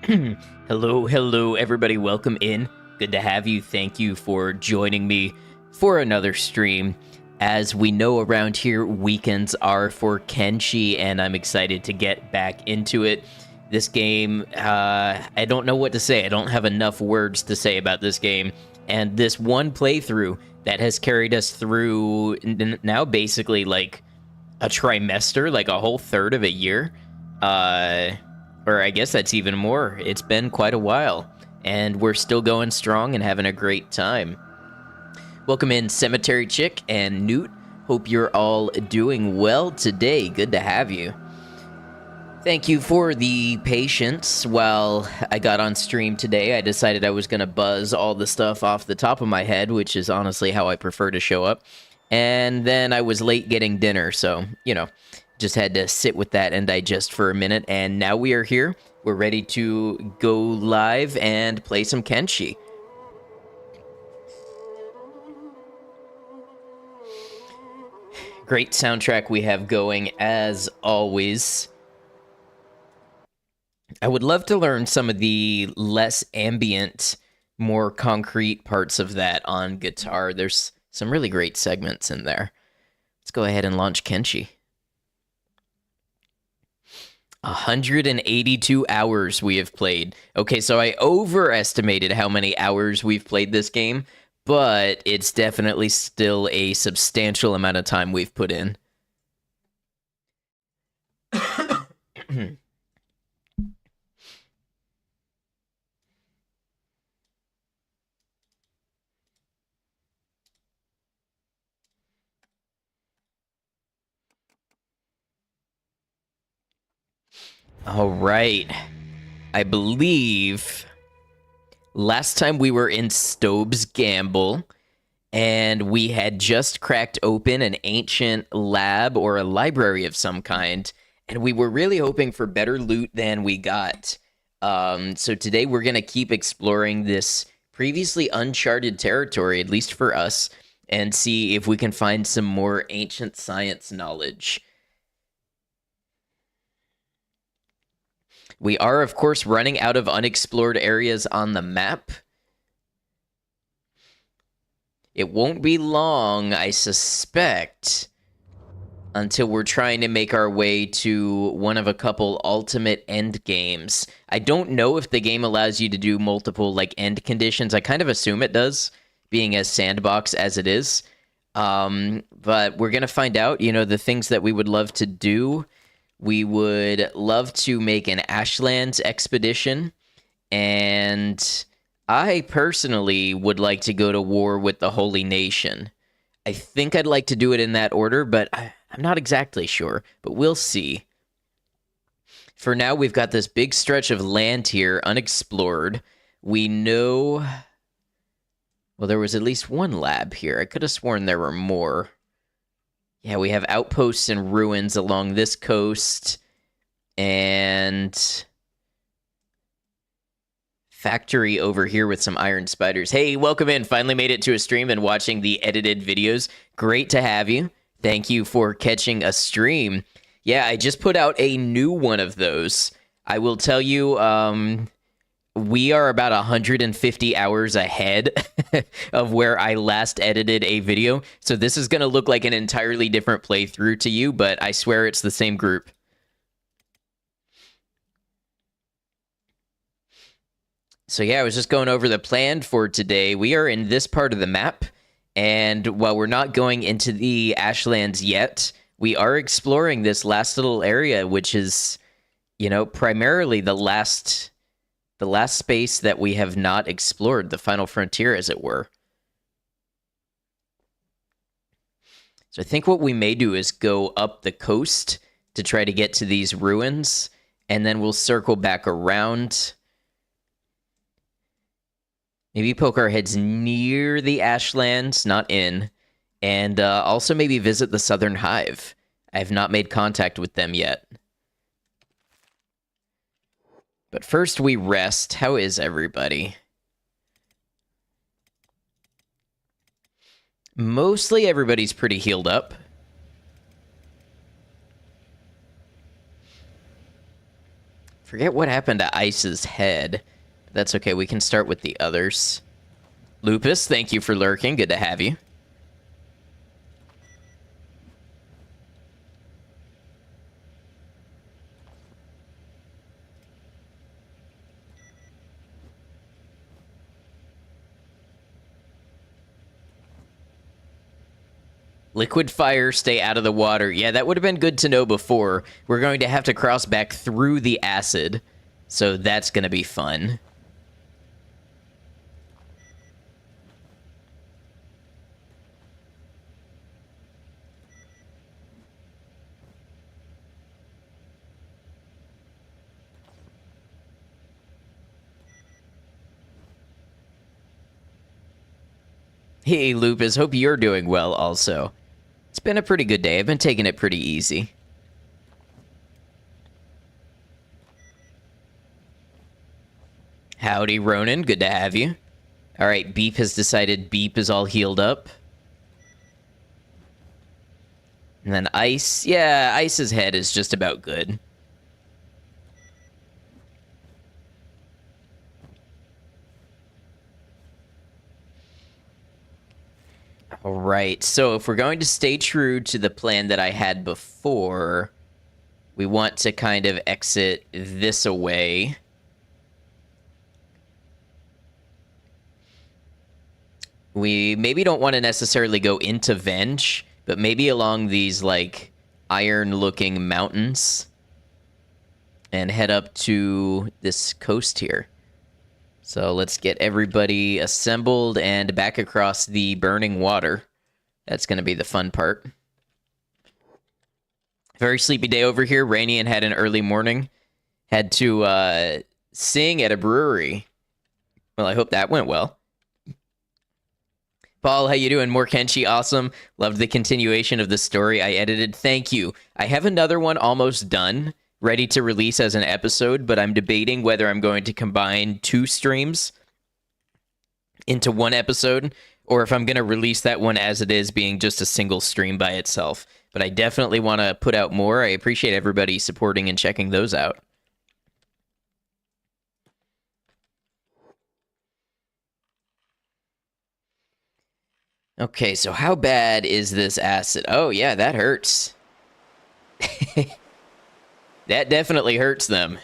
Hello, everybody. Welcome in. Good to have you. Thank you for joining me for another stream. As we know around here, weekends are for Kenshi, and I'm excited to get back into it. This game, I don't know what to say. I don't have enough words to say about this game. And this one playthrough that has carried us through now basically like a trimester, like a whole third of a year. Or I guess that's even more. It's been quite a while, and we're still going strong and having a great time. Welcome in, Cemetery Chick and Newt. Hope you're all doing well today. Good to have you. Thank you for the patience while I got on stream today. I decided I was going to buzz all the stuff off the top of my head, which is honestly how I prefer to show up. And then I was late getting dinner, so, you know, just had to sit with that and digest for a minute. And now we are here. We're ready to go live and play some Kenshi. Great soundtrack we have going, as always. I would love to learn some of the less ambient, more concrete parts of that on guitar. There's some really great segments in there. Let's go ahead and launch Kenshi. 182 hours we have played. Okay, so I overestimated how many hours we've played this game, but it's definitely still a substantial amount of time we've put in. All right. I believe last time we were in Stobe's Gamble, and we had just cracked open an ancient lab or a library of some kind, and we were really hoping for better loot than we got. So today we're going to keep exploring this previously uncharted territory, at least for us, and see if we can find some more ancient science knowledge. We are, of course, running out of unexplored areas on the map. It won't be long, I suspect, until we're trying to make our way to one of a couple ultimate end games. I don't know if the game allows you to do multiple, like, end conditions. I kind of assume it does, being as sandbox as it is. But we're going to find out, you know, the things that we would love to do. We would love to make an Ashlands expedition, and I personally would like to go to war with the Holy Nation. I think I'd like to do it in that order, but I'm not exactly sure, but we'll see. For now, we've got this big stretch of land here, unexplored. We know... Well, there was at least one lab here. I could have sworn there were more. Yeah, we have outposts and ruins along this coast, and factory over here with some iron spiders. Hey, welcome in. Finally made it to a stream and watching the edited videos. Great to have you. Thank you for catching a stream. Yeah, I just put out a new one of those. I will tell you, we are about 150 hours ahead of where I last edited a video. So this is going to look like an entirely different playthrough to you, but I swear it's the same group. So yeah, I was just going over the plan for today. We are in this part of the map, and while we're not going into the Ashlands yet, we are exploring this last little area, which is, you know, primarily the last space that we have not explored, the final frontier, as it were. So I think what we may do is go up the coast to try to get to these ruins, and then we'll circle back around. Maybe poke our heads near the Ashlands, not in, and also maybe visit the Southern Hive. I have not made contact with them yet. But first we rest. How is everybody? Mostly everybody's pretty healed up. Forget what happened to Ice's head. That's okay, we can start with the others. Lupus, thank you for lurking. Good to have you. Liquid fire, stay out of the water. Yeah, that would have been good to know before. We're going to have to cross back through the acid, so that's going to be fun. Hey, Lupus, hope you're doing well also. It's been a pretty good day. I've been taking it pretty easy. Howdy, Ronan. Good to have you. All right, Beep has decided Beep is all healed up. And then Ice. Yeah, Ice's head is just about good. All right, so if we're going to stay true to the plan that I had before, we want to kind of exit this away. We maybe don't want to necessarily go into Venge, but maybe along these, like, iron-looking mountains and head up to this coast here. So let's get everybody assembled and back across the burning water. That's going to be the fun part. Very sleepy day over here. Rainian had an early morning. Had to sing at a brewery. Well, I hope that went well. Paul, how you doing? More Kenshi, awesome. Loved the continuation of the story I edited. Thank you. I have another one almost done, ready to release as an episode, but I'm debating whether I'm going to combine 2 streams into one episode, or if I'm going to release that one as it is, being just a single stream by itself. But I definitely want to put out more. I appreciate everybody supporting and checking those out. Okay, so how bad is this acid? Oh, yeah, that hurts. That definitely hurts them.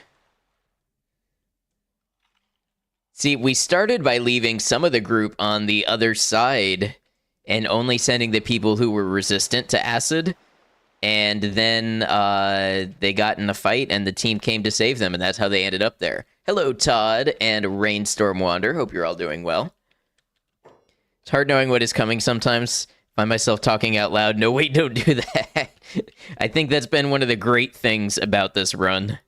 See, we started by leaving some of the group on the other side and only sending the people who were resistant to acid. And then they got in a fight and the team came to save them, and that's how they ended up there. Hello, Todd and Rainstorm Wander. Hope you're all doing well. It's hard knowing what is coming sometimes. Find myself talking out loud. No, wait, don't do that. I think that's been one of the great things about this run.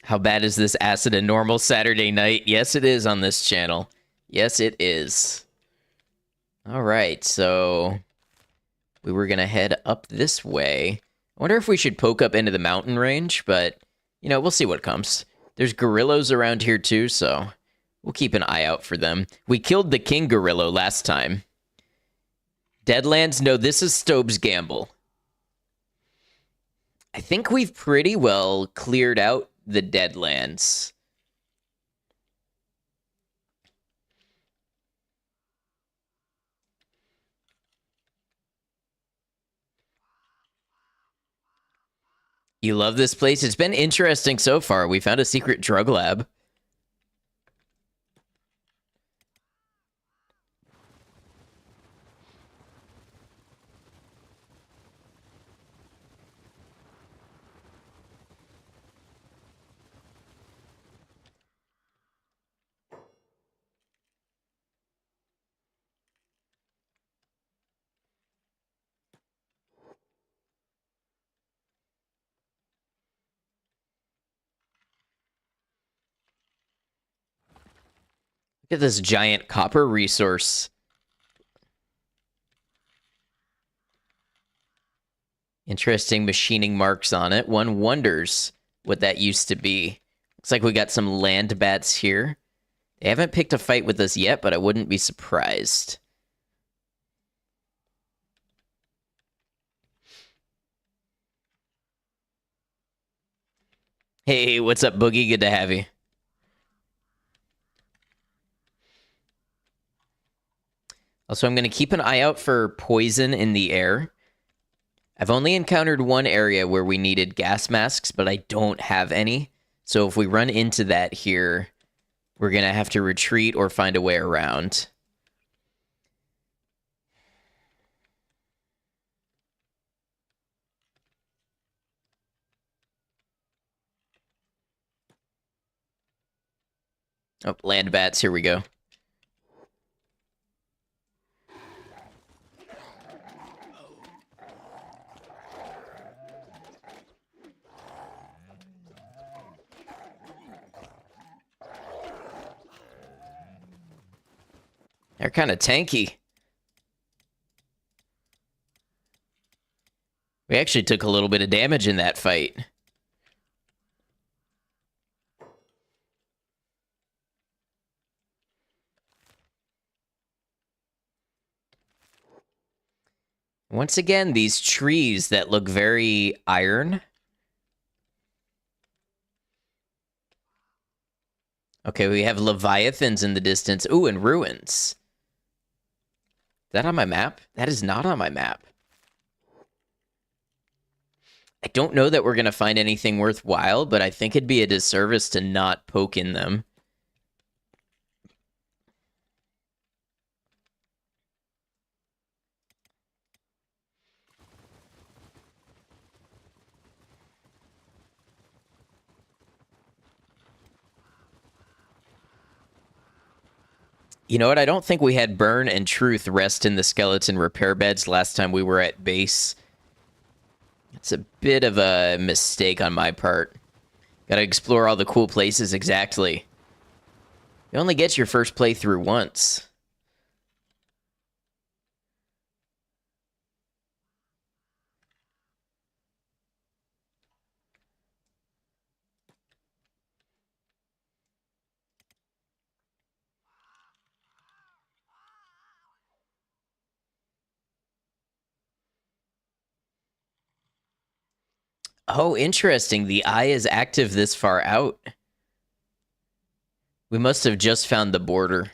How bad is this acid a normal Saturday night? Yes, it is on this channel. Yes, it is. All right, so we were going to head up this way. I wonder if we should poke up into the mountain range, but, you know, we'll see what comes. There's gorillas around here too, so we'll keep an eye out for them. We killed the king gorilla last time. Deadlands? No, this is Stobe's Gamble. I think we've pretty well cleared out the Deadlands. You love this place? It's been interesting so far. We found a secret drug lab. Look at this giant copper resource. Interesting machining marks on it. One wonders what that used to be. Looks like we got some land bats here. They haven't picked a fight with us yet, but I wouldn't be surprised. Hey, what's up, Boogie? Good to have you. Also, I'm going to keep an eye out for poison in the air. I've only encountered one area where we needed gas masks, but I don't have any. So if we run into that here, we're going to have to retreat or find a way around. Oh, land bats. Here we go. They're kind of tanky. We actually took a little bit of damage in that fight. Once again, these trees that look very iron. Okay, we have leviathans in the distance. Ooh, and ruins. Is that on my map? That is not on my map. I don't know that we're going to find anything worthwhile, but I think it'd be a disservice to not poke in them. You know what? I don't think we had Burn and Truth rest in the skeleton repair beds last time we were at base. It's a bit of a mistake on my part. Gotta explore all the cool places exactly. You only get your first playthrough once. Oh, interesting. The eye is active this far out. We must have just found the border.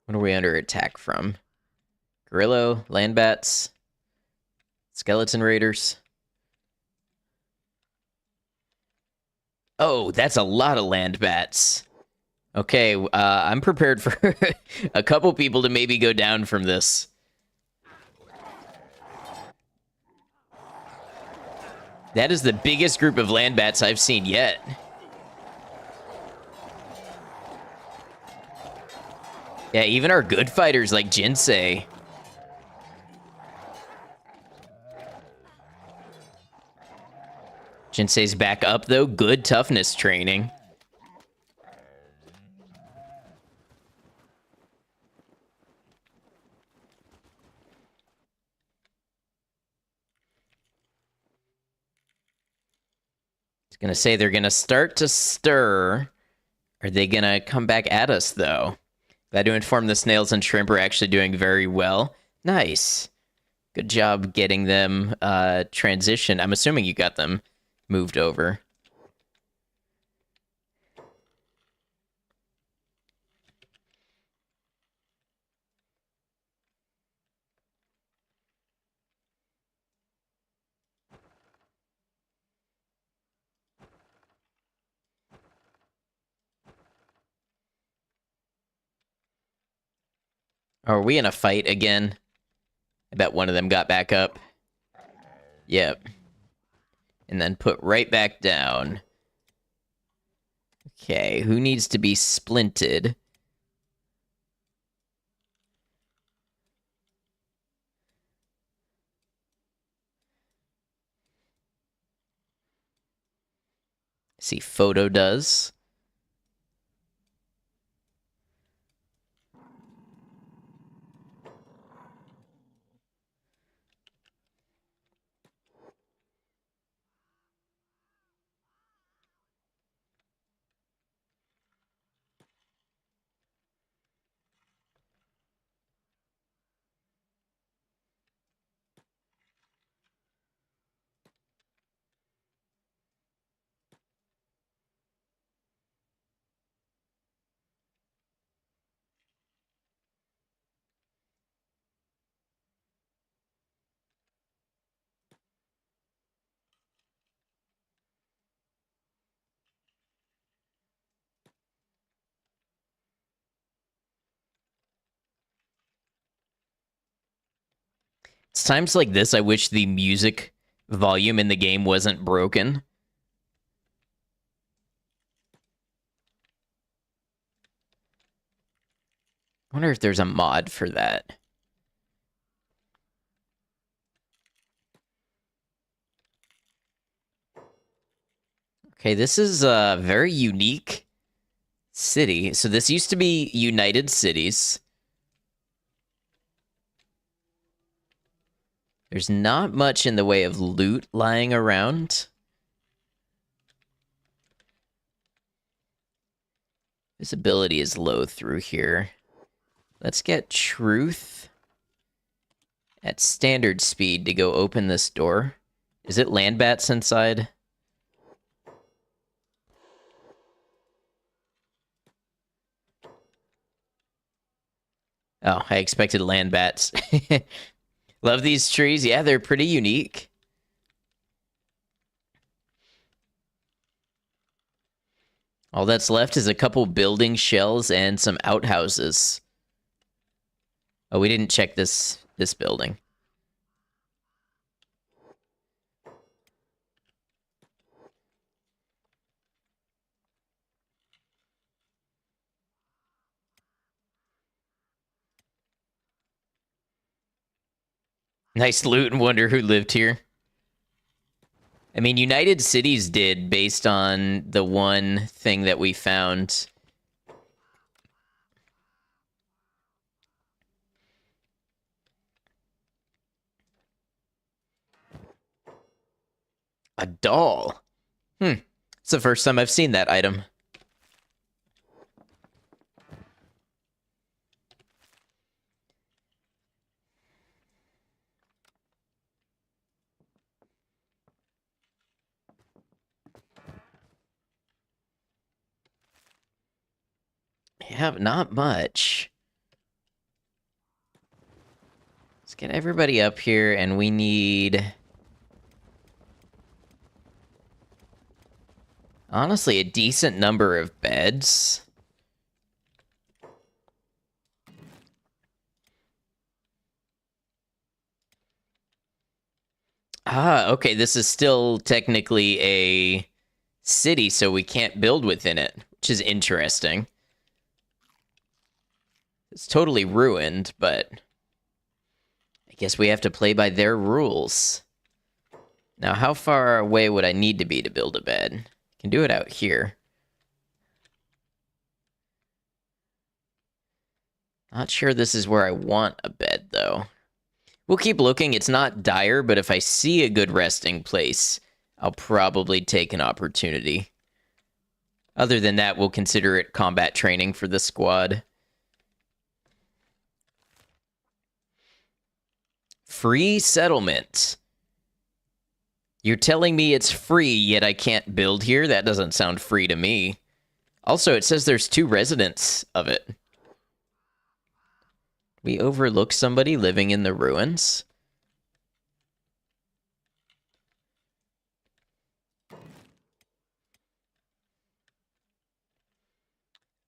What are we under attack from? Gorillo, land bats, skeleton raiders. Oh, that's a lot of land bats. Okay, I'm prepared for a couple people to maybe go down from this. That is the biggest group of land bats I've seen yet. Yeah, even our good fighters like Jinsei. Jinsei's back up, though. Good toughness training. I was going to say they're going to start to stir. Are they going to come back at us, though? Glad to inform the snails and shrimp are actually doing very well. Nice. Good job getting them transitioned. I'm assuming you got them moved over. Are we in a fight again? I bet one of them got back up. Yep. And then put right back down. Okay, who needs to be splinted? See, Photo does. It's times like this I wish the music volume in the game wasn't broken. I wonder if there's a mod for that. Okay, this is a very unique city. So this used to be United Cities. There's not much in the way of loot lying around. Visibility is low through here. Let's get truth at standard speed to go open this door. Is it land bats inside? Oh, I expected land bats. Love these trees. Yeah, they're pretty unique. All that's left is a couple building shells and some outhouses. Oh, we didn't check this building. Nice loot and wonder who lived here. I mean, United Cities did based on the one thing that we found. A doll. It's the first time I've seen that item. Yeah, not much. Let's get everybody up here, and we need... honestly, a decent number of beds. Ah, okay, this is still technically a city, so we can't build within it, which is interesting. It's totally ruined, but I guess we have to play by their rules. Now, how far away would I need to be to build a bed? I can do it out here. Not sure this is where I want a bed, though. We'll keep looking. It's not dire, but if I see a good resting place, I'll probably take an opportunity. Other than that, we'll consider it combat training for the squad. Free settlement. You're telling me it's free, yet I can't build here? That doesn't sound free to me. Also, it says there's 2 residents of it. We overlook somebody living in the ruins?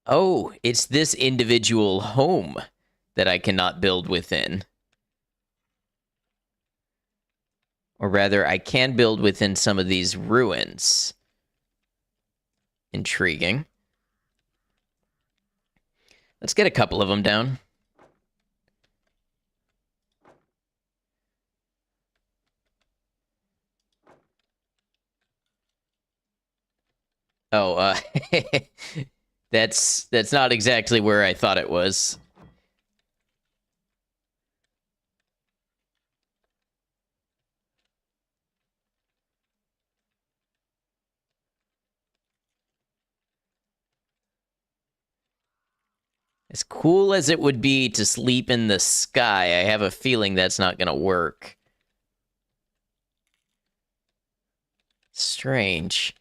Oh, it's this individual home that I cannot build within. Or rather, I can build within some of these ruins. Intriguing. Let's get a couple of them down. Oh, that's not exactly where I thought it was. As cool as it would be to sleep in the sky, I have a feeling that's not going to work. Strange.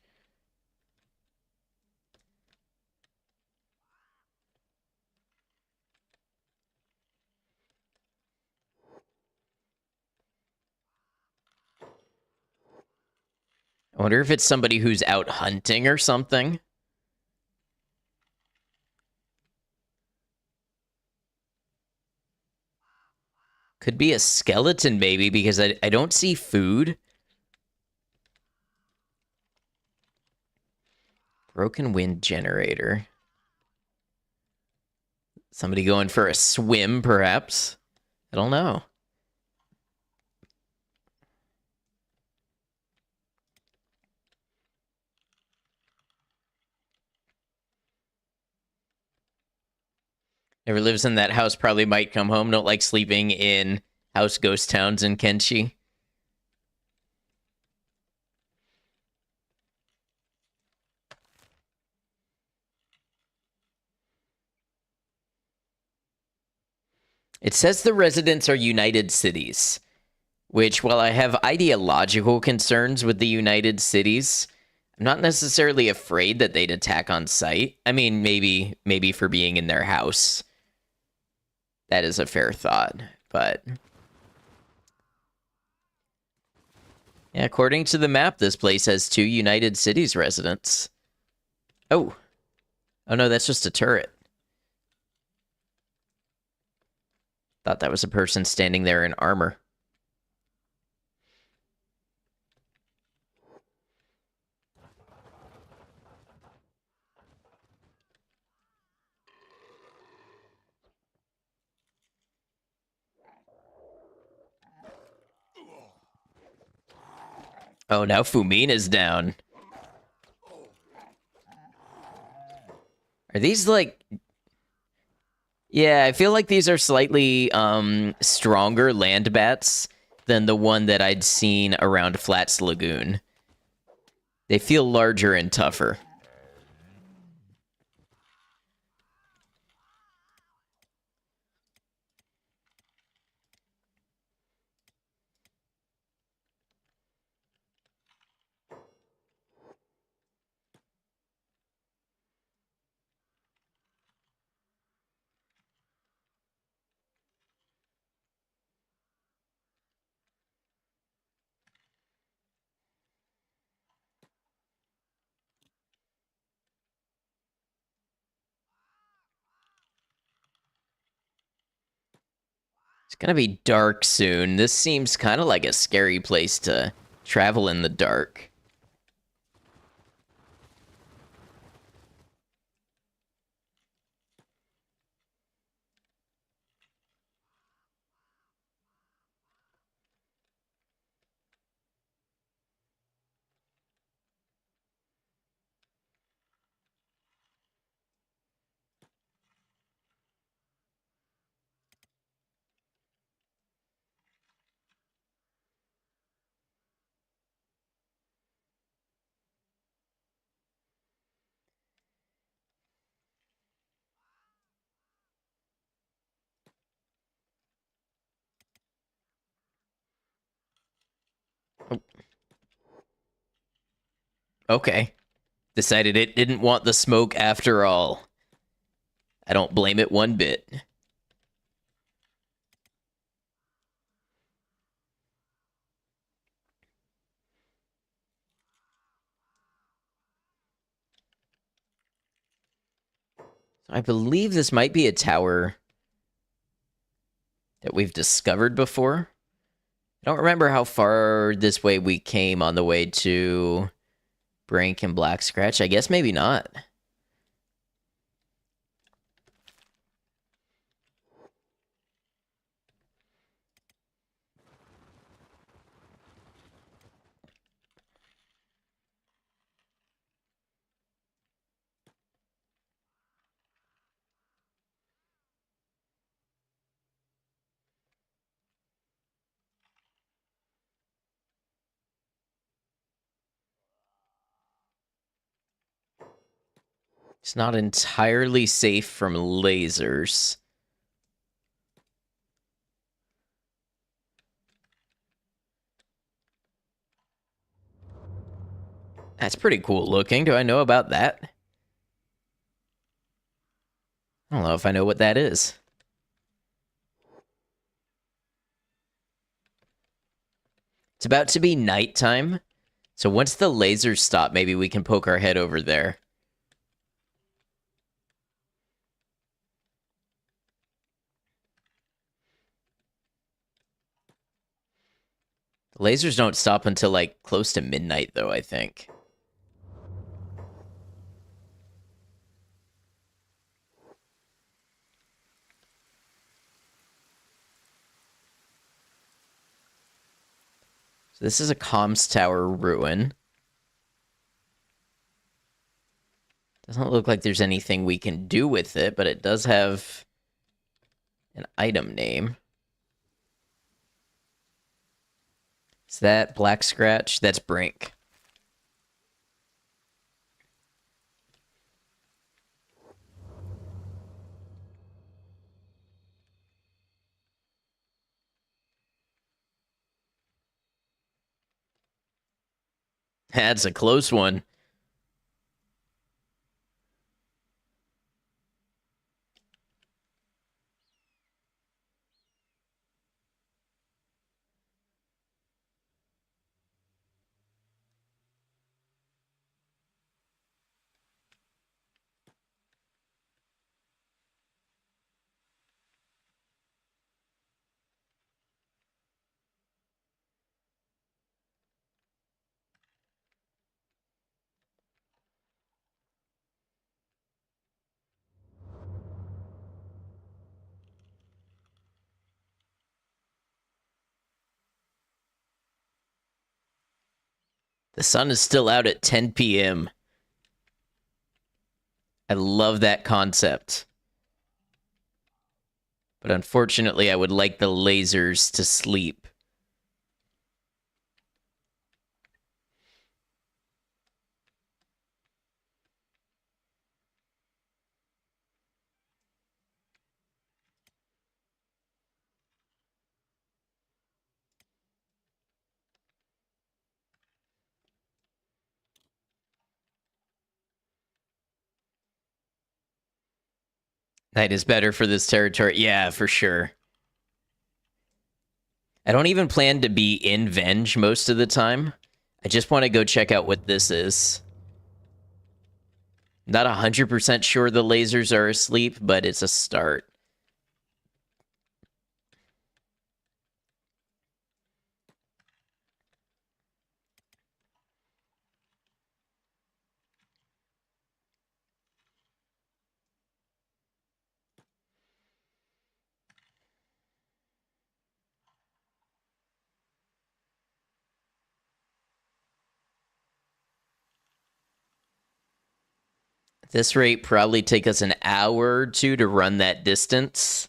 I wonder if it's somebody who's out hunting or something. Could be a skeleton, maybe, because I don't see food. Broken wind generator. Somebody going for a swim, perhaps? I don't know. Whoever lives in that house probably might come home. Don't like sleeping in house ghost towns in Kenshi. It says the residents are United Cities, which, while I have ideological concerns with the United Cities, I'm not necessarily afraid that they'd attack on sight. I mean, maybe for being in their house. That is a fair thought, but yeah, according to the map, this place has 2 United Cities residents. Oh. Oh no, that's just a turret. Thought that was a person standing there in armor. Oh, now Fumina's down. Are these like... Yeah, I feel like these are slightly stronger land bats than the one that I'd seen around Flats Lagoon. They feel larger and tougher. It's gonna be dark soon. This seems kind of like a scary place to travel in the dark. Oh. Okay. Decided it didn't want the smoke after all. I don't blame it one bit. I believe this might be a tower that we've discovered before. I don't remember how far this way we came on the way to Brink and Black Scratch. I guess maybe not. It's not entirely safe from lasers. That's pretty cool looking. Do I know about that? I don't know if I know what that is. It's about to be nighttime. So once the lasers stop, maybe we can poke our head over there. Lasers don't stop until, like, close to midnight, though, I think. So this is a comms tower ruin. Doesn't look like there's anything we can do with it, but it does have an item name. Is that Black Scratch? That's Brink. That's a close one. The sun is still out at 10 p.m. I love that concept. But unfortunately, I would like the lasers to sleep. Night is better for this territory. Yeah, for sure. I don't even plan to be in Venge most of the time. I just want to go check out what this is. Not 100% sure the lasers are asleep, but it's a start. At this rate, probably take us an hour or two to run that distance.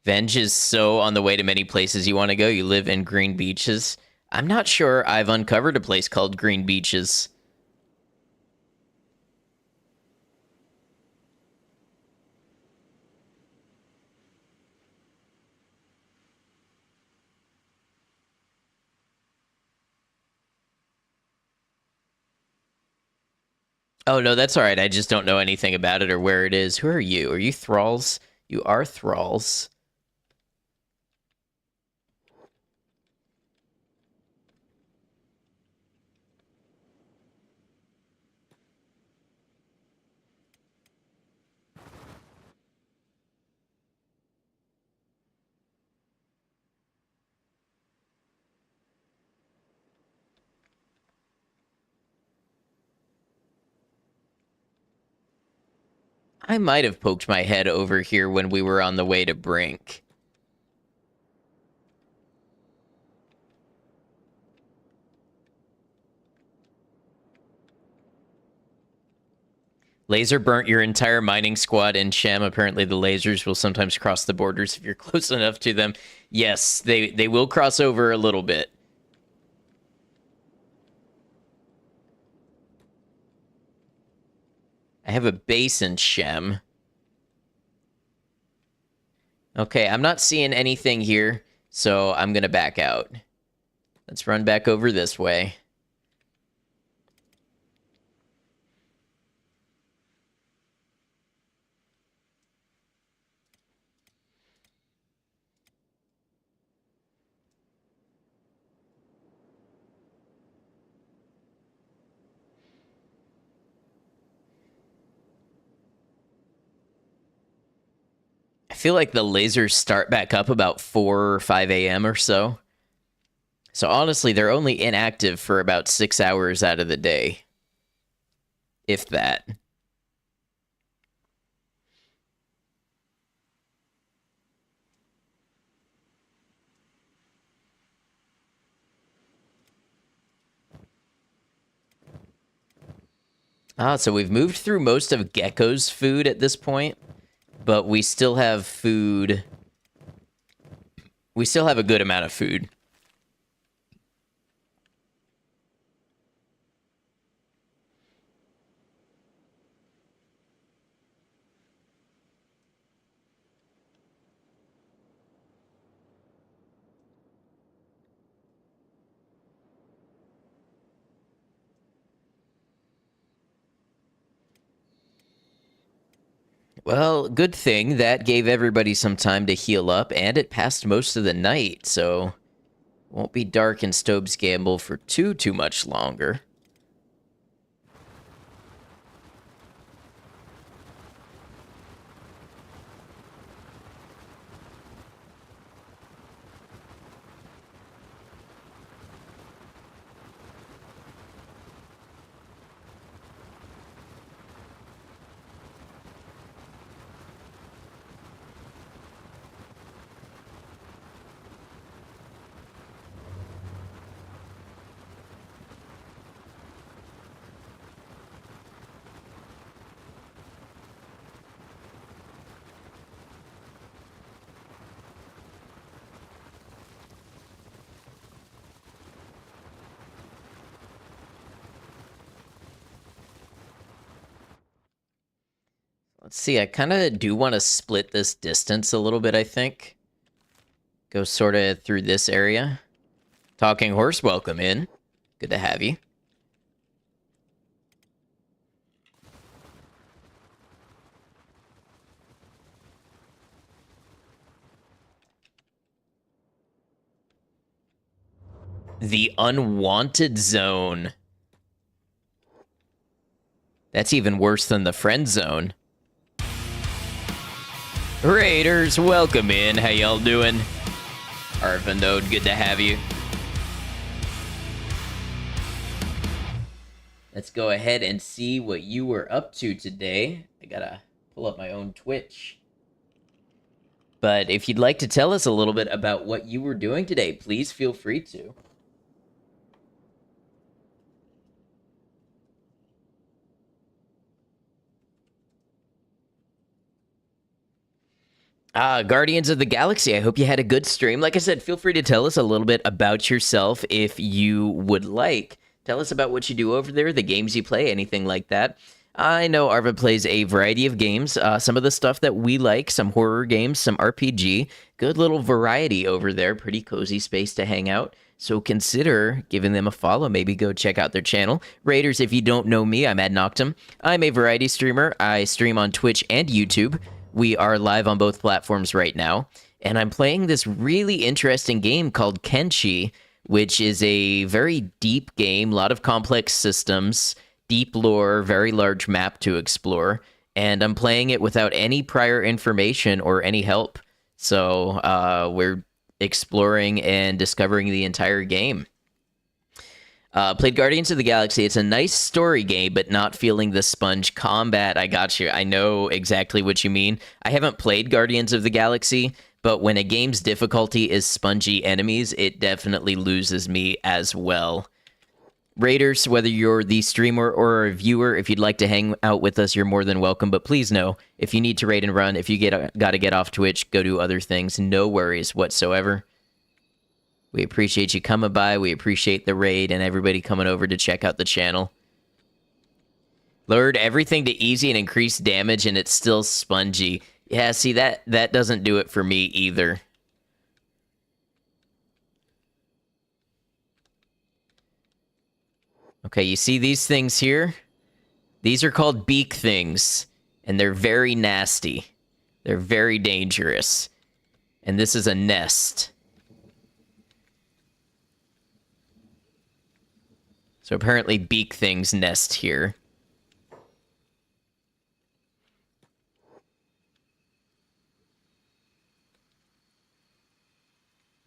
Venge is so on the way to many places you want to go. You live in Green Beaches. I'm not sure I've uncovered a place called Green Beaches. Oh, no, that's all right. I just don't know anything about it or where it is. Who are you? Are you thralls? You are thralls. I might have poked my head over here when we were on the way to Brink. Laser burnt your entire mining squad in Shem. Apparently, the lasers will sometimes cross the borders if you're close enough to them. Yes, they will cross over a little bit. I have a base in Shem. Okay, I'm not seeing anything here, so I'm going to back out. Let's run back over this way. I feel like the lasers start back up about 4 or 5 a.m. or so. So honestly, they're only inactive for about 6 hours out of the day. If that. So we've moved through most of Gecko's food at this point, but we still have food. We still have a good amount of food. Well, good thing that gave everybody some time to heal up, and it passed most of the night, so won't be dark in Stobe's Gamble for too much longer. Let's see, I kind of do want to split this distance a little bit, I think. Go sort of through this area. Talking Horse, welcome in. Good to have you. The Unwanted Zone. That's even worse than the Friend Zone. Raiders, welcome in. How y'all doing? Arvinode, good to have you. Let's go ahead and see what you were up to today. I gotta pull up my own Twitch. But if you'd like to tell us a little bit about what you were doing today, please feel free to. Guardians of the Galaxy, I hope you had a good stream. Like I said, feel free to tell us a little bit about yourself if you would like. Tell us about what you do over there, the games you play, anything like that. I know Arva plays a variety of games. Some of the stuff that we like, some horror games, some RPG. Good little variety over there. Pretty cozy space to hang out. So consider giving them a follow. Maybe go check out their channel. Raiders, if you don't know me, I'm Ad Noctum. I'm a variety streamer. I stream on Twitch and YouTube. We are live on both platforms right now, and I'm playing this really interesting game called Kenshi, which is a very deep game, a lot of complex systems, deep lore, very large map to explore, and I'm playing it without any prior information or any help. So we're exploring and discovering the entire game. Played Guardians of the Galaxy. It's a nice story game, but not feeling the sponge combat. I got you. I know exactly what you mean. I haven't played Guardians of the Galaxy, but when a game's difficulty is spongy enemies, it definitely loses me as well. Raiders, whether you're the streamer or a viewer, if you'd like to hang out with us, you're more than welcome. But please know, if you need to raid and run, if you got to get off Twitch, go do other things, no worries whatsoever. We appreciate you coming by. We appreciate the raid and everybody coming over to check out the channel. Lowered everything to easy and increased damage, and it's still spongy. Yeah, see, that doesn't do it for me either. Okay, you see these things here? These are called beak things, and they're very nasty. They're very dangerous. And this is a nest. So apparently beak things nest here.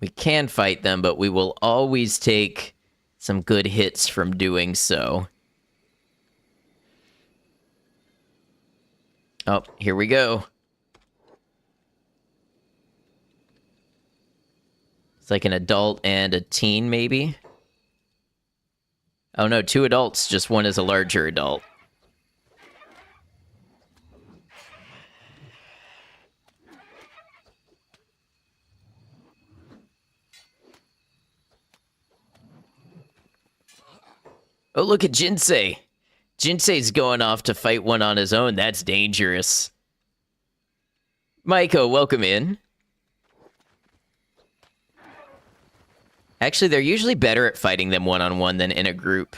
We can fight them, but we will always take some good hits from doing so. Oh, here we go. It's like an adult and a teen, maybe? Oh no, 2 adults, just one is a larger adult. Oh, look at Jinsei. Jinsei's going off to fight one on his own. That's dangerous. Maiko, welcome in. Actually, they're usually better at fighting them one-on-one than in a group.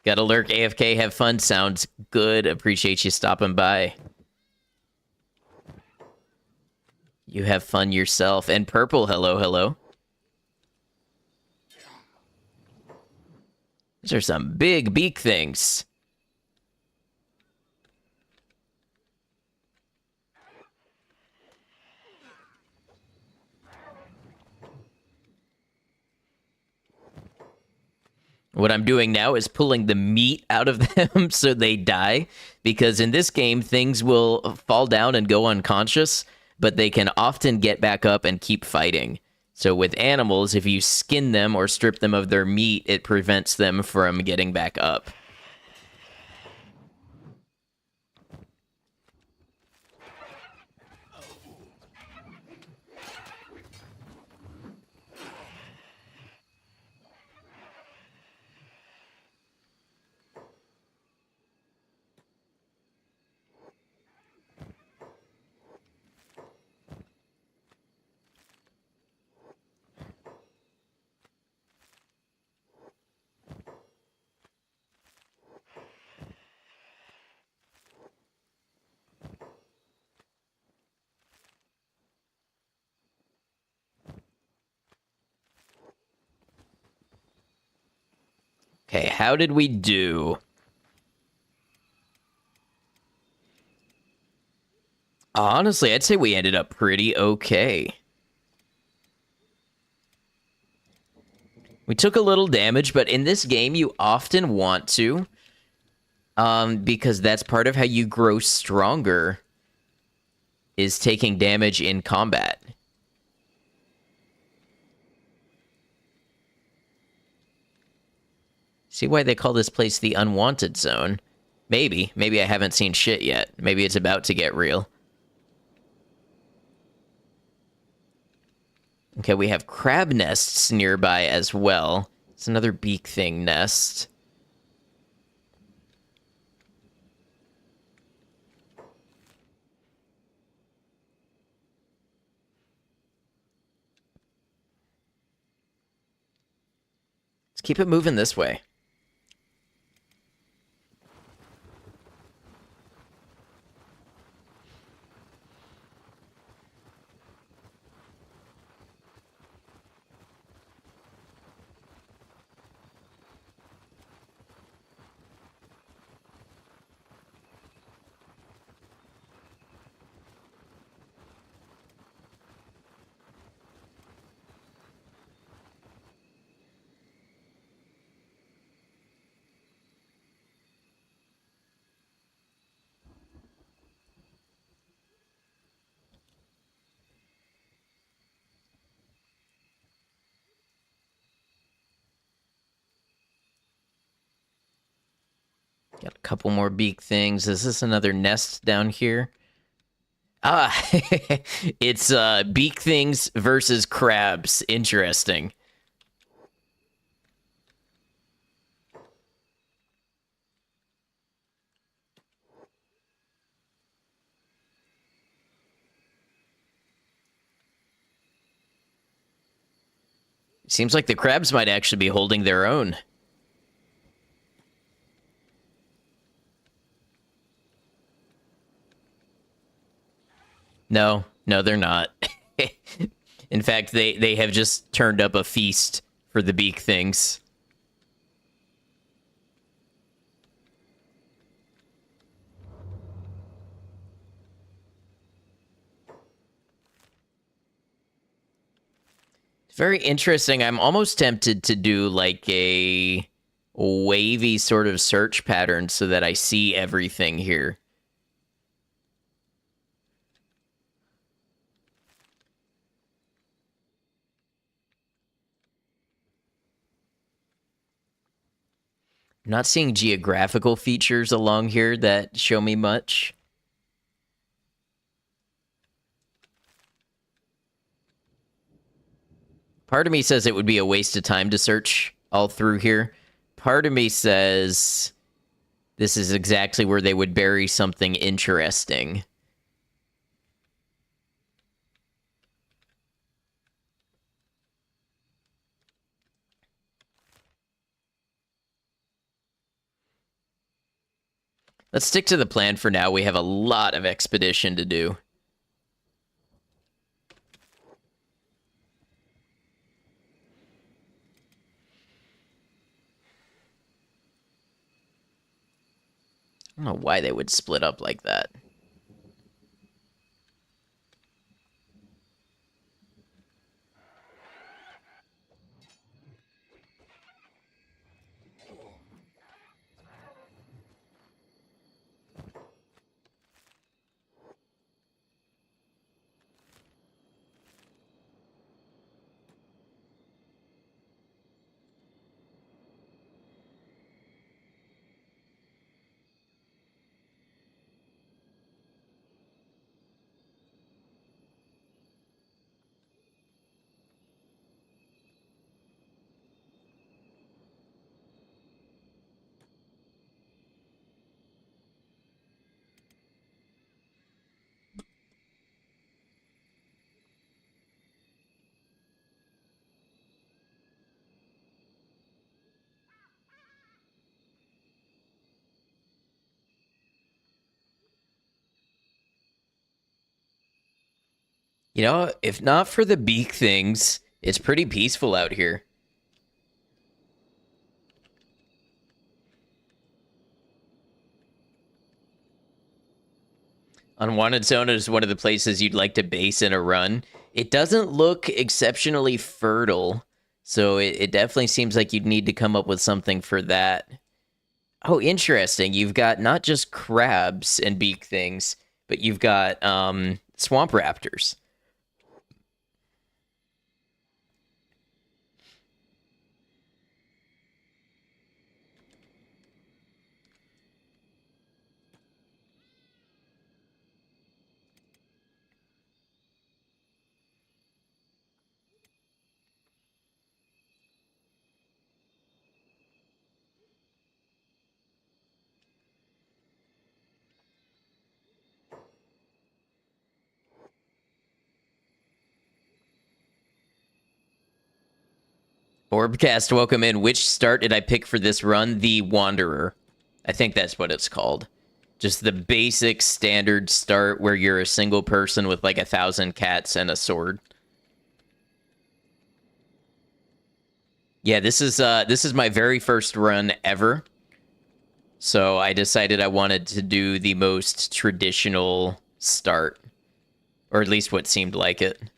Gotta lurk, AFK, have fun. Sounds good. Appreciate you stopping by. You have fun yourself. And Purple, hello, hello. These are some big beak things. What I'm doing now is pulling the meat out of them so they die, because in this game, things will fall down and go unconscious, but they can often get back up and keep fighting. So with animals, if you skin them or strip them of their meat, it prevents them from getting back up. Okay, how did we do? Honestly, I'd say we ended up pretty okay. We took a little damage, but in this game, you often want to, because that's part of how you grow stronger, is taking damage in combat. See why they call this place the Unwanted Zone? Maybe. Maybe I haven't seen shit yet. Maybe it's about to get real. Okay, we have crab nests nearby as well. It's another beak thing nest. Let's keep it moving this way. Got a couple more beak things. Is this another nest down here? Ah, it's beak things versus crabs. Interesting. Seems like the crabs might actually be holding their own. No, they're not. In fact, they have just turned up a feast for the beak things. Very interesting. I'm almost tempted to do like a wavy sort of search pattern so that I see everything here. I'm not seeing geographical features along here that show me much. Part of me says it would be a waste of time to search all through here. Part of me says this is exactly where they would bury something interesting. Let's stick to the plan for now. We have a lot of expedition to do. I don't know why they would split up like that. You know, if not for the beak things, it's pretty peaceful out here. Unwanted Zone is one of the places you'd like to base in a run. It doesn't look exceptionally fertile, so it definitely seems like you'd need to come up with something for that. Oh, interesting. You've got not just crabs and beak things, but you've got swamp raptors. Orbcast, welcome in. Which start did I pick for this run? The Wanderer. I think that's what it's called. Just the basic standard start where you're a single person with like 1,000 cats and a sword. Yeah, this is my very first run ever. So I decided I wanted to do the most traditional start. Or at least what seemed like it.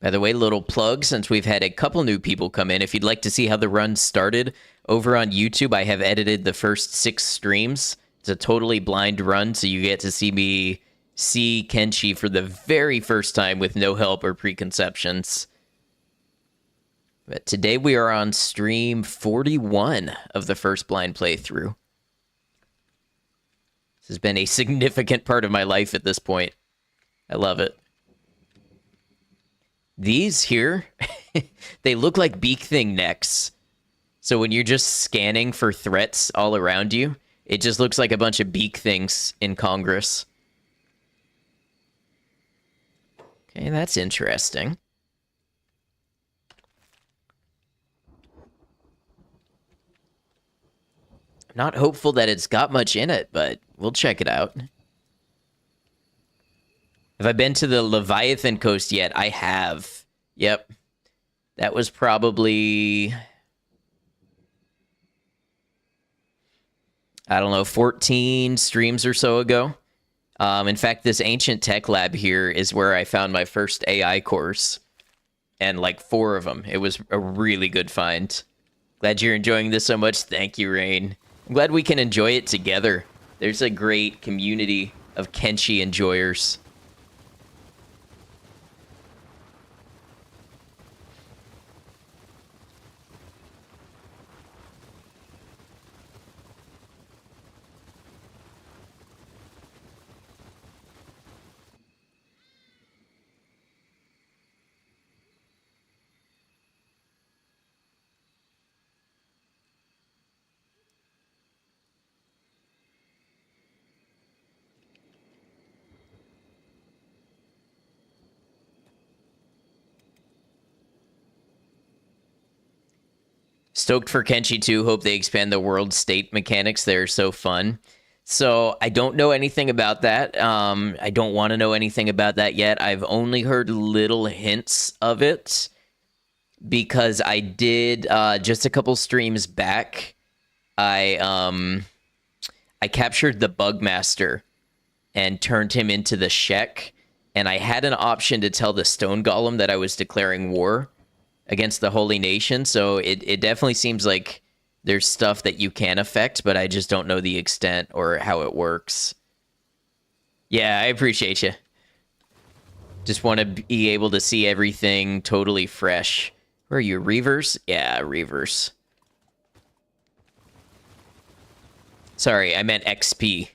By the way, little plug, since we've had a couple new people come in, if you'd like to see how the run started, over on YouTube, I have edited the first 6 streams. It's a totally blind run, so you get to see me see Kenshi for the very first time with no help or preconceptions. But today we are on stream 41 of the first blind playthrough. This has been a significant part of my life at this point. I love it. These here, they look like beak thing necks. So when you're just scanning for threats all around you, it just looks like a bunch of beak things in Congress. Okay, that's interesting. Not hopeful that it's got much in it, but we'll check it out. Have I been to the Leviathan coast yet? I have. Yep. That was probably, I don't know, 14 streams or so ago. In fact, this ancient tech lab here is where I found my first AI course, and like 4 of them. It was a really good find. Glad you're enjoying this so much. Thank you, Rain. I'm glad we can enjoy it together. There's a great community of Kenshi enjoyers. Stoked for Kenshi 2. Hope they expand the world state mechanics. They're so fun. So I don't know anything about that. I don't want to know anything about that yet. I've only heard little hints of it because I did just a couple streams back. I captured the Bugmaster and turned him into the Shek, and I had an option to tell the Stone Golem that I was declaring war against the Holy Nation, so it definitely seems like there's stuff that you can affect, but I just don't know the extent or how it works. Yeah, I appreciate you. Just want to be able to see everything totally fresh. Where are you, Reavers? Yeah, Reavers. Sorry, I meant XP.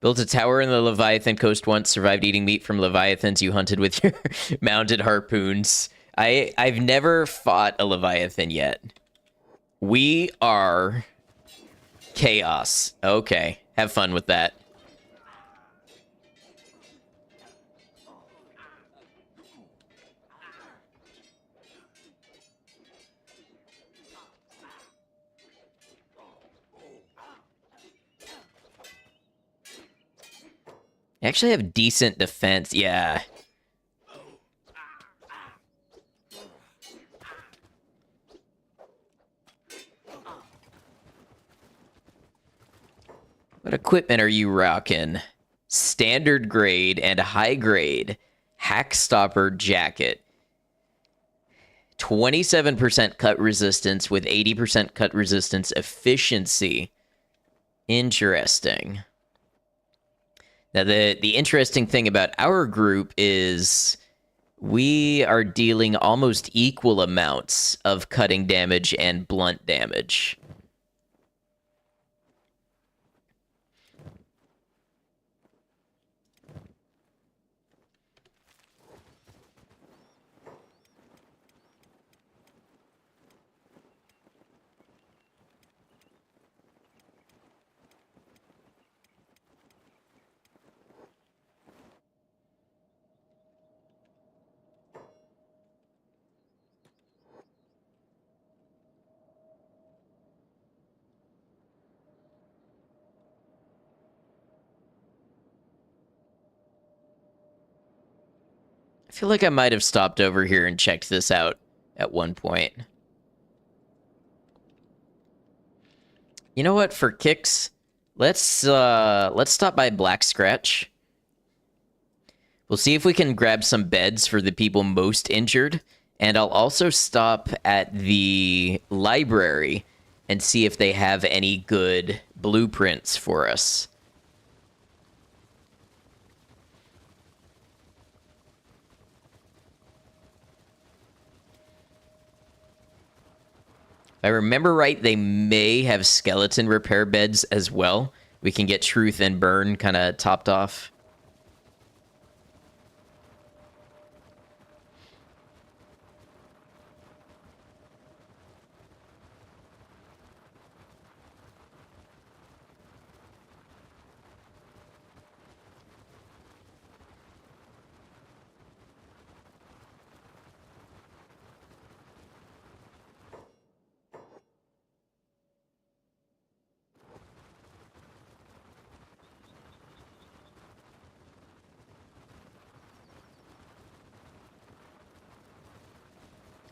Built a tower in the Leviathan coast once, survived eating meat from Leviathans you hunted with your mounted harpoons. I've never fought a Leviathan yet. We are chaos. Okay, have fun with that. I actually have decent defense. Yeah. What equipment are you rocking? Standard grade and high grade hack stopper jacket. 27% cut resistance with 80% cut resistance efficiency. Interesting. Now, the interesting thing about our group is we are dealing almost equal amounts of cutting damage and blunt damage. I feel like I might have stopped over here and checked this out at one point. You know what? For kicks, let's stop by Black Scratch. We'll see if we can grab some beds for the people most injured, and I'll also stop at the library and see if they have any good blueprints for us. If I remember right, they may have skeleton repair beds as well. We can get Truth and Burn kind of topped off.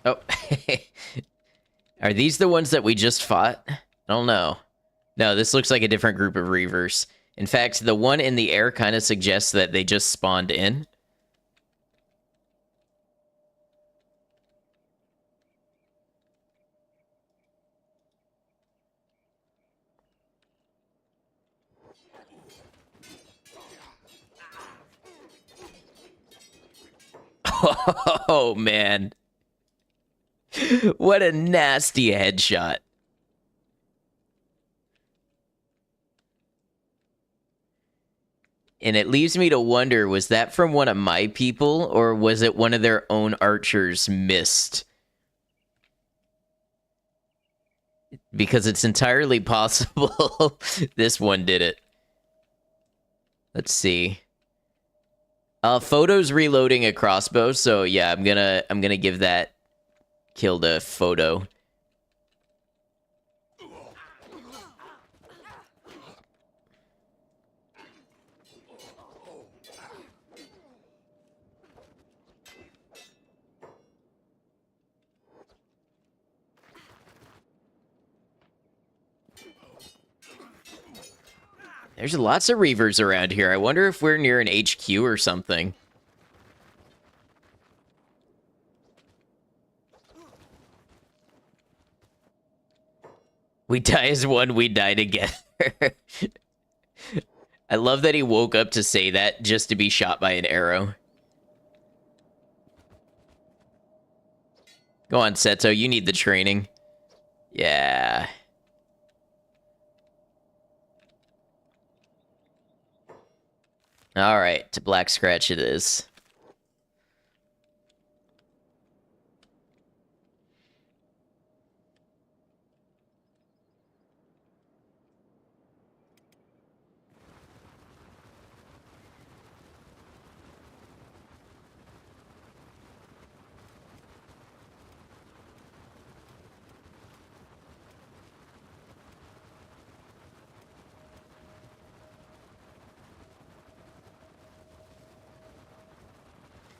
Oh, are these the ones that we just fought? I don't know. No, this looks like a different group of Reavers. In fact, the one in the air kind of suggests that they just spawned in. Oh, man. What a nasty headshot. And it leaves me to wonder, was that from one of my people, or was it one of their own archers missed? Because it's entirely possible this one did it. Let's see. Photo's reloading a crossbow, so yeah, I'm gonna give that kill to Photo. There's lots of Reavers around here. I wonder if we're near an HQ or something. We die as one, we die together. I love that he woke up to say that just to be shot by an arrow. Go on, Seto, you need the training. Yeah. Alright, to Black Scratch it is.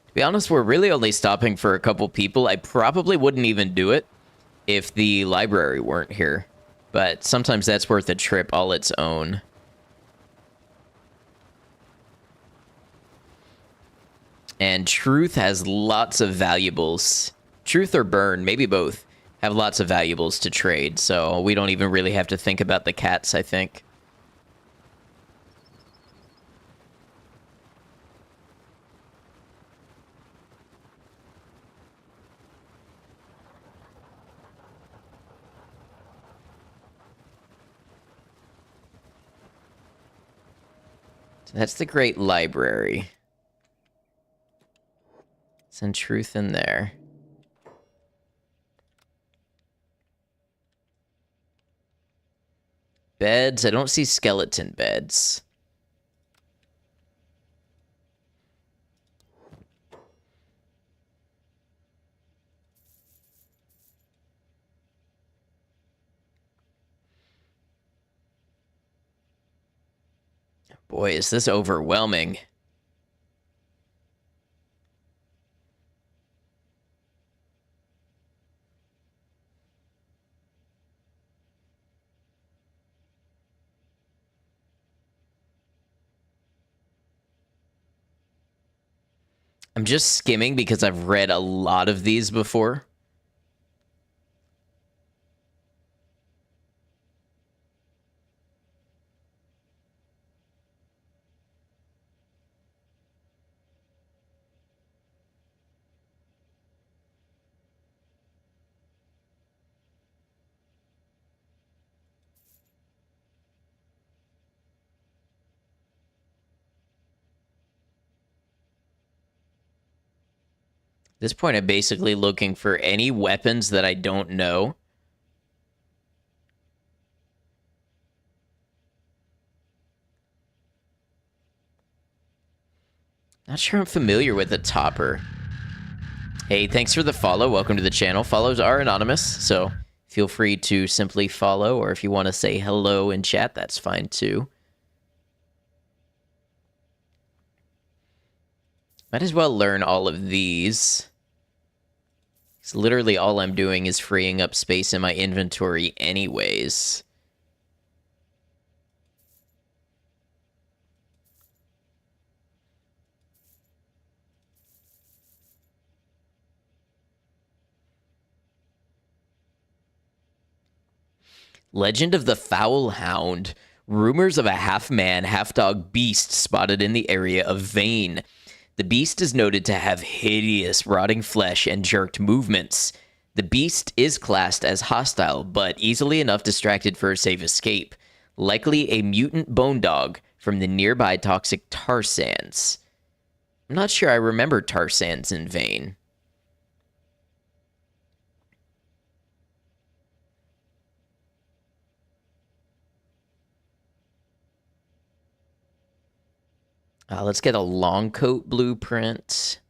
To be honest, we're really only stopping for a couple people. I probably wouldn't even do it if the library weren't here. But sometimes that's worth a trip all its own. And Truth has lots of valuables. Truth or Burn, maybe both, have lots of valuables to trade. So we don't even really have to think about the cats, I think. So that's the Great Library. Send Truth in there. Beds. I don't see skeleton beds. Boy, is this overwhelming. I'm just skimming because I've read a lot of these before. At this point, I'm basically looking for any weapons that I don't know. Not sure I'm familiar with the Topper. Hey, thanks for the follow. Welcome to the channel. Follows are anonymous, so feel free to simply follow, or if you want to say hello in chat, that's fine too. Might as well learn all of these. So literally all I'm doing is freeing up space in my inventory anyways. Legend of the Foul Hound. Rumors of a half-man, half-dog beast spotted in the area of Vane. The beast is noted to have hideous, rotting flesh and jerked movements. The beast is classed as hostile, but easily enough distracted for a safe escape. Likely a mutant bone dog from the nearby toxic tar sands. I'm not sure I remember tar sands in Vane. Let's get a long coat blueprint.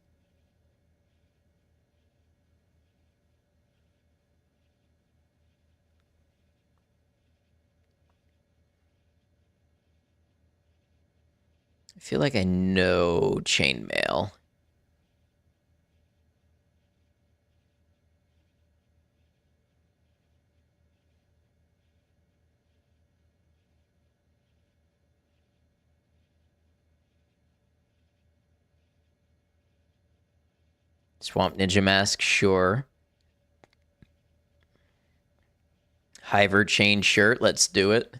I feel like I know chainmail. Swamp Ninja Mask, sure. Hiver chain shirt, let's do it.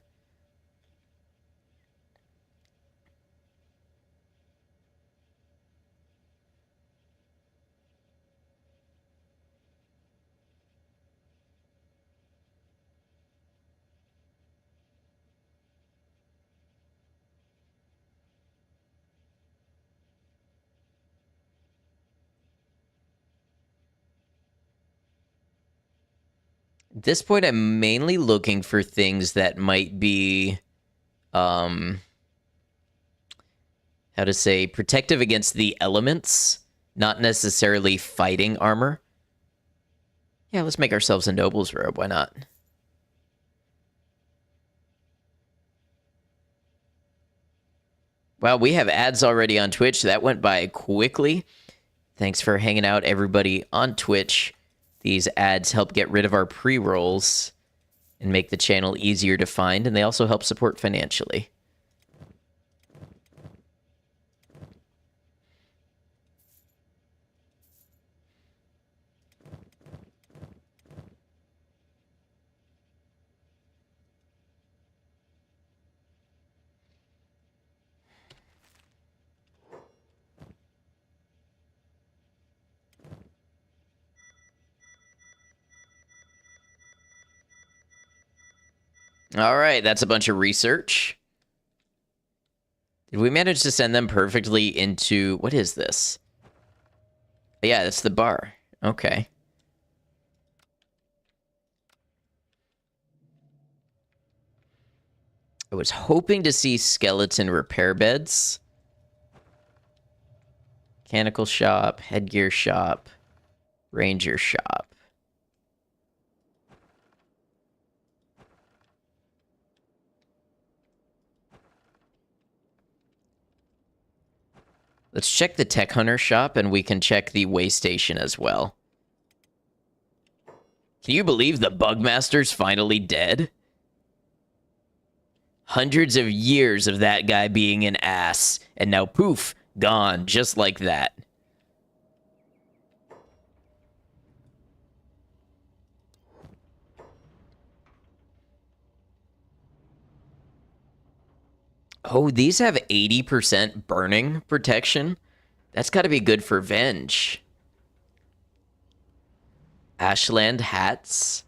At this point, I'm mainly looking for things that might be, how to say, protective against the elements, not necessarily fighting armor. Yeah, let's make ourselves a noble's robe. Why not? Wow, we have ads already on Twitch. That went by quickly. Thanks for hanging out, everybody, on Twitch. These ads help get rid of our pre-rolls and make the channel easier to find, and they also help support financially. All right, that's a bunch of research. Did we manage to send them perfectly into... What is this? Yeah, it's the bar. Okay. I was hoping to see skeleton repair beds. Mechanical shop, headgear shop, ranger shop. Let's check the tech hunter shop, and we can check the way station as well. Can you believe the Bugmaster's finally dead? Hundreds of years of that guy being an ass, and now poof, gone, just like that. Oh, these have 80% burning protection? That's got to be good for Venge. Ashland hats.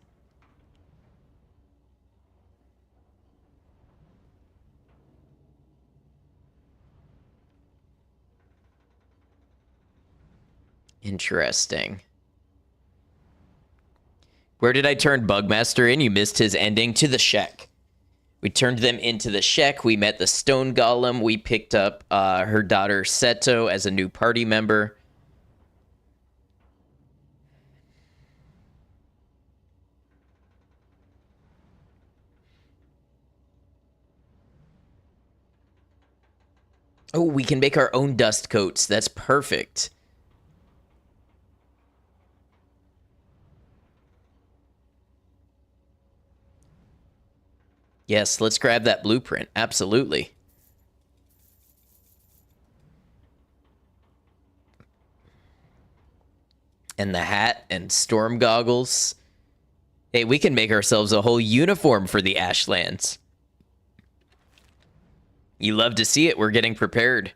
Interesting. Where did I turn Bugmaster in? You missed his ending. To the Shek. We turned them into the Shek. We met the Stone Golem. We picked up her daughter Seto as a new party member. Oh, we can make our own dust coats. That's perfect. Yes, let's grab that blueprint. Absolutely. And the hat and storm goggles. Hey, we can make ourselves a whole uniform for the Ashlands. You love to see it. We're getting prepared.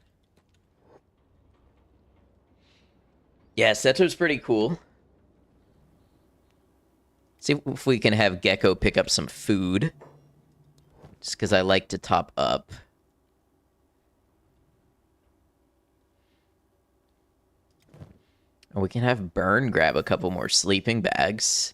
Yeah, Seto's pretty cool. See if we can have Gecko pick up some food. Just because I like to top up. And we can have Burn grab a couple more sleeping bags.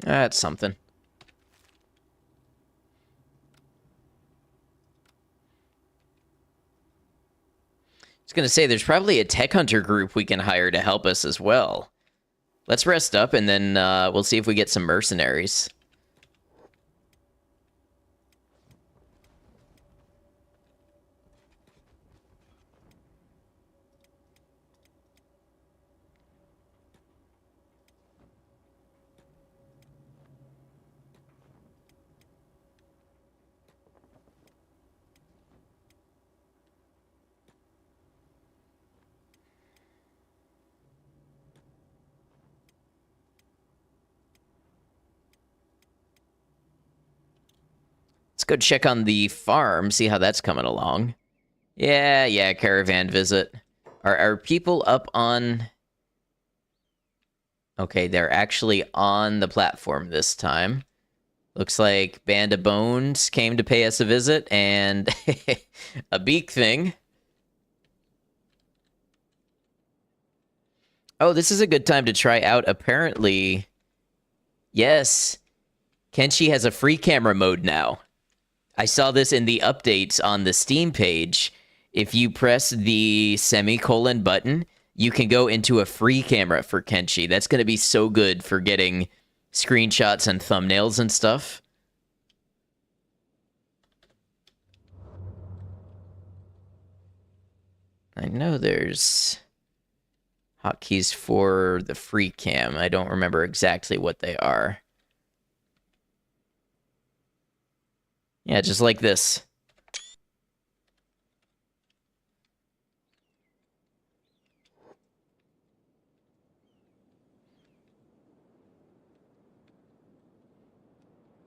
That's something. I was going to say, there's probably a tech hunter group we can hire to help us as well. Let's rest up, and then we'll see if we get some mercenaries. Let's go check on the farm, see how that's coming along. Yeah, caravan visit. Are people up on... Okay, they're actually on the platform this time. Looks like Band of Bones came to pay us a visit, and a beak thing. Oh, this is a good time to try out, apparently... Yes, Kenshi has a free camera mode now. I saw this in the updates on the Steam page. If you press the semicolon button, you can go into a free camera for Kenshi. That's going to be so good for getting screenshots and thumbnails and stuff. I know there's hotkeys for the free cam. I don't remember exactly what they are. Yeah, just like this.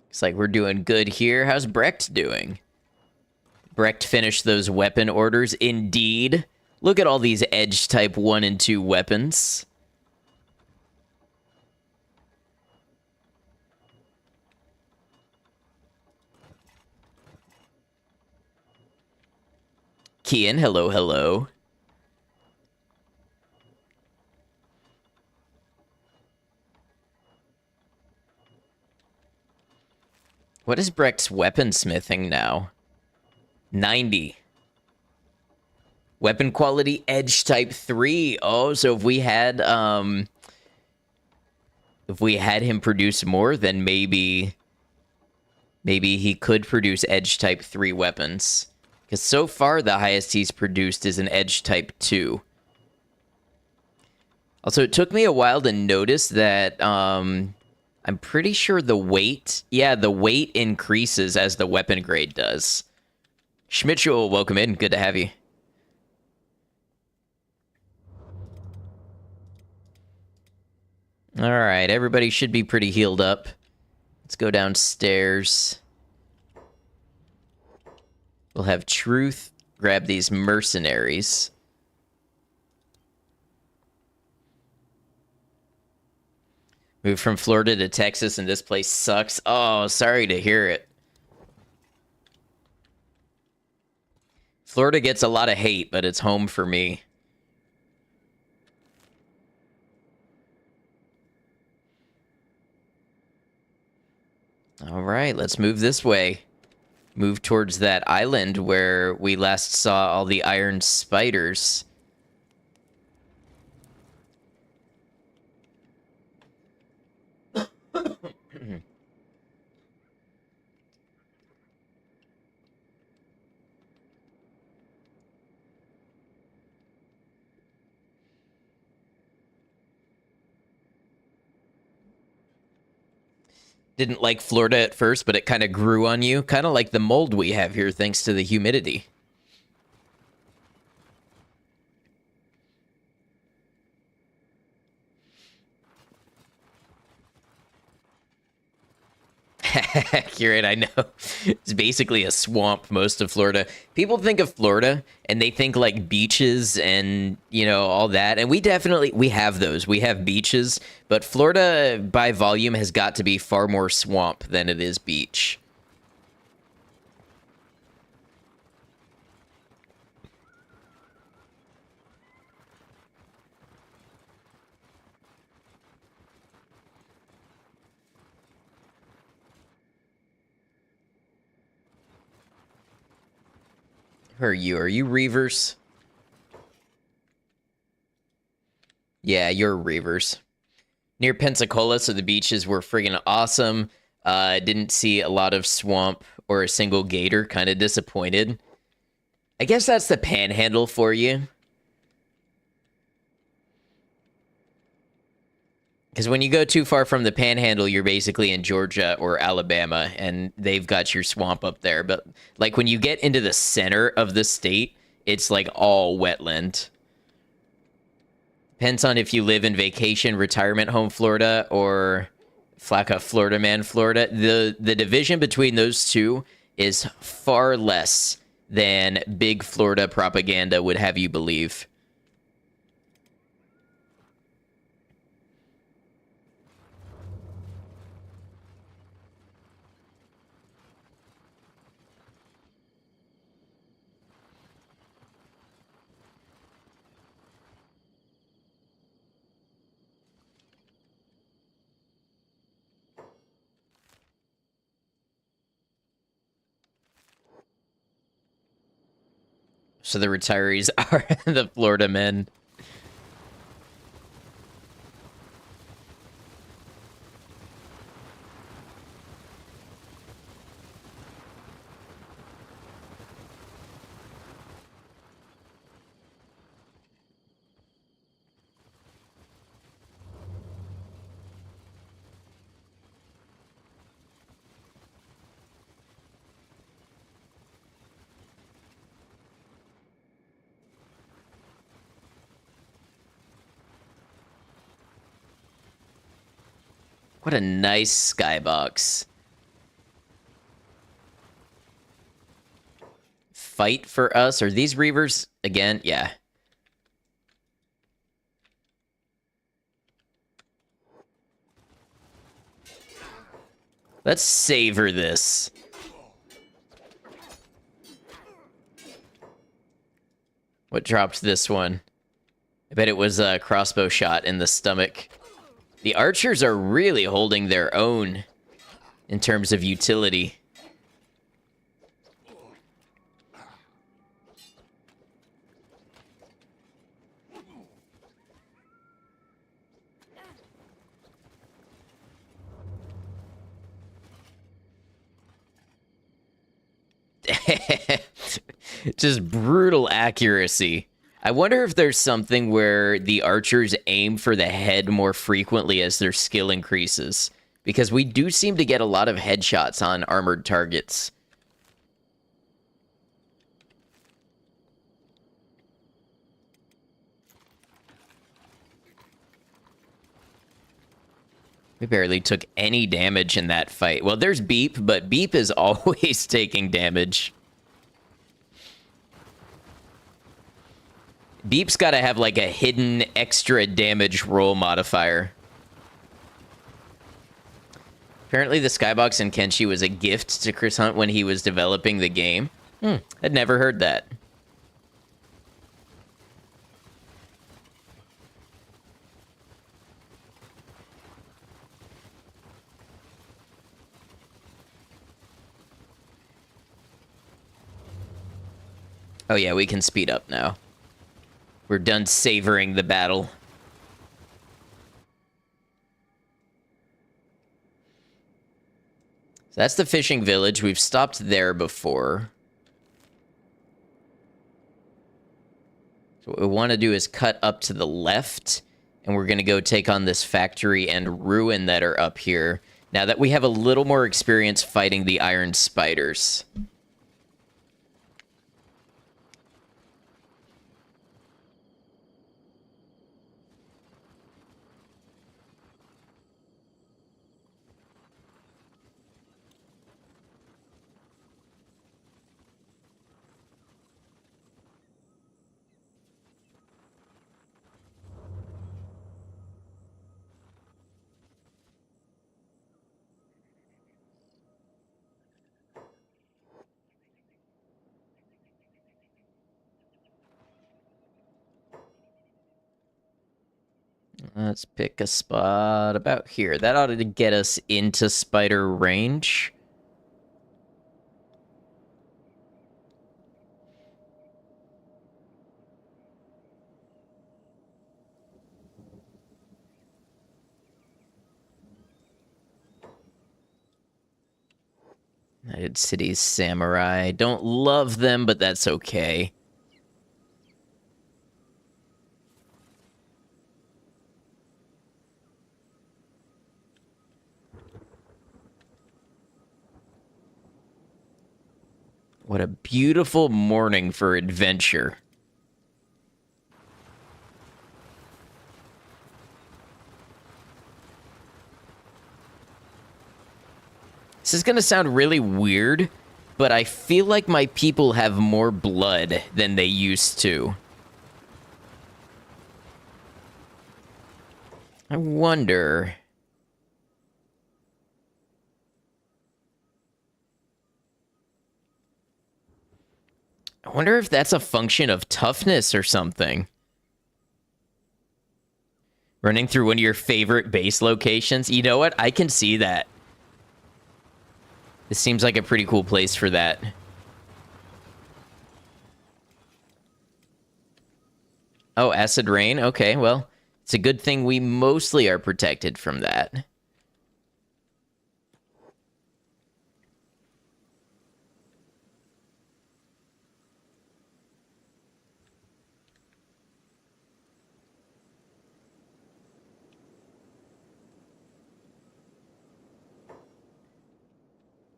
Looks like we're doing good here. How's Brecht doing? Brecht finished those weapon orders. Indeed. Look at all these Edge Type 1 and 2 weapons. Kian, hello, hello. What is Brecht's weaponsmithing now? 90. Weapon quality Edge Type 3. Oh, so if we had him produce more, then maybe he could produce Edge Type 3 weapons. Because so far, the highest he's produced is an Edge Type 2. Also, it took me a while to notice that I'm pretty sure the weight... Yeah, the weight increases as the weapon grade does. Schmitchell, welcome in. Good to have you. Alright, everybody should be pretty healed up. Let's go downstairs. We'll have Truth grab these mercenaries. Moved from Florida to Texas and this place sucks. Oh, sorry to hear it. Florida gets a lot of hate, but it's home for me. All right, let's move this way. Move towards that island where we last saw all the iron spiders. Didn't like Florida at first, but it kind of grew on you. Kind of like the mold we have here thanks to the humidity. Accurate, I know. It's basically a swamp, most of Florida. People think of Florida and they think like beaches and, you know, all that. And we have those. We have beaches, but Florida by volume has got to be far more swamp than it is beach. Who are you? Are you Reavers? Yeah, you're Reavers. Near Pensacola, so the beaches were friggin' awesome. Didn't see a lot of swamp or a single gator. Kind of disappointed. I guess that's the panhandle for you. Because when you go too far from the panhandle, you're basically in Georgia or Alabama, and they've got your swamp up there. But like when you get into the center of the state, it's like all wetland. Depends on if you live in vacation, retirement home Florida, or Flacca Florida Man Florida. The division between those two is far less than big Florida propaganda would have you believe. So the retirees are the Florida men. What a nice skybox. Fight for us. Are these Reavers again? Yeah. Let's savor this. What dropped this one? I bet it was a crossbow shot in the stomach. The archers are really holding their own in terms of utility. Just brutal accuracy. I wonder if there's something where the archers aim for the head more frequently as their skill increases. Because we do seem to get a lot of headshots on armored targets. We barely took any damage in that fight. Well, there's Beep, but Beep is always taking damage. Beep's got to have like a hidden extra damage roll modifier. Apparently the skybox in Kenshi was a gift to Chris Hunt when he was developing the game. I'd never heard that. Oh yeah, we can speed up now. We're done savoring the battle. So that's the fishing village. We've stopped there before. So what we want to do is cut up to the left, and we're going to go take on this factory and ruin that are up here. Now that we have a little more experience fighting the iron spiders. Let's pick a spot about here. That ought to get us into spider range. United Cities Samurai. Don't love them, but that's okay. What a beautiful morning for adventure. This is going to sound really weird, but I feel like my people have more blood than they used to. I wonder... I wonder if that's a function of toughness or something. Running through one of your favorite base locations. You know what? I can see that. This seems like a pretty cool place for that. Oh, acid rain? Okay, well, it's a good thing we mostly are protected from that.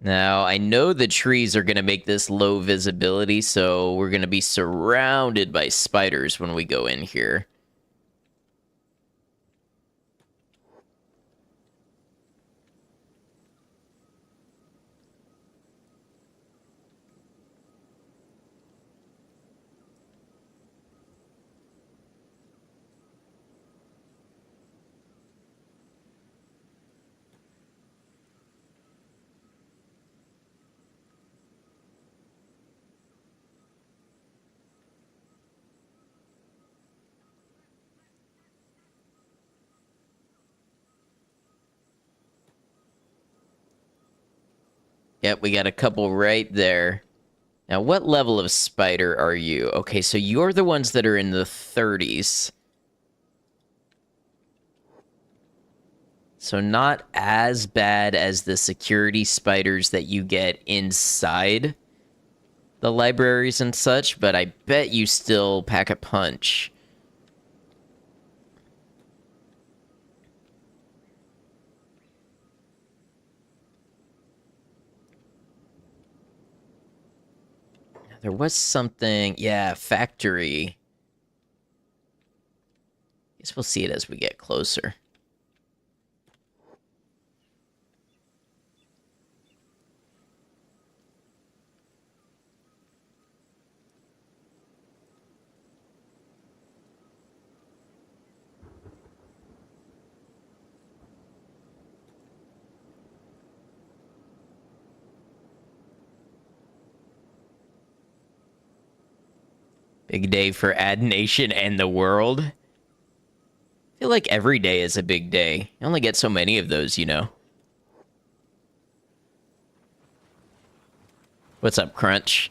Now, I know the trees are going to make this low visibility, so we're going to be surrounded by spiders when we go in here. Yep, we got a couple right there. Now, what level of spider are you? Okay, so you're the ones that are in the 30s. So not as bad as the security spiders that you get inside the libraries and such, but I bet you still pack a punch. There was something... Yeah, factory. Guess we'll see it as we get closer. Big day for Ad Nation and the world. I feel like every day is a big day. You only get so many of those, you know. What's up, Crunch?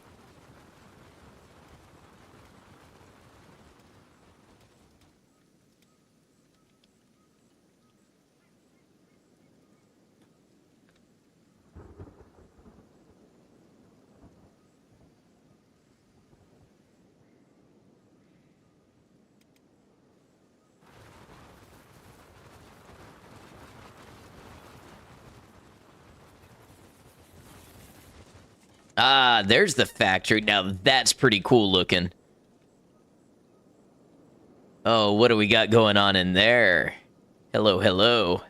Ah, there's the factory. Now that's pretty cool looking. Oh, what do we got going on in there? Hello, hello.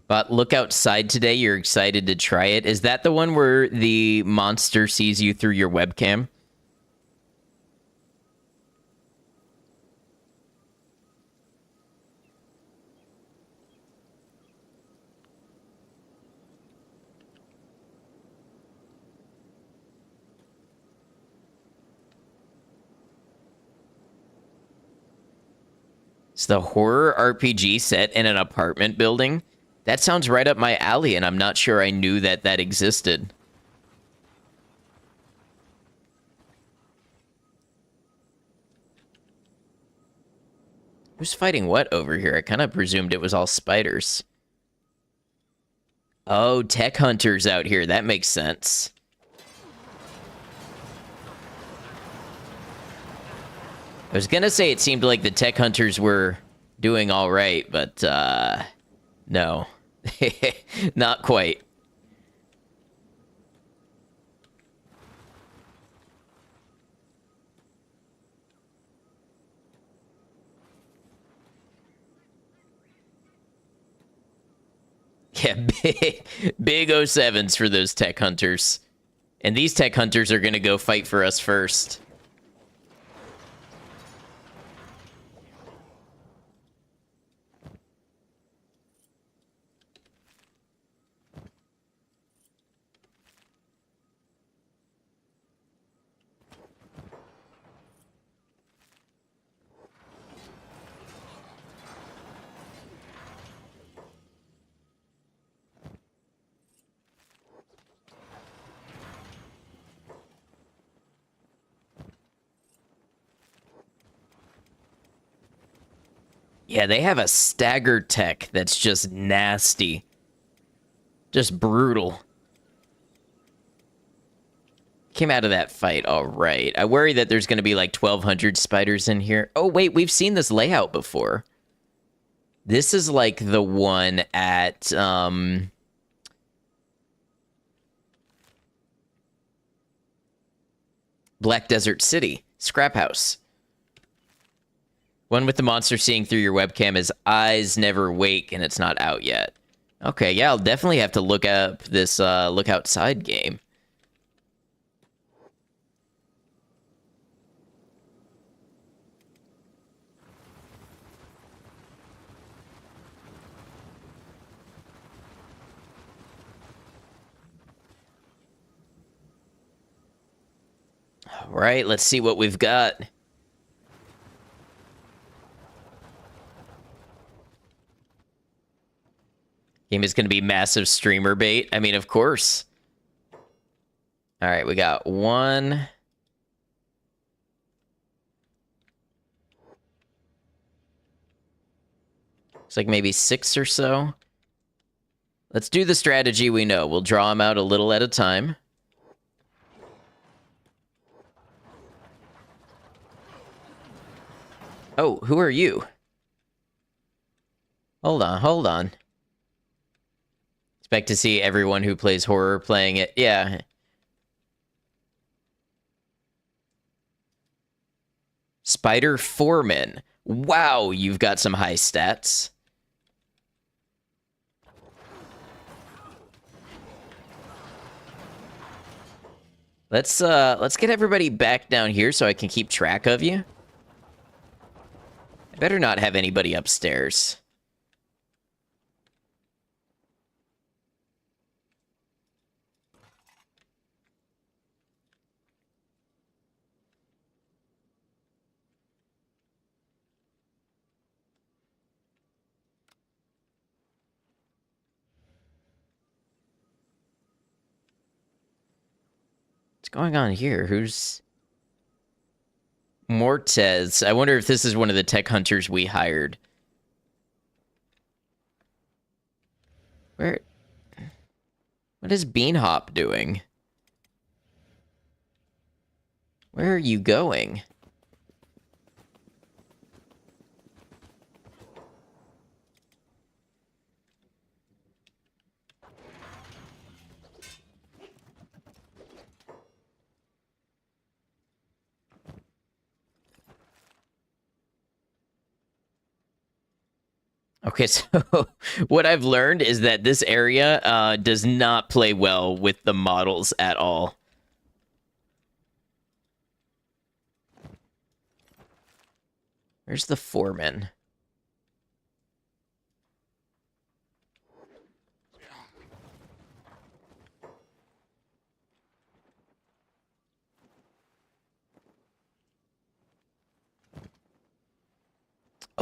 But look outside today. You're excited to try it. Is that the one where the monster sees you through your webcam? It's the horror RPG set in an apartment building. That sounds right up my alley, and I'm not sure I knew that that existed. Who's fighting what over here? I kind of presumed it was all spiders. Oh, tech hunters out here. That makes sense. I was gonna say it seemed like the tech hunters were doing all right, but no. Not quite. Yeah, big O7s for those tech hunters. And these tech hunters are going to go fight for us first. Yeah, they have a stagger tech that's just nasty. Just brutal. Came out of that fight all right. I worry that there's going to be like 1,200 spiders in here. Oh, wait, we've seen this layout before. This is like the one at, Black Desert City. Scrap House. One with the monster seeing through your webcam is Eyes Never Wake, and it's not out yet. Okay, yeah, I'll definitely have to look up this Look Outside game. All right, let's see what we've got. Game is going to be massive streamer bait. I mean, of course. All right, we got one. Looks like maybe 6 or so. Let's do the strategy we know. We'll draw them out a little at a time. Oh, who are you? Hold on, hold on. Expect to see everyone who plays horror playing it. Yeah. Spider Foreman. Wow, you've got some high stats. Let's get everybody back down here so I can keep track of you. I better not have anybody upstairs. What's going on here? Who's... Mortez. I wonder if this is one of the tech hunters we hired. Where? What is Beanhop doing? Where are you going? Okay, so what I've learned is that this area does not play well with the models at all. Where's the foreman?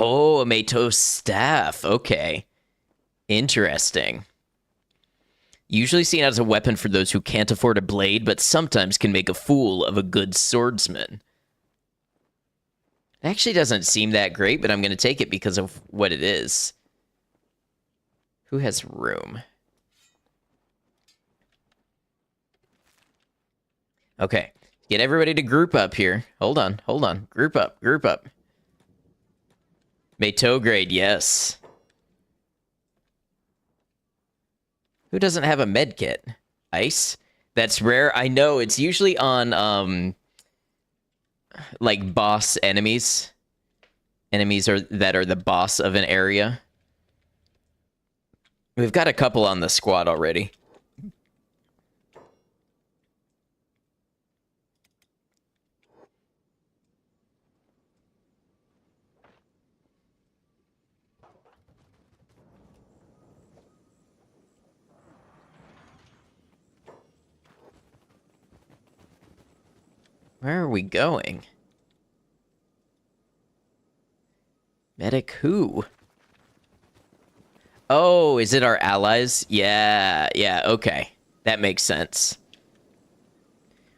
Oh, a Mato staff. Okay. Interesting. Usually seen as a weapon for those who can't afford a blade, but sometimes can make a fool of a good swordsman. It actually doesn't seem that great, but I'm going to take it because of what it is. Who has room? Okay. Get everybody to group up here. Hold on. Group up. Mato grade, yes. Who doesn't have a med kit? Ice? That's rare. I know. It's usually on, like, boss enemies. Enemies that are the boss of an area. We've got a couple on the squad already. Where are we going? Medic who? Oh, is it our allies? Yeah, okay. That makes sense.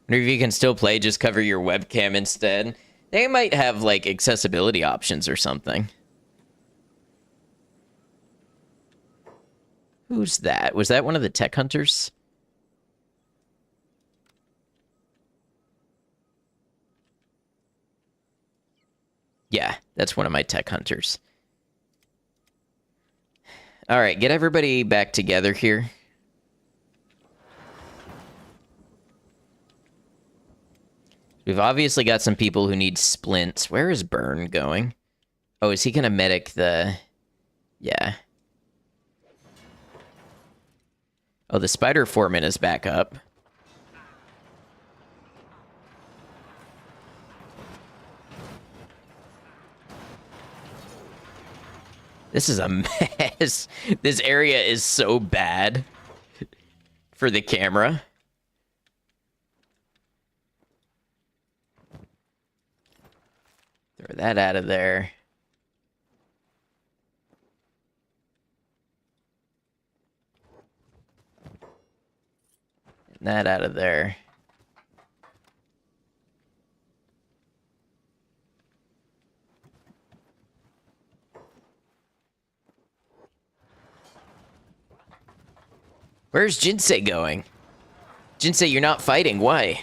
Wonder if you can still play, just cover your webcam instead. They might have, like, accessibility options or something. Who's that? Was that one of the tech hunters? Yeah, that's one of my tech hunters. All right, get everybody back together here. We've obviously got some people who need splints. Where is Burn going? Oh, is he going to medic the... Yeah. Oh, the Spider Foreman is back up. This is a mess. This area is so bad for the camera. Throw that out of there. And that out of there. Where's Jinsei going? Jinsei, you're not fighting. Why?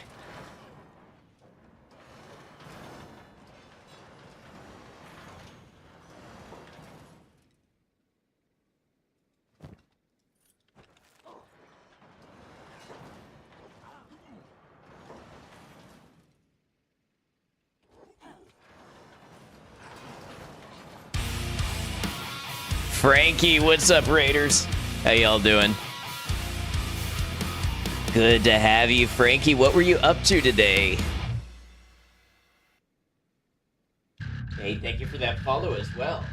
Frankie, what's up, Raiders? How y'all doing? Good to have you, Frankie. What were you up to today? Hey, thank you for that follow as well.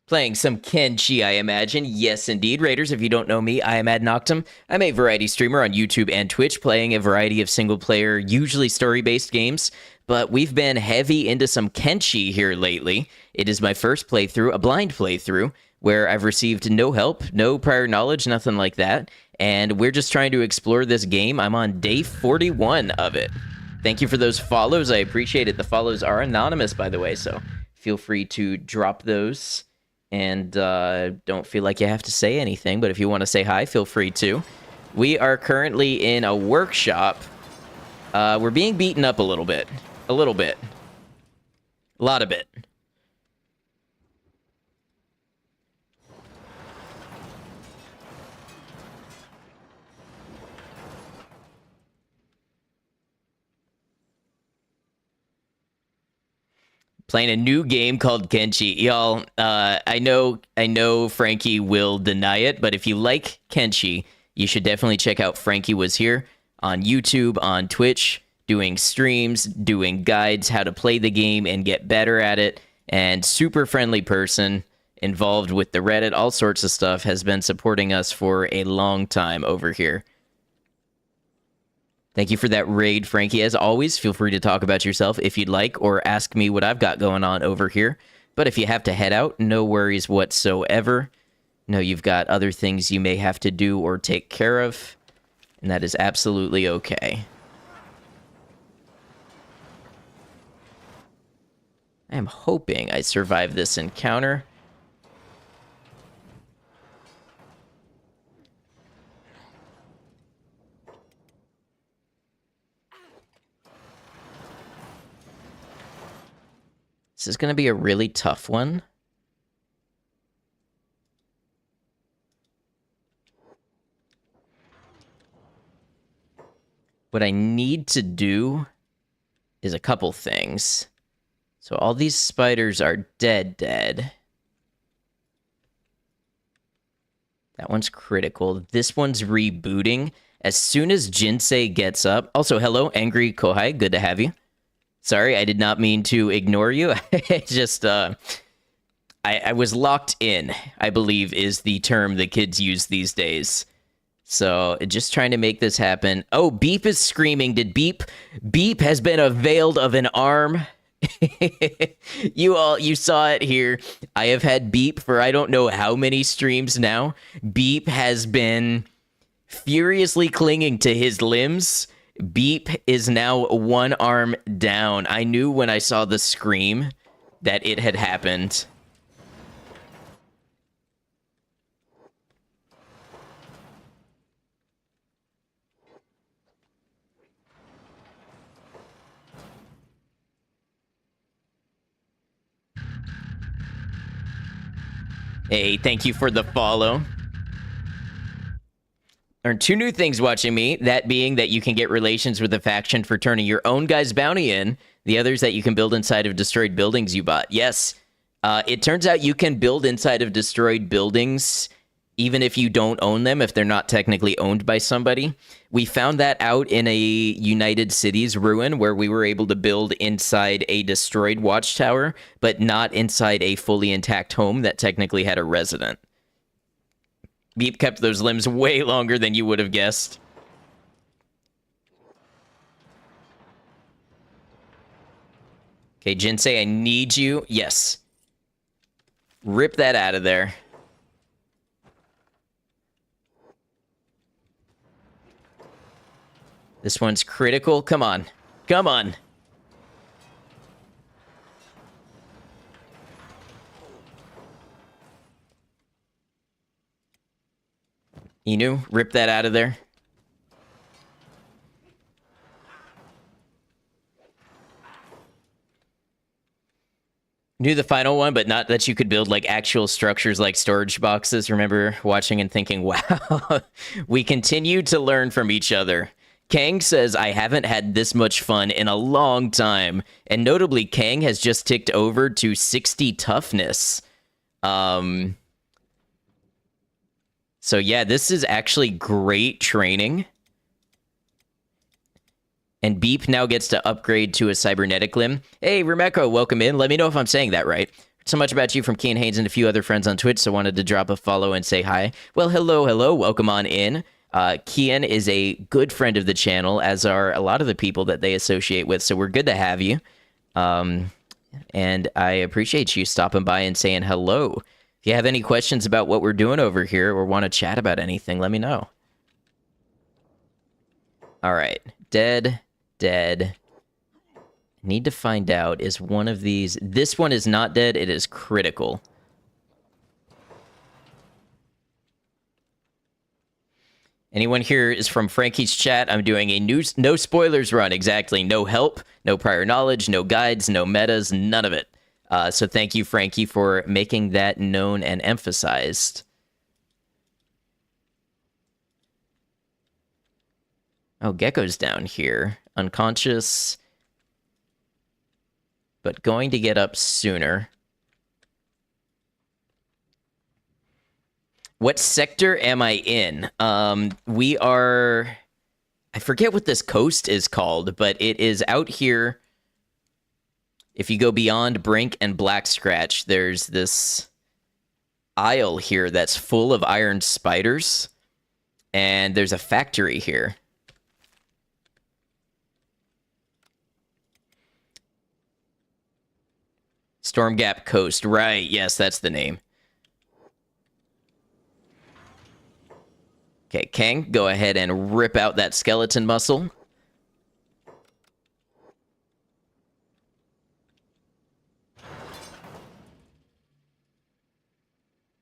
Playing some Kenshi, I imagine. Yes, indeed. Raiders, if you don't know me, I am Ad Noctum. I'm a variety streamer on YouTube and Twitch, playing a variety of single-player, usually story-based games. But we've been heavy into some Kenshi here lately. It is my first playthrough, a blind playthrough. where I've received no help, no prior knowledge, nothing like that. And we're just trying to explore this game. I'm on day 41 of it. Thank you for those follows. I appreciate it. The follows are anonymous, by the way, so feel free to drop those. And don't feel like you have to say anything, but if you want to say hi, feel free to. We are currently in a workshop. We're being beaten up a little bit. A little bit. A lot of it. Playing a new game called Kenshi. Y'all, I know Frankie will deny it, but if you like Kenshi, you should definitely check out Frankie Was Here on YouTube, on Twitch, doing streams, doing guides, how to play the game and get better at it, and super friendly person, involved with the Reddit, all sorts of stuff, has been supporting us for a long time over here. Thank you for that raid, Frankie. As always, feel free to talk about yourself if you'd like, or ask me what I've got going on over here. But if you have to head out, no worries whatsoever. No, you've got other things you may have to do or take care of, and that is absolutely okay. I am hoping I survive this encounter. This is going to be a really tough one. What I need to do is a couple things. So all these spiders are dead. That one's critical. This one's rebooting. As soon as Jinsei gets up... Also, hello, Angry Kohai. Good to have you. Sorry, I did not mean to ignore you. Just, I was locked in, I believe is the term the kids use these days. So, just trying to make this happen. Oh, Beep is screaming. Did Beep has been availed of an arm. You saw it here. I have had Beep for I don't know how many streams now. Beep has been furiously clinging to his limbs. Beep is now one arm down. I knew when I saw the scream that it had happened. Hey, thank you for the follow. Learned 2 new things watching me, that being that you can get relations with a faction for turning your own guy's bounty in, the others that you can build inside of destroyed buildings you bought. Yes, it turns out you can build inside of destroyed buildings even if you don't own them, if they're not technically owned by somebody. We found that out in a United Cities ruin where we were able to build inside a destroyed watchtower, but not inside a fully intact home that technically had a resident. Beep kept those limbs way longer than you would have guessed. Okay, Jinsei, I need you. Yes. Rip that out of there. This one's critical. Come on. Come on. Inu, rip that out of there. Knew the final one, but not that you could build like actual structures like storage boxes. Remember watching and thinking, wow, we continue to learn from each other. Kang says, I haven't had this much fun in a long time. And notably, Kang has just ticked over to 60 toughness. So yeah, this is actually great training. And Beep now gets to upgrade to a cybernetic limb. Hey, Remeko, welcome in. Let me know if I'm saying that right. So much about you from Keen Haynes and a few other friends on Twitch, so wanted to drop a follow and say hi. Well, hello. Welcome on in. Kian is a good friend of the channel, as are a lot of the people that they associate with, so we're good to have you. And I appreciate you stopping by and saying hello. If you have any questions about what we're doing over here or want to chat about anything, let me know. All right. Dead. Need to find out, is one of these... This one is not dead. It is critical. Anyone here is from Frankie's chat. I'm doing a no spoilers run. Exactly. No help, no prior knowledge, no guides, no metas, none of it. So thank you, Frankie, for making that known and emphasized. Oh, Gecko's down here. Unconscious. But going to get up sooner. What sector am I in? We are... I forget what this coast is called, but it is out here. If you go beyond Brink and Black Scratch, there's this isle here that's full of iron spiders. And there's a factory here. Stormgap Coast. Right, yes, that's the name. Okay, Kang, go ahead and rip out that skeleton muscle.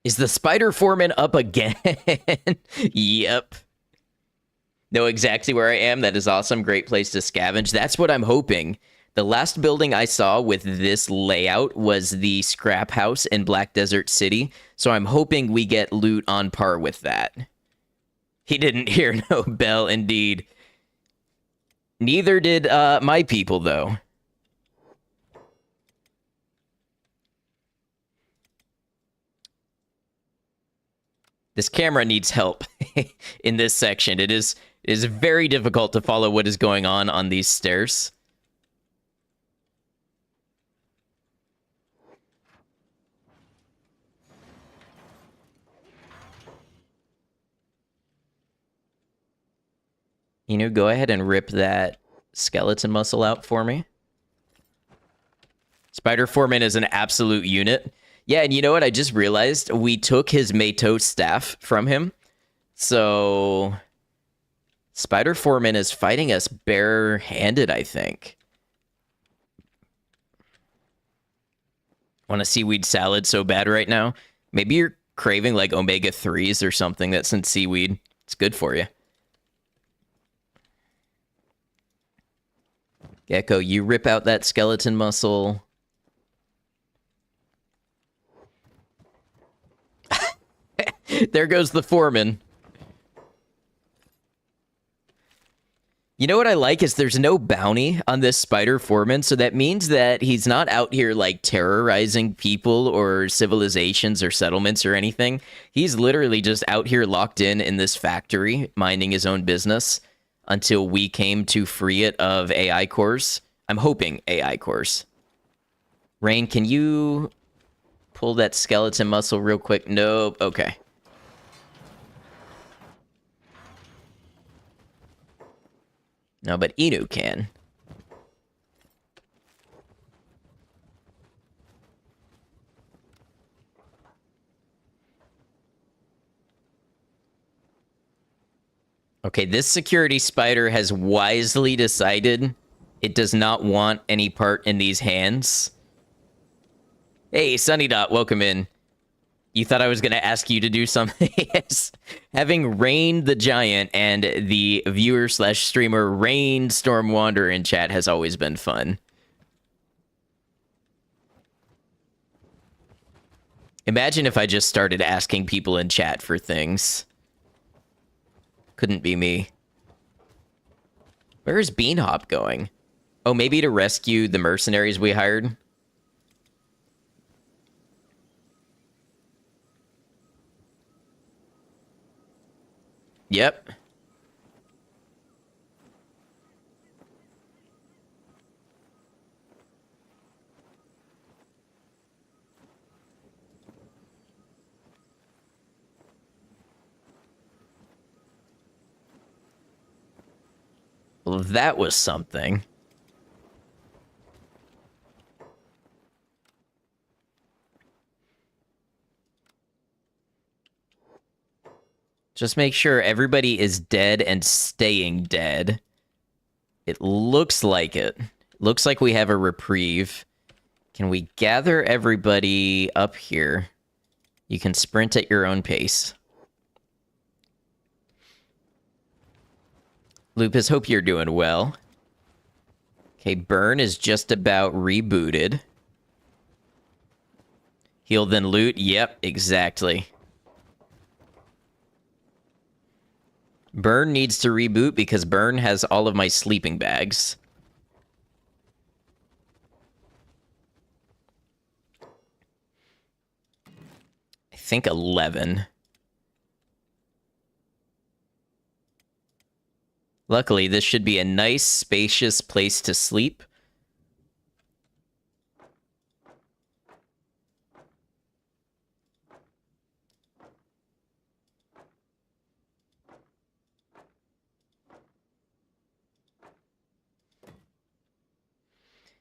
Is the spider foreman up again? Yep. Know exactly where I am. That is awesome. Great place to scavenge. That's what I'm hoping. The last building I saw with this layout was the scrap house in Black Desert City. So I'm hoping we get loot on par with that. He didn't hear no bell, indeed. Neither did my people, though. This camera needs help in this section. It is very difficult to follow what is going on these stairs. You know, go ahead and rip that skeleton muscle out for me. Spider Foreman is an absolute unit. Yeah, and you know what? I just realized we took his Meito staff from him. So Spider Foreman is fighting us bare-handed, I think. Want a seaweed salad so bad right now? Maybe you're craving like omega-3s or something that's in seaweed. It's good for you. Gecko, you rip out that skeleton muscle. There goes the foreman. You know what I like is there's no bounty on this spider foreman, so that means that he's not out here like terrorizing people or civilizations or settlements or anything. He's literally just out here locked in this factory, minding his own business until we came to free it of AI cores. I'm hoping AI cores. Rain, can you pull that skeleton muscle real quick? Nope. Okay. No, but Inu can. Okay, this security spider has wisely decided it does not want any part in these hands. Hey, Sunny Dot, welcome in. You thought I was going to ask you to do something? Yes. Having Rain the Giant and the viewer/streamer Rain Stormwander in chat has always been fun. Imagine if I just started asking people in chat for things. Couldn't be me. Where is Beanhop going? Oh, maybe to rescue the mercenaries we hired? Yep. Well, that was something. Just make sure everybody is dead and staying dead. It looks like it. Looks like we have a reprieve. Can we gather everybody up here? You can sprint at your own pace. Lupus, hope you're doing well. Okay, Burn is just about rebooted. Heal then loot. Yep, exactly. Burn needs to reboot because Burn has all of my sleeping bags. I think 11. Luckily, this should be a nice, spacious place to sleep.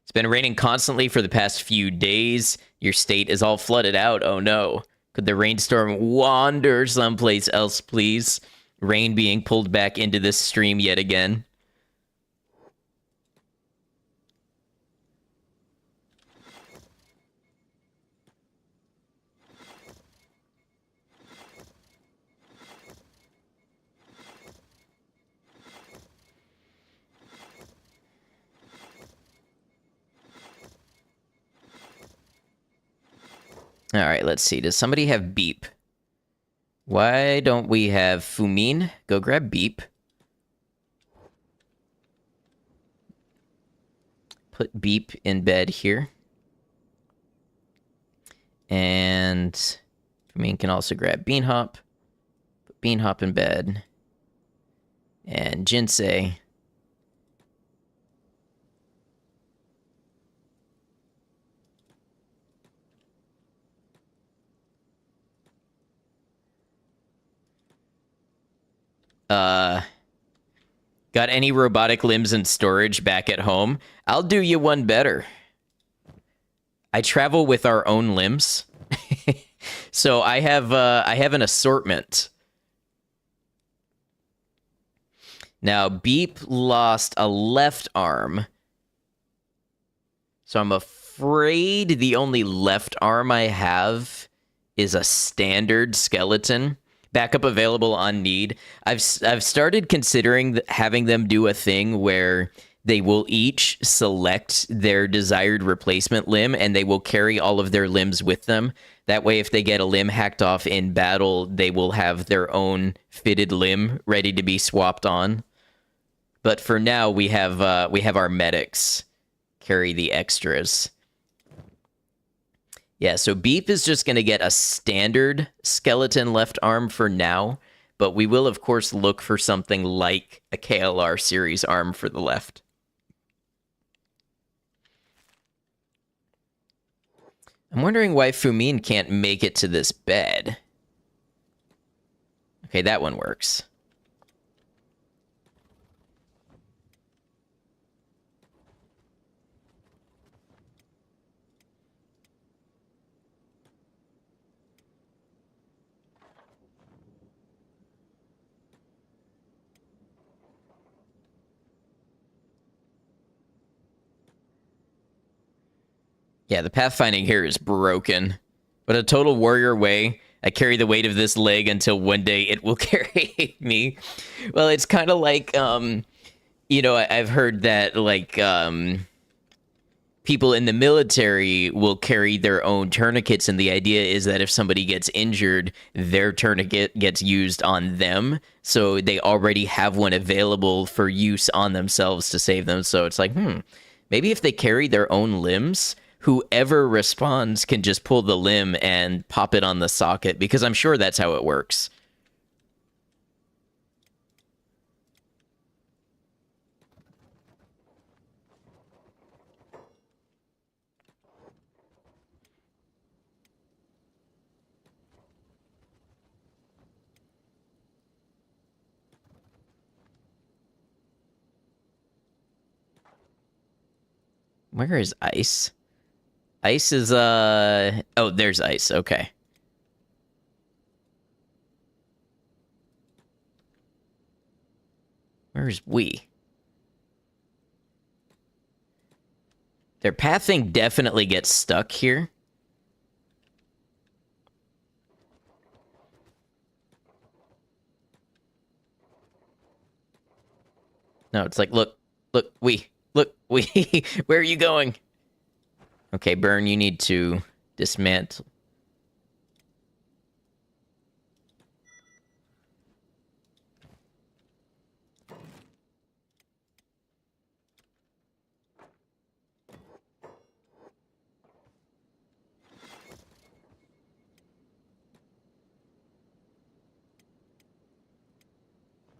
It's been raining constantly for the past few days. Your state is all flooded out. Oh no. Could the rainstorm wander someplace else, please? Rain being pulled back into this stream yet again. All right, let's see. Does somebody have Beep? Why don't we have Fumin? Go grab Beep. Put Beep in bed here. And Fumin can also grab Beanhop. Put Beanhop in bed. And Jinsei. Got any robotic limbs and storage back at home? I'll do you one better. I travel with our own limbs. So I have an assortment. Now, Beep lost a left arm. So I'm afraid the only left arm I have is a standard skeleton. Backup available on need. I've started considering having them do a thing where they will each select their desired replacement limb and they will carry all of their limbs with them. That way, if they get a limb hacked off in battle, they will have their own fitted limb ready to be swapped on. But for now, we have our medics carry the extras. Yeah, so Beep is just going to get a standard skeleton left arm for now, but we will, of course, look for something like a KLR series arm for the left. I'm wondering why Fumin can't make it to this bed. Okay, that one works. Yeah, the pathfinding here is broken. But a total warrior way, I carry the weight of this leg until one day it will carry me. Well, it's kind of like, you know, I've heard that, like, people in the military will carry their own tourniquets, and the idea is that if somebody gets injured, their tourniquet gets used on them, so they already have one available for use on themselves to save them. So it's like, maybe if they carry their own limbs, whoever responds can just pull the limb and pop it on the socket, because I'm sure that's how it works. Where is Ice? Ice is, oh, there's Ice. Okay. Where's we? Their pathing definitely gets stuck here. No, it's like, look, we. Where are you going? Okay, Burn, you need to dismantle.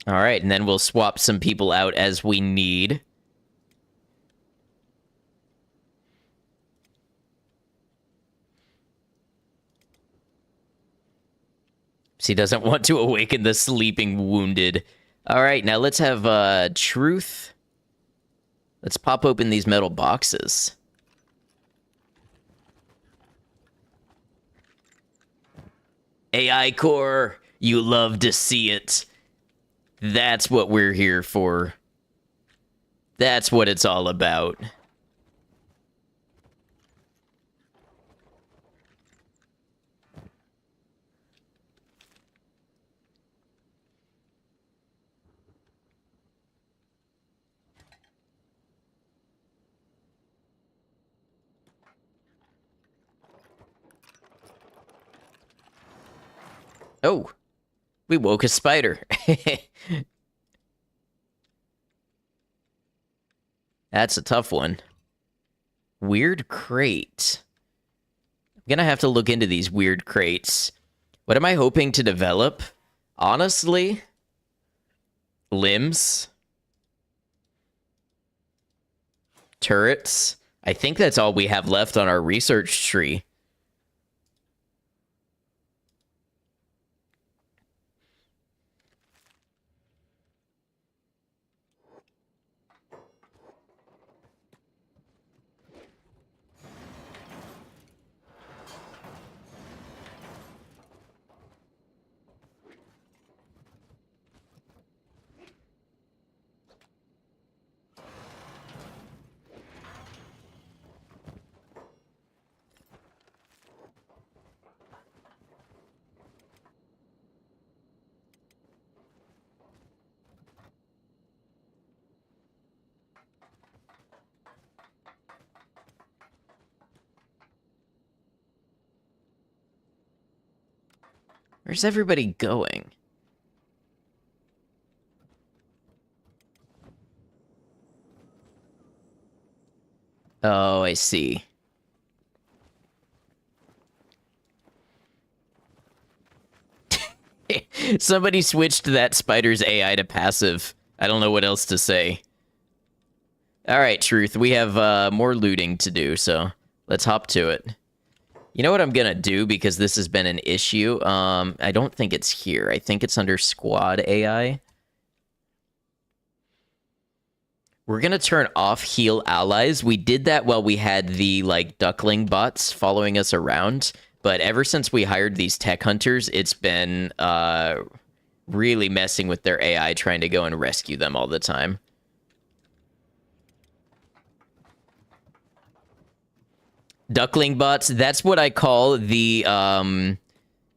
All right, and then we'll swap some people out as we need. He doesn't want to awaken the sleeping wounded. All right, now let's have Truth. Let's pop open these metal boxes. AI core, you love to see it. That's what we're here for. That's what it's all about. Oh, we woke a spider. That's a tough one. Weird crate. I'm gonna have to look into these weird crates. What am I hoping to develop? Honestly, limbs, turrets. I think that's all we have left on our research tree. Where's everybody going? Oh, I see. Somebody switched that spider's AI to passive. I don't know what else to say. All right, Truth, we have more looting to do, so let's hop to it. You know what I'm gonna do, because this has been an issue? I don't think it's here. I think it's under Squad AI. We're gonna turn off heal allies. We did that while we had the, like, duckling bots following us around, but ever since we hired these tech hunters, it's been, really messing with their AI, trying to go and rescue them all the time. Duckling bots, that's what I call the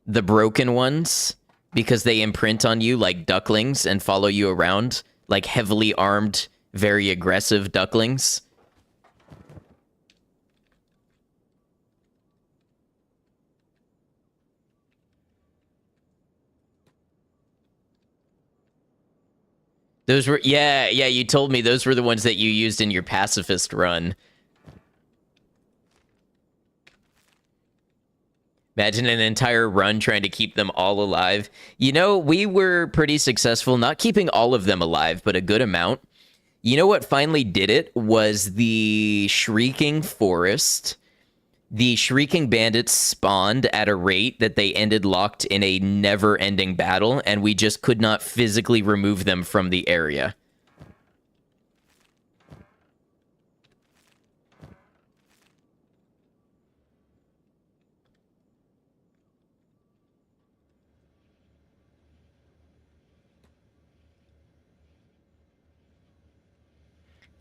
broken ones, because they imprint on you like ducklings and follow you around, like heavily armed, very aggressive ducklings. Those were, yeah, you told me those were the ones that you used in your pacifist run. Imagine an entire run trying to keep them all alive. You know, we were pretty successful, not keeping all of them alive, but a good amount. You know what finally did it was the Shrieking Forest. The Shrieking Bandits spawned at a rate that they ended locked in a never-ending battle, and we just could not physically remove them from the area.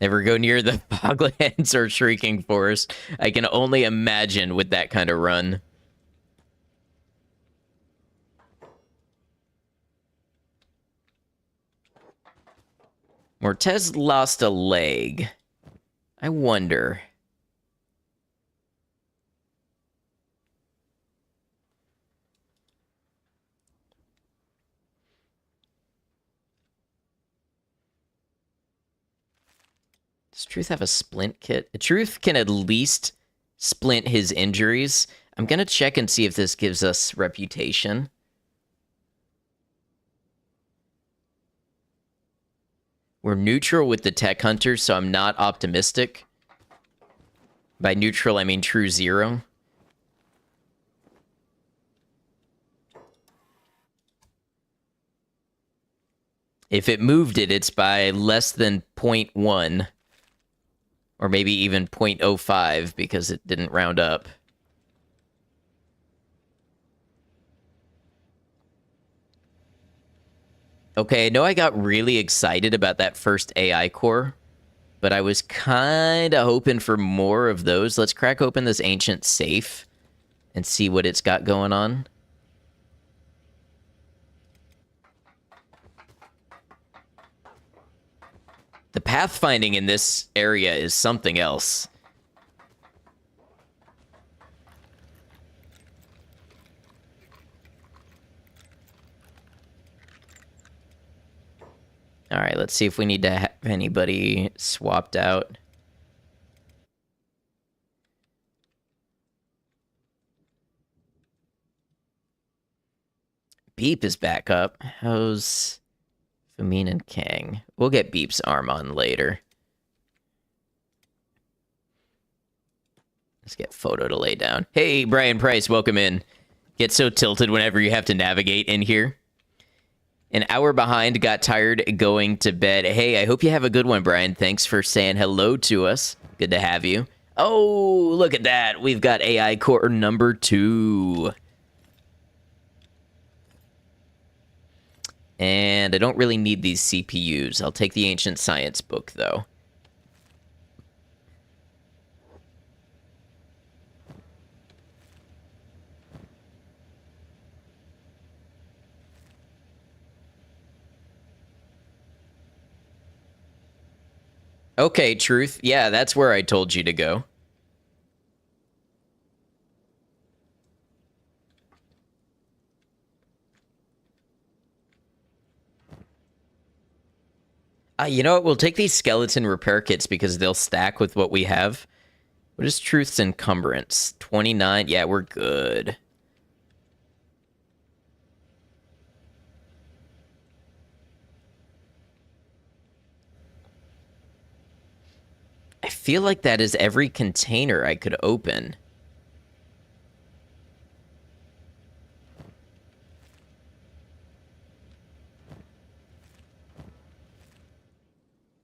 Never go near the boglands or shrieking forest. I can only imagine with that kind of run. Mortez lost a leg. I wonder. Does Truth have a splint kit? Truth can at least splint his injuries. I'm going to check and see if this gives us reputation. We're neutral with the tech hunters, so I'm not optimistic. By neutral, I mean true zero. If it moved it, it's by less than 0.1. Or maybe even 0.05 because it didn't round up. Okay, I know I got really excited about that first AI core, but I was kind of hoping for more of those. Let's crack open this ancient safe and see what it's got going on. The pathfinding in this area is something else. All right, let's see if we need to have anybody swapped out. Beep is back up. How's Famin and Kang? We'll get Beep's arm on later. Let's get Photo to lay down. Hey, Brian Price, welcome in. Get so tilted whenever you have to navigate in here. An hour behind, got tired going to bed. Hey, I hope you have a good one, Brian. Thanks for saying hello to us. Good to have you. Oh, look at that. We've got AI core number 2. And I don't really need these CPUs. I'll take the ancient science book, though. Okay, Truth. Yeah, that's where I told you to go. You know what? We'll take these skeleton repair kits because they'll stack with what we have. What is Truth's encumbrance? 29? Yeah, we're good. I feel like that is every container I could open.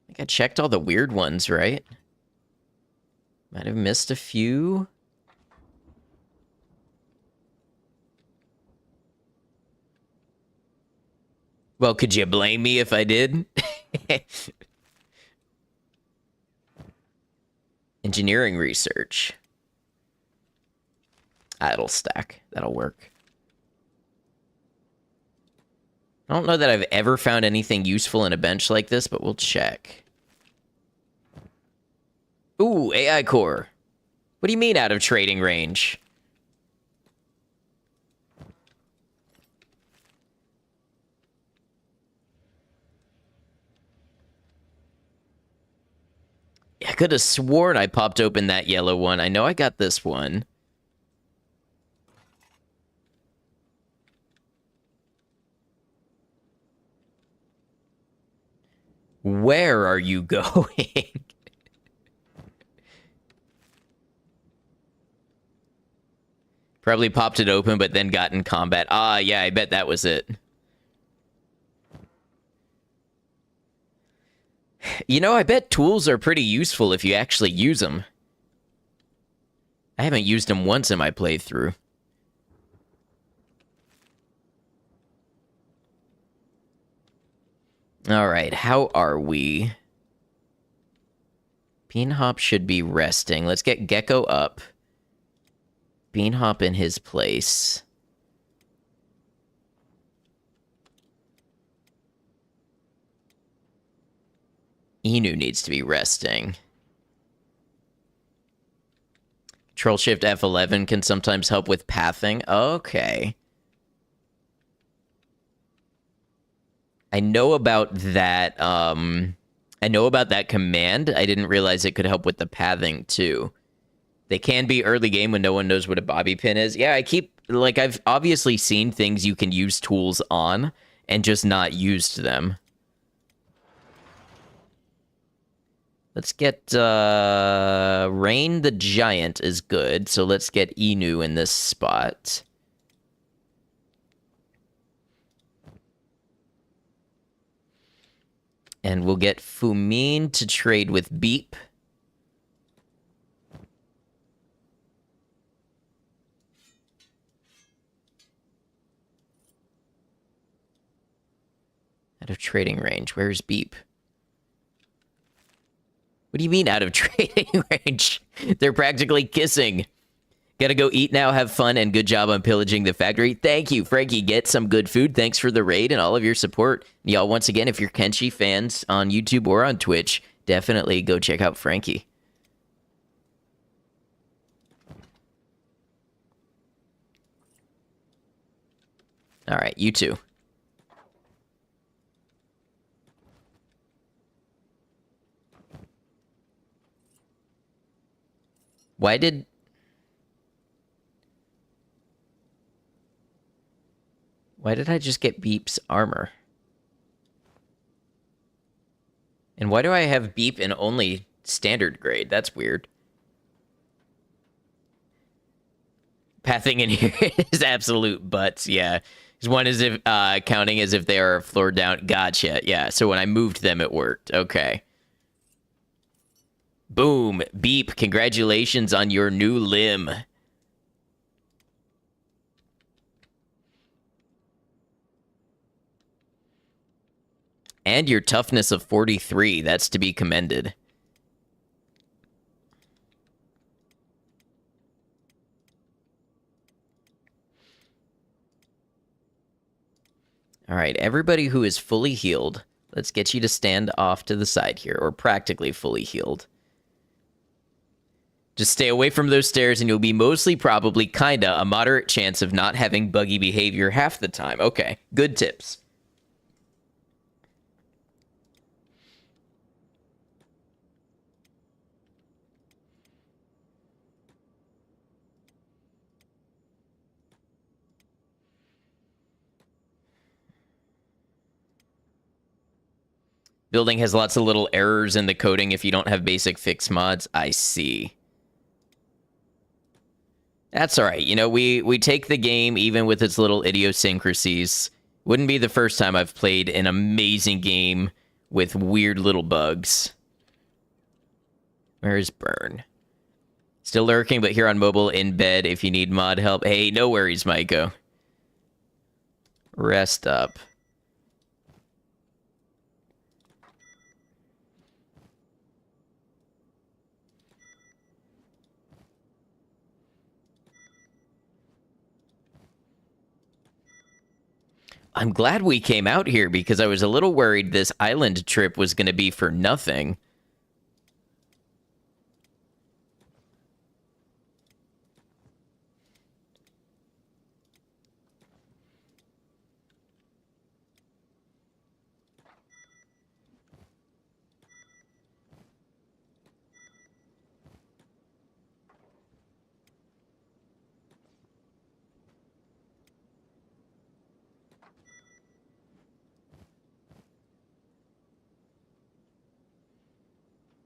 I think I checked all the weird ones, right? Might have missed a few. Well, could you blame me if I did? Engineering research. That'll stack. That'll work. I don't know that I've ever found anything useful in a bench like this, but we'll check. Ooh, AI core. What do you mean out of trading range? I could have sworn I popped open that yellow one. I know I got this one. Where are you going? Probably popped it open, but then got in combat. Ah, yeah, I bet that was it. You know, I bet tools are pretty useful if you actually use them. I haven't used them once in my playthrough. All right, how are we? Beanhop should be resting. Let's get Gecko up. Beanhop in his place. Inu needs to be resting. Control Shift F11 can sometimes help with pathing. Okay. I know about that, I know about that command. I didn't realize it could help with the pathing, too. They can be early game when no one knows what a bobby pin is. Yeah, I've obviously seen things you can use tools on and just not used them. Let's get, Rain the Giant is good, so let's get Inu in this spot. And we'll get Fumin to trade with Beep. Out of trading range. Where's Beep? What do you mean out of trading range? They're practically kissing. Gotta go eat now, have fun, and good job on pillaging the factory. Thank you, Frankie. Get some good food. Thanks for the raid and all of your support. Y'all, once again, if you're Kenshi fans on YouTube or on Twitch, definitely go check out Frankie. All right, you two. Why did I just get Beep's armor? And why do I have Beep in only standard grade? That's weird. Pathing in here is absolute butts, yeah. One is if counting as if they are floor down. Gotcha, yeah. So when I moved them, it worked. Okay. Boom. Beep. Congratulations on your new limb. And your toughness of 43. That's to be commended. All right, everybody who is fully healed, let's get you to stand off to the side here, or practically fully healed. Just stay away from those stairs and you'll be mostly probably kinda a moderate chance of not having buggy behavior half the time. Okay, good tips. Building has lots of little errors in the coding if you don't have basic fix mods. I see. That's all right. You know, we take the game even with its little idiosyncrasies. Wouldn't be the first time I've played an amazing game with weird little bugs. Where's Burn? Still lurking, but here on mobile in bed if you need mod help. Hey, no worries, Maiko. Rest up. I'm glad we came out here because I was a little worried this island trip was going to be for nothing.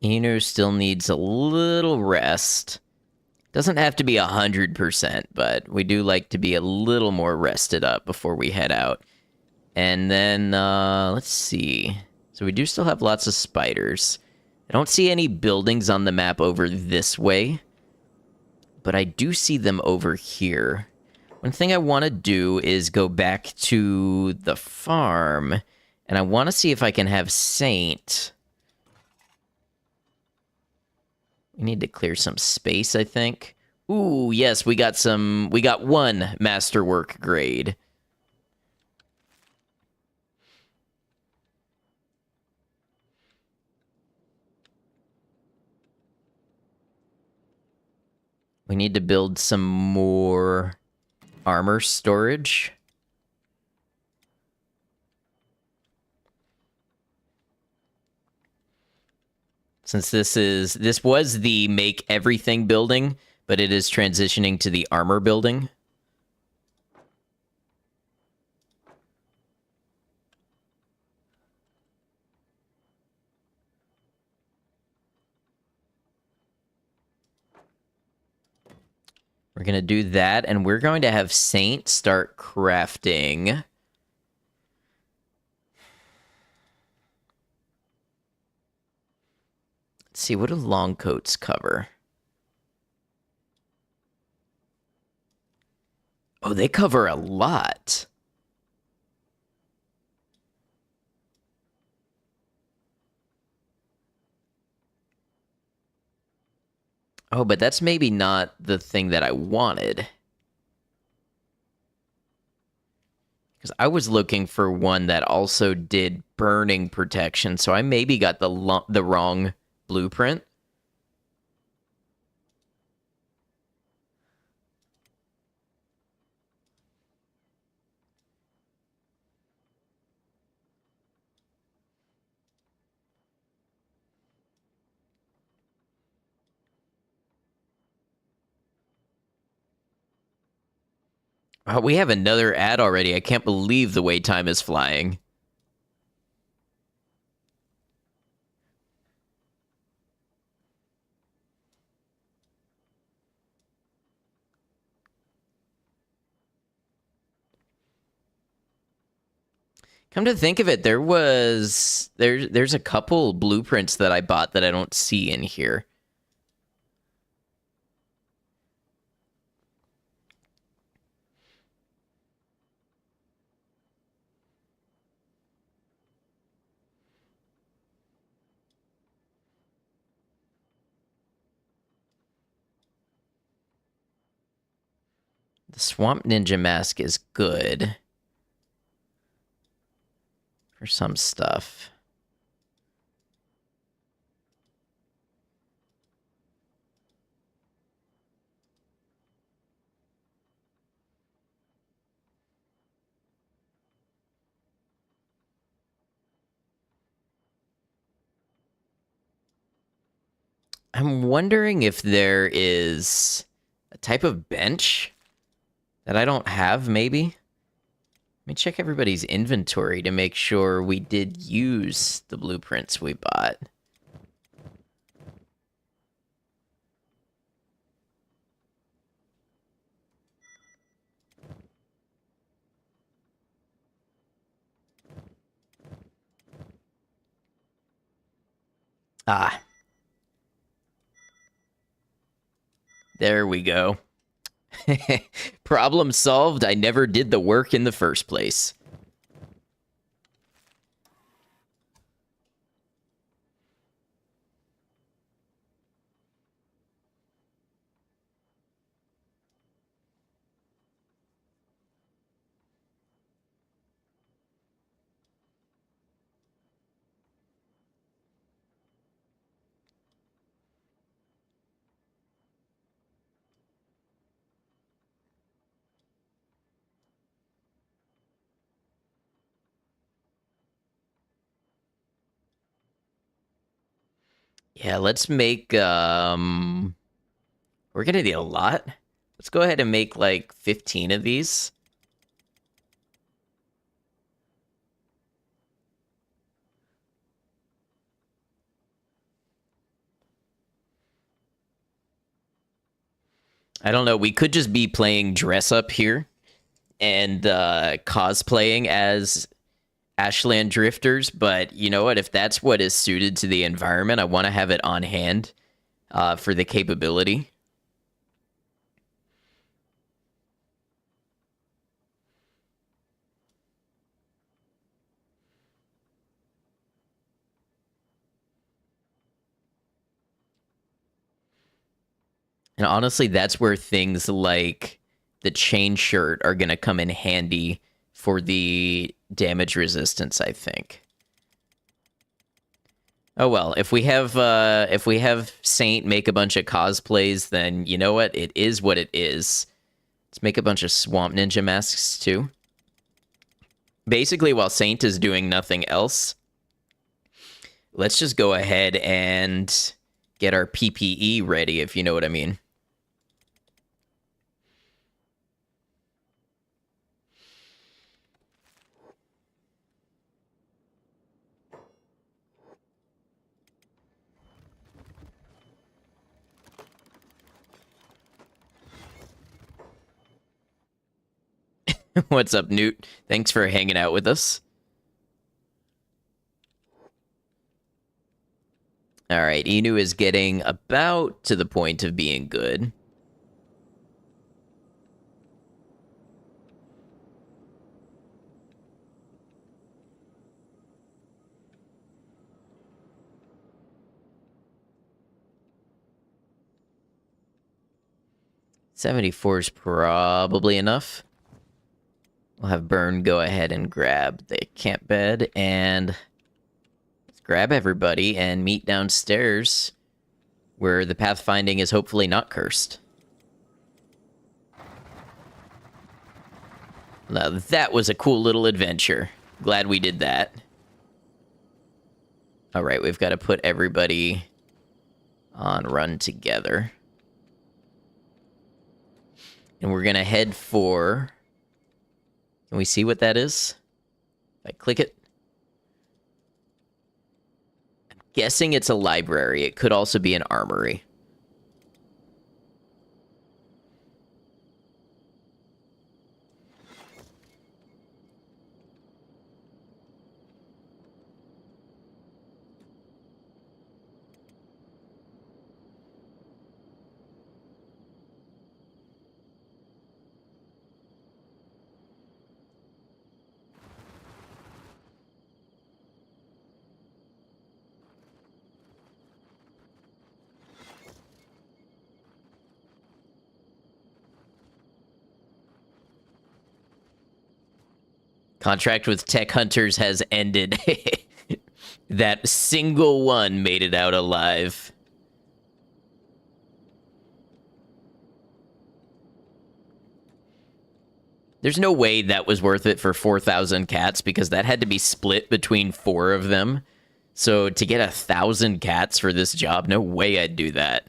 Inu still needs a little rest. Doesn't have to be 100%, but we do like to be a little more rested up before we head out. And then, let's see. So we do still have lots of spiders. I don't see any buildings on the map over this way, but I do see them over here. One thing I want to do is go back to the farm, and I want to see if I can have Saint We need to clear some space, I think. Ooh, yes, we got one masterwork grade. We need to build some more armor storage. Since this was the make everything building, but it is transitioning to the armor building. We're going to do that, and we're going to have Saint start crafting. Let's see, what do long coats cover? Oh, they cover a lot. Oh, but that's maybe not the thing that I wanted. Because I was looking for one that also did burning protection, so I maybe got the wrong blueprint. Oh, we have another ad already. I can't believe the way time is flying. Come to think of it, there's a couple blueprints that I bought that I don't see in here. The Swamp Ninja mask is good for some stuff. I'm wondering if there is a type of bench that I don't have, maybe. Let me check everybody's inventory to make sure we did use the blueprints we bought. Ah. There we go. Problem solved. I never did the work in the first place. Yeah, let's make we're gonna need a lot. Let's go ahead and make like 15 of these. I don't know. We could just be playing dress up here and cosplaying as Ashland drifters, but you know what? If that's what is suited to the environment, I want to have it on hand for the capability. And honestly, that's where things like the chain shirt are going to come in handy for the damage resistance, I think. Oh well, if we have Saint make a bunch of cosplays, then you know what? It is what it is. Let's make a bunch of Swamp Ninja masks too. Basically, while Saint is doing nothing else, let's just go ahead and get our PPE ready, if you know what I mean. What's up, Newt? Thanks for hanging out with us. All right, Inu is getting about to the point of being good. $74 is probably enough. We'll have Burn go ahead and grab the camp bed, and let's grab everybody and meet downstairs where the pathfinding is hopefully not cursed. Now, that was a cool little adventure. Glad we did that. All right, we've got to put everybody on run together. And we're going to head for... Can we see what that is? If I click it. I'm guessing it's a library. It could also be an armory. Contract with Tech Hunters has ended. That single one made it out alive. There's no way that was worth it for 4,000 cats because that had to be split between 4 of them. So to get 1,000 cats for this job, no way I'd do that.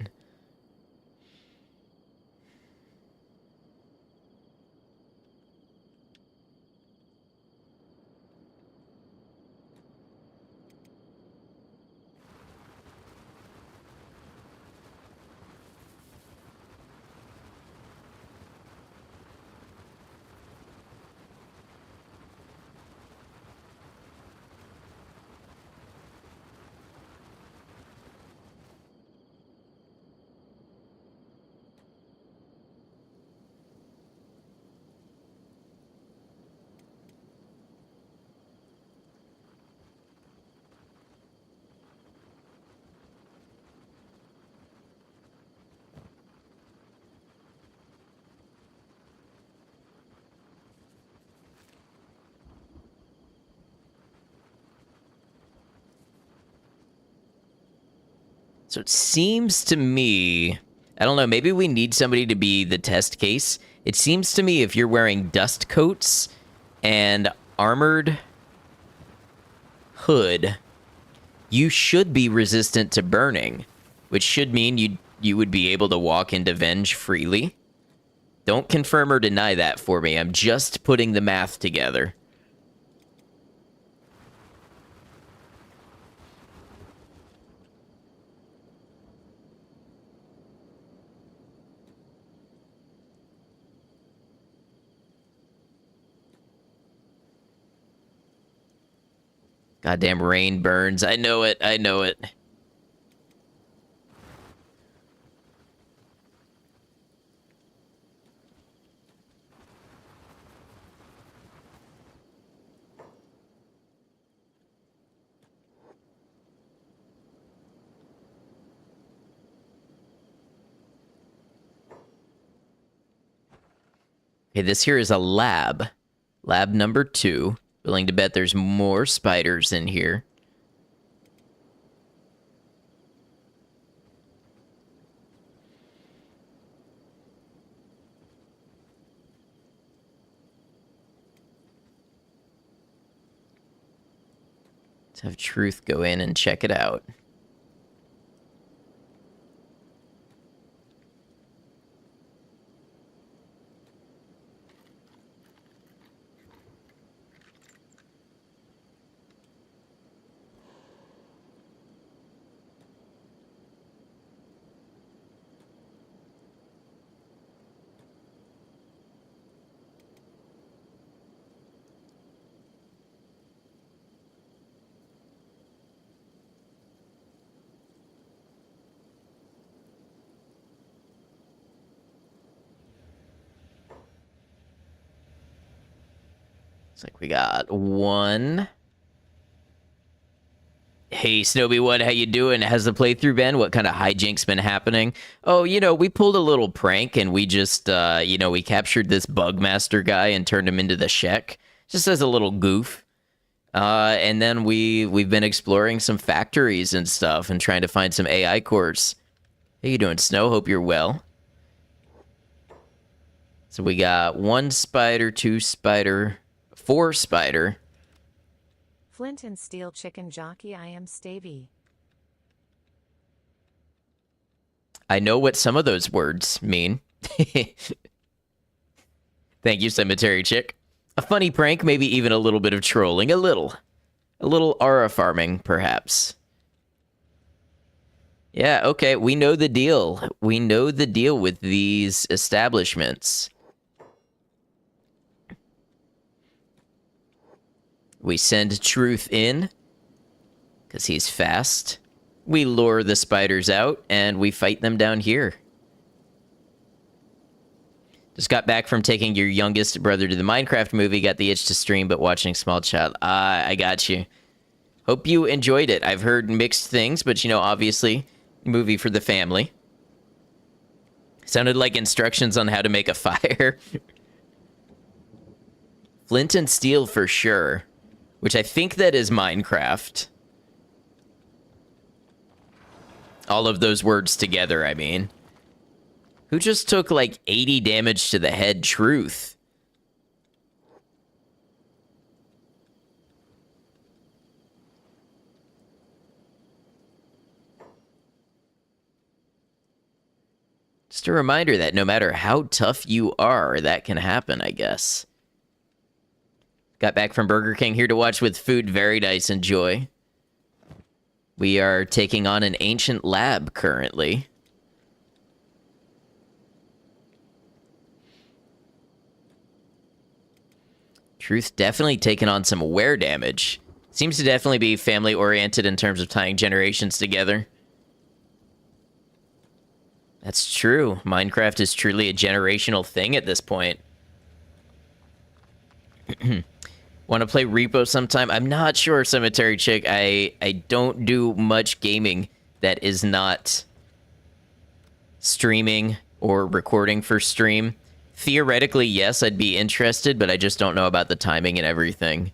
So it seems to me, I don't know, maybe we need somebody to be the test case. It seems to me if you're wearing dust coats and armored hood, you should be resistant to burning, which should mean you would be able to walk into Venge freely. Don't confirm or deny that for me. I'm just putting the math together. Goddamn rain burns. I know it. I know it. Okay, this here is a lab. Lab number 2. Willing to bet there's more spiders in here. Let's have Truth go in and check it out. Looks like we got one. Hey, Snowy1, how you doing? How's the playthrough been? What kind of hijinks been happening? Oh, we pulled a little prank and we just, we captured this Bugmaster guy and turned him into the Shek. Just as a little goof. And then we've been exploring some factories and stuff and trying to find some AI cores. How you doing, Snow? Hope you're well. So we got 1 spider, 2 spider, 4 spider. Flint and Steel Chicken Jockey, I am Stavey. I know what some of those words mean. Thank you, Cemetery Chick. A funny prank, maybe even a little bit of trolling. A little aura farming, perhaps. Yeah, okay, we know the deal. We know the deal with these establishments. We send Truth in, because he's fast. We lure the spiders out, and we fight them down here. Just got back from taking your youngest brother to the Minecraft movie. Got the itch to stream, but watching Small Child. I got you. Hope you enjoyed it. I've heard mixed things, but, obviously, movie for the family. Sounded like instructions on how to make a fire. Flint and Steel for sure. Which I think that is Minecraft. All of those words together, I mean. Who just took like 80 damage to the head? Truth. Just a reminder that no matter how tough you are, that can happen, I guess. Got back from Burger King here to watch with food. Very nice. Enjoy. We are taking on an ancient lab currently. Truth definitely taking on some wear damage. Seems to definitely be family-oriented in terms of tying generations together. That's true. Minecraft is truly a generational thing at this point. Want to play Repo sometime? I'm not sure, Cemetery Chick. I don't do much gaming that is not streaming or recording for stream. Theoretically, yes, I'd be interested, but I just don't know about the timing and everything.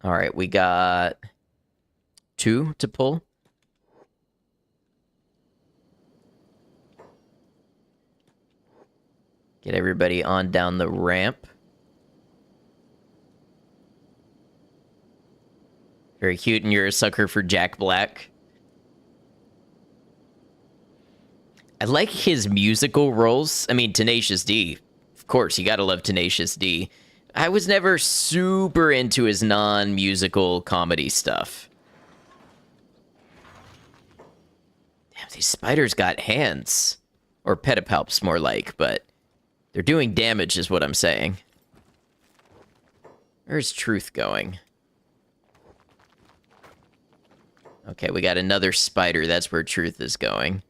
All right, we got 2 to pull. Get everybody on down the ramp. Very cute, and you're a sucker for Jack Black. I like his musical roles. I mean, Tenacious D. Of course, you gotta love Tenacious D. I was never super into his non-musical comedy stuff. Damn, these spiders got hands. Or pedipalps, more like, but they're doing damage is what I'm saying. Where's Truth going? Okay, we got another spider. That's where Truth is going.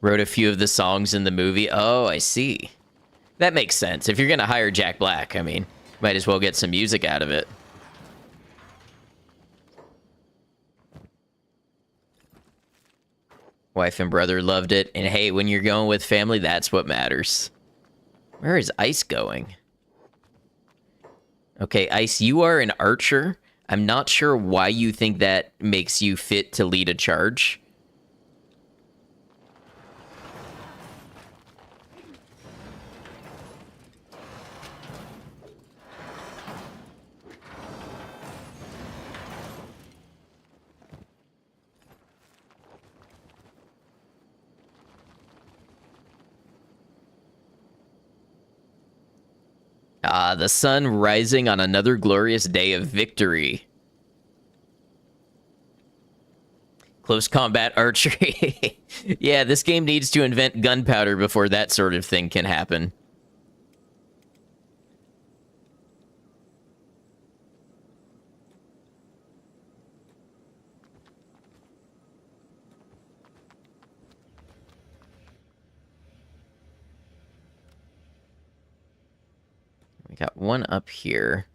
Wrote a few of the songs in the movie. Oh, I see. That makes sense. If you're going to hire Jack Black, I mean, might as well get some music out of it. Wife and brother loved it. And hey, when you're going with family, that's what matters. Where is Ice going? Okay, Ice, you are an archer. I'm not sure why you think that makes you fit to lead a charge. Ah, the sun rising on another glorious day of victory. Close combat archery. Yeah, this game needs to invent gunpowder before that sort of thing can happen. We got one up here.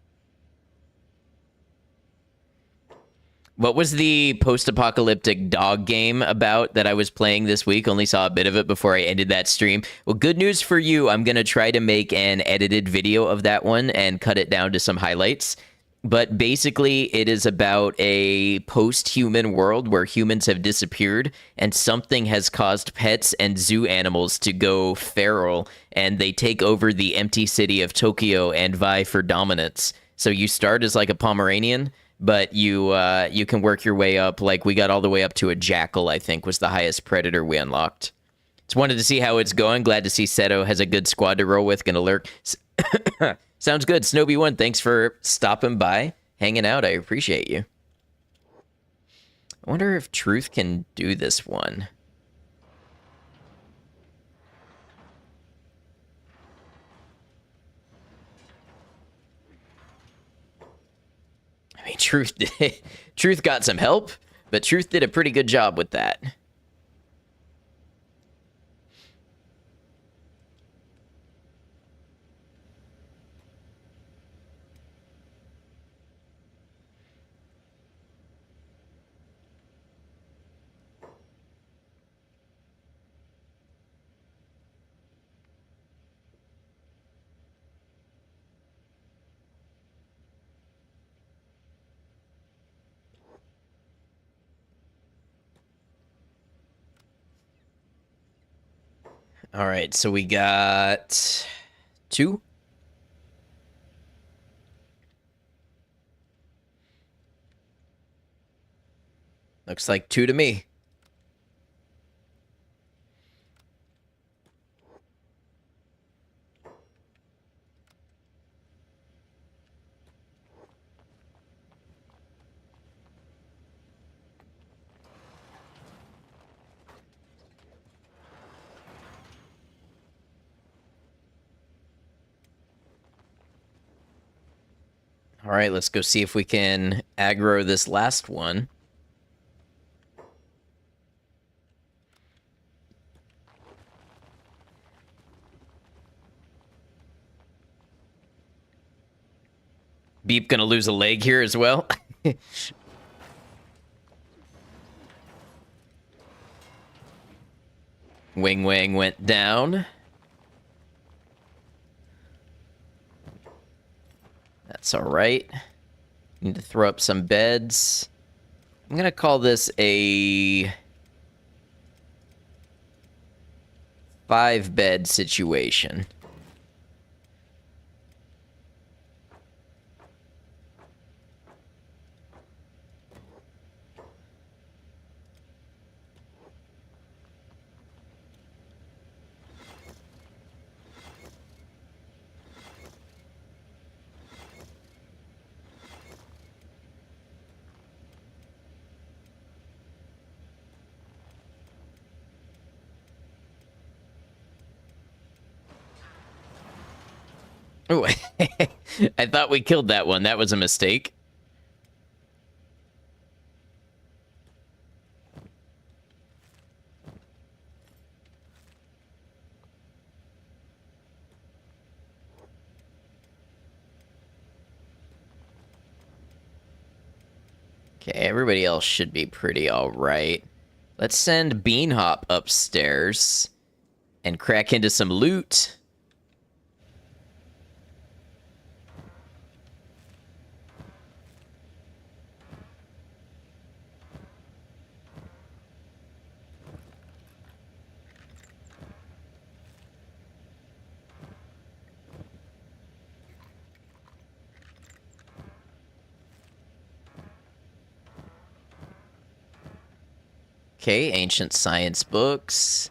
What was the post-apocalyptic dog game about that I was playing this week? Only saw a bit of it before I ended that stream. Well, good news for you. I'm going to try to make an edited video of that one and cut it down to some highlights. But basically, it is about a post-human world where humans have disappeared and something has caused pets and zoo animals to go feral, and they take over the empty city of Tokyo and vie for dominance. So you start as like a Pomeranian, but you can work your way up. Like, we got all the way up to a jackal, I think, was the highest predator we unlocked. Just wanted to see how it's going. Glad to see Seto has a good squad to roll with. Gonna lurk. Sounds good. Snoby1, thanks for stopping by, hanging out. I appreciate you. I wonder if Truth can do this one. I mean, Truth got some help, but Truth did a pretty good job with that. All right, so we got 2. Looks like 2 to me. All right, let's go see if we can aggro this last one. Beep gonna lose a leg here as well. Wing Wang went down. That's all right. Need to throw up some beds. I'm gonna call this a 5-bed situation. Oh, I thought we killed that one. That was a mistake. Okay, everybody else should be pretty alright. Let's send Beanhop upstairs and crack into some loot. Okay, ancient science books.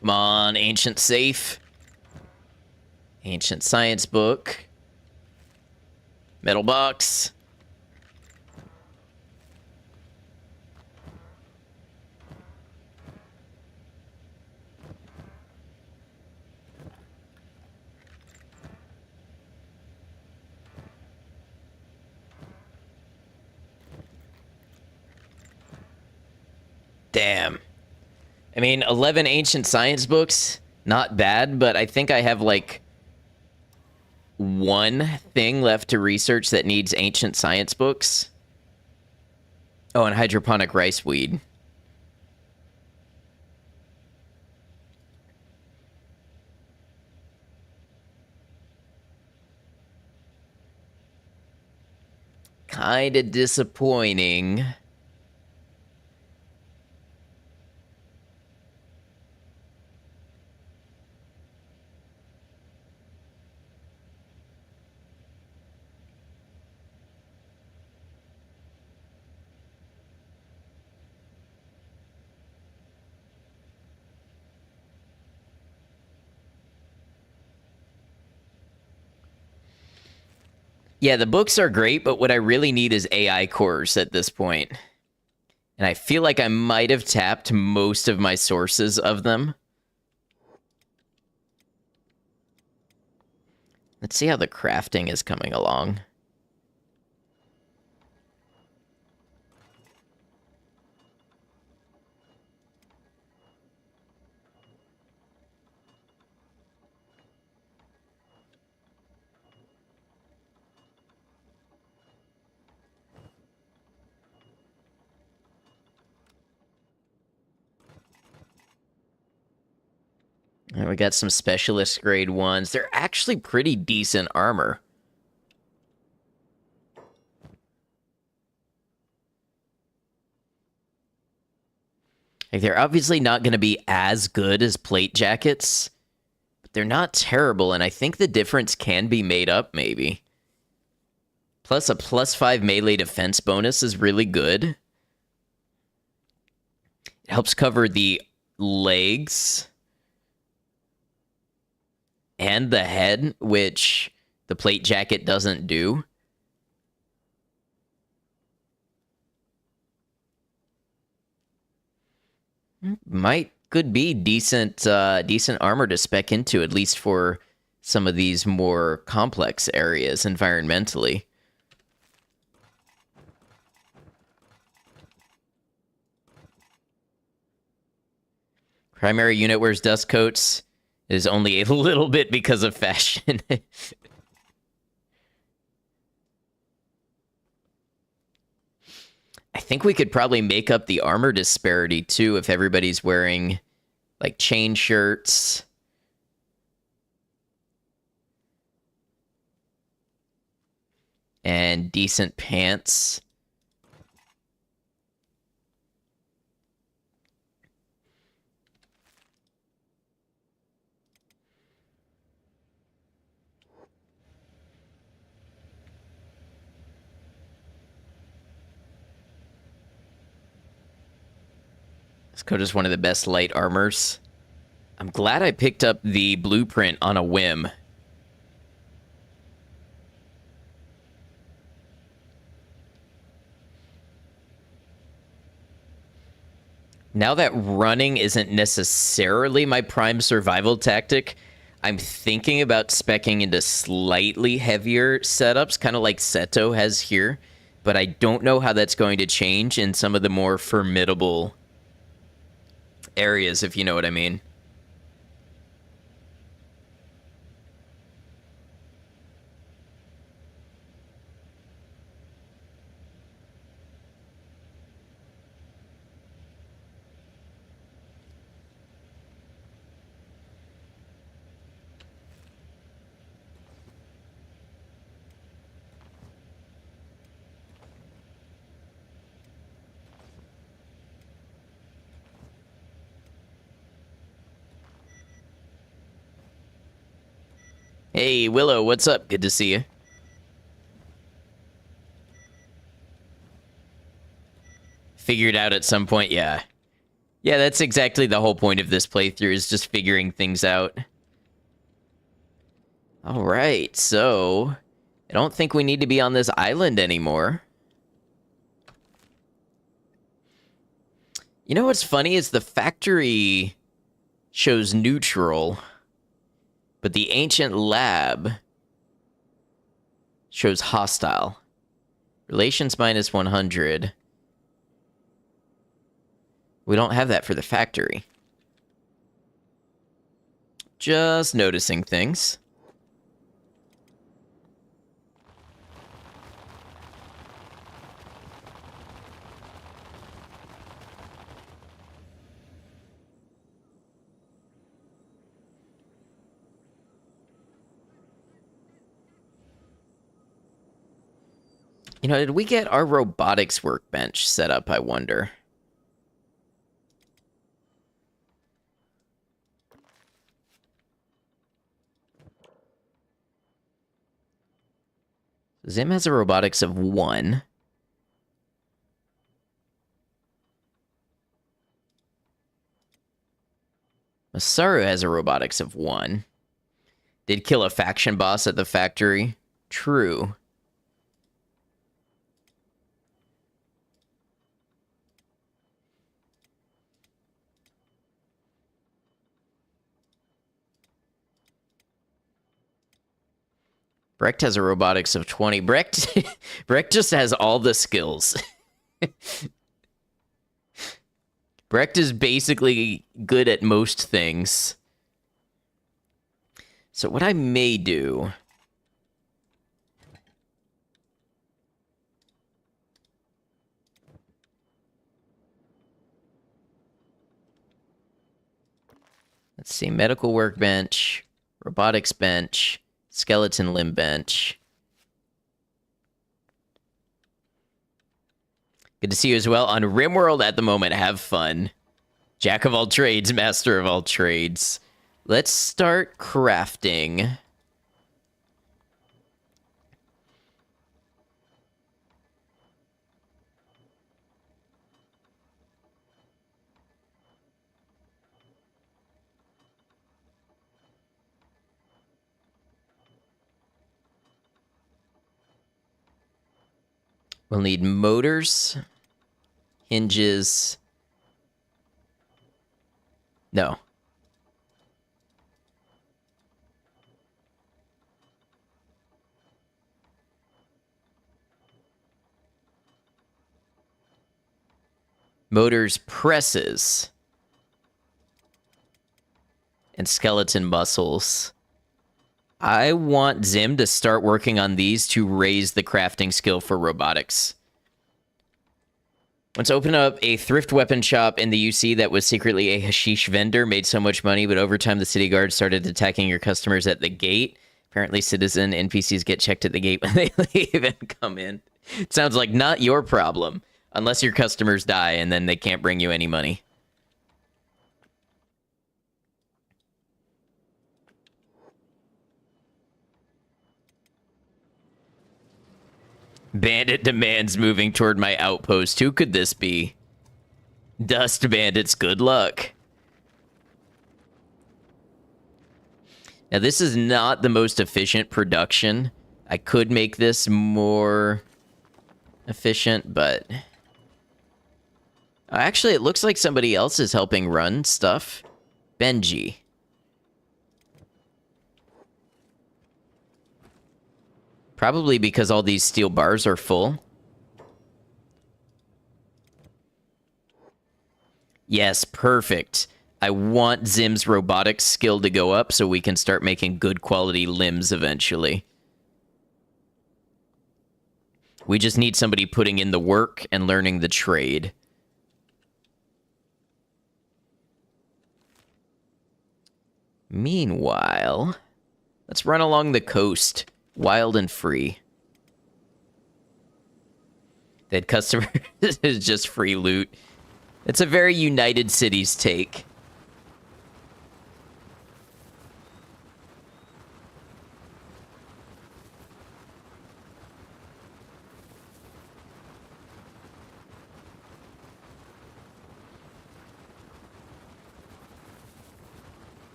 Come on, ancient safe. Ancient science book. Metal box. Damn. I mean, 11 ancient science books, not bad, but I think I have like one thing left to research that needs ancient science books. Oh, and hydroponic rice weed. Kinda disappointing. Yeah, the books are great, but what I really need is AI cores at this point. And I feel like I might have tapped most of my sources of them. Let's see how the crafting is coming along. And we got some specialist grade ones. They're actually pretty decent armor. Like, they're obviously not going to be as good as plate jackets, but they're not terrible, and I think the difference can be made up, maybe. Plus, a +5 melee defense bonus is really good. It helps cover the legs and the head, which the plate jacket doesn't do. Could be decent armor to spec into, at least for some of these more complex areas environmentally. Primary unit wears dust coats. It is only a little bit because of fashion. I think we could probably make up the armor disparity too if everybody's wearing like chain shirts. And decent pants. This coat is one of the best light armors. I'm glad I picked up the blueprint on a whim. Now that running isn't necessarily my prime survival tactic, I'm thinking about speccing into slightly heavier setups, kind of like Seto has here, but I don't know how that's going to change in some of the more formidable areas, if you know what I mean. Hey, Willow, what's up? Good to see you. Figured out at some point, yeah. Yeah, that's exactly the whole point of this playthrough, is just figuring things out. Alright, so... I don't think we need to be on this island anymore. You know what's funny is the factory shows neutral, but the ancient lab shows hostile. Relations minus 100. We don't have that for the factory. Just noticing things. You know, did we get our robotics workbench set up, I wonder? Zim has a robotics of 1. Masaru has a robotics of 1. Did kill a faction boss at the factory. True. Brecht has a robotics of 20. Brecht just has all the skills. Brecht is basically good at most things. So what I may do... Let's see, medical workbench, robotics bench, skeleton limb bench. Good to see you as well on RimWorld at the moment. Have fun. Jack of all trades, master of all trades. Let's start crafting. We'll need motors, hinges. No. Motors, presses. And skeleton muscles. I want Zim to start working on these to raise the crafting skill for robotics. Once opened up a thrift weapon shop in the UC that was secretly a hashish vendor, made so much money, but over time the city guards started attacking your customers at the gate. Apparently citizen NPCs get checked at the gate when they leave and come in. It sounds like not your problem, unless your customers die and then they can't bring you any money. Bandit demands moving toward my outpost. Who could this be? Dust bandits, good luck. Now, this is not the most efficient production. I could make this more efficient, but... Actually, it looks like somebody else is helping run stuff. Benji. Probably because all these steel bars are full. Yes, perfect. I want Zim's robotics skill to go up so we can start making good quality limbs eventually. We just need somebody putting in the work and learning the trade. Meanwhile, let's run along the coast, wild and free. That customer is just free loot. It's a very United Cities take.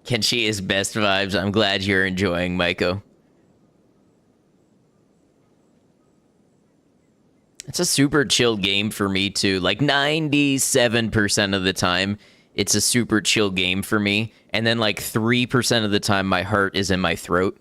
Kenshi is best vibes. I'm glad you're enjoying, Maiko. It's a super chill game for me, too. Like, 97% of the time, it's a super chill game for me. And then, like, 3% of the time, my heart is in my throat.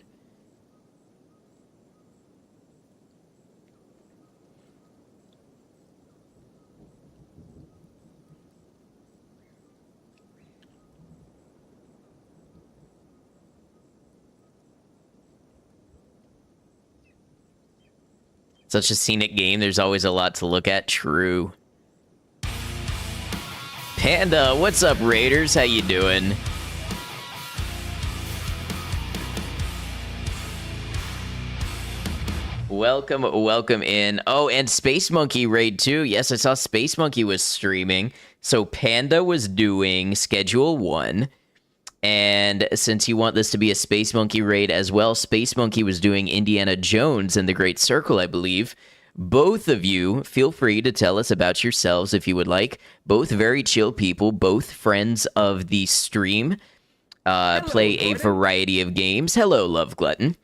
Such a scenic game, there's always a lot to look at. True. Panda, what's up, Raiders? How you doing? Welcome in. Oh, and Space Monkey raid too. Yes, I saw Space Monkey was streaming. So Panda was doing Schedule 1. And since you want this to be a Space Monkey raid as well, Space Monkey was doing Indiana Jones and the Great Circle, I believe. Both of you, feel free to tell us about yourselves if you would like. Both very chill people, both friends of the stream. Play a variety of games. Hello, Love Glutton.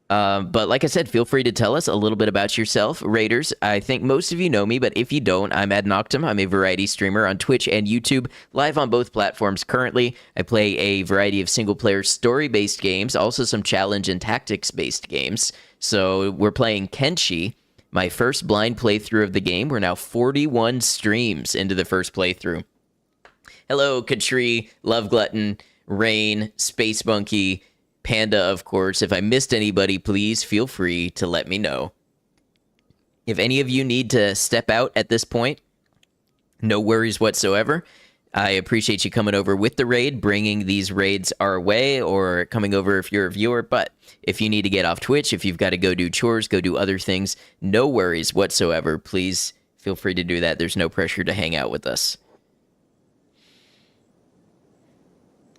But like I said, feel free to tell us a little bit about yourself. Raiders, I think most of you know me, but if you don't, I'm Ad Noctum. I'm a variety streamer on Twitch and YouTube, live on both platforms currently. I play a variety of single-player story-based games, also some challenge and tactics-based games. So we're playing Kenshi, my first blind playthrough of the game. We're now 41 streams into the first playthrough. Hello, Katri, Love Glutton, Rain, Space Monkey, Panda, of course. If I missed anybody, please feel free to let me know. If any of you need to step out at this point, no worries whatsoever. I appreciate you coming over with the raid, bringing these raids our way, or coming over if you're a viewer. But if you need to get off Twitch, if you've got to go do chores, go do other things, no worries whatsoever. Please feel free to do that. There's no pressure to hang out with us.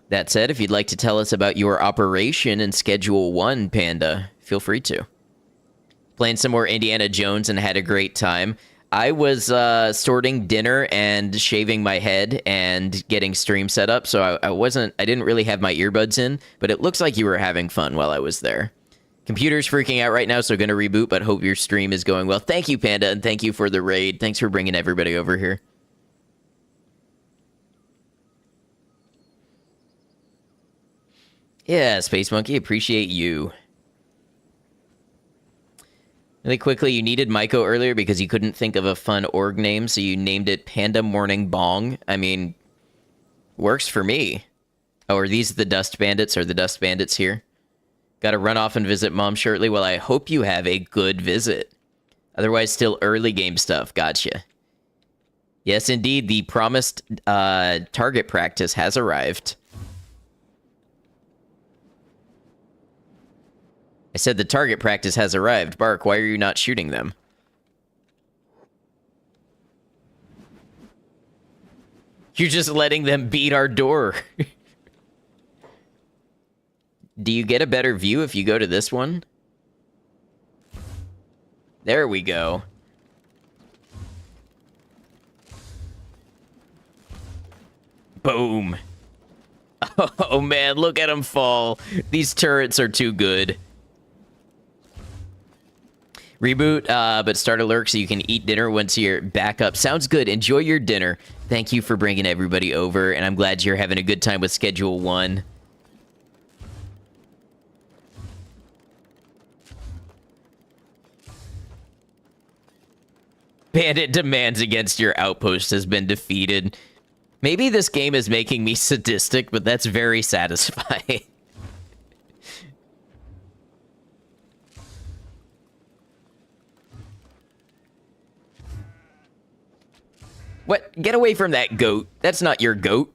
That said, if you'd like to tell us about your operation in Schedule 1, Panda, feel free to. Playing some more Indiana Jones and had a great time. I was sorting dinner and shaving my head and getting stream set up, so I didn't really have my earbuds in, but it looks like you were having fun while I was there. Computer's freaking out right now, so going to reboot, but hope your stream is going well. Thank you, Panda, and thank you for the raid. Thanks for bringing everybody over here. Yeah, Space Monkey, appreciate you. Really quickly, you needed Maiko earlier because you couldn't think of a fun org name, so you named it Panda Morning Bong. I mean, works for me. Oh, are these the Dust Bandits? Are the Dust Bandits here? Gotta run off and visit Mom shortly. Well, I hope you have a good visit. Otherwise, still early game stuff. Gotcha. Yes, indeed, the promised target practice has arrived. I said the target practice has arrived. Bark, why are you not shooting them? You're just letting them beat our door. Do you get a better view if you go to this one? There we go. Boom. Oh man, look at them fall. These turrets are too good. Reboot, but start alert so you can eat dinner once you're back up. Sounds good. Enjoy your dinner. Thank you for bringing everybody over, and I'm glad you're having a good time with Schedule 1. Bandit demands against your outpost has been defeated. Maybe this game is making me sadistic, but that's very satisfying. What? Get away from that goat. That's not your goat.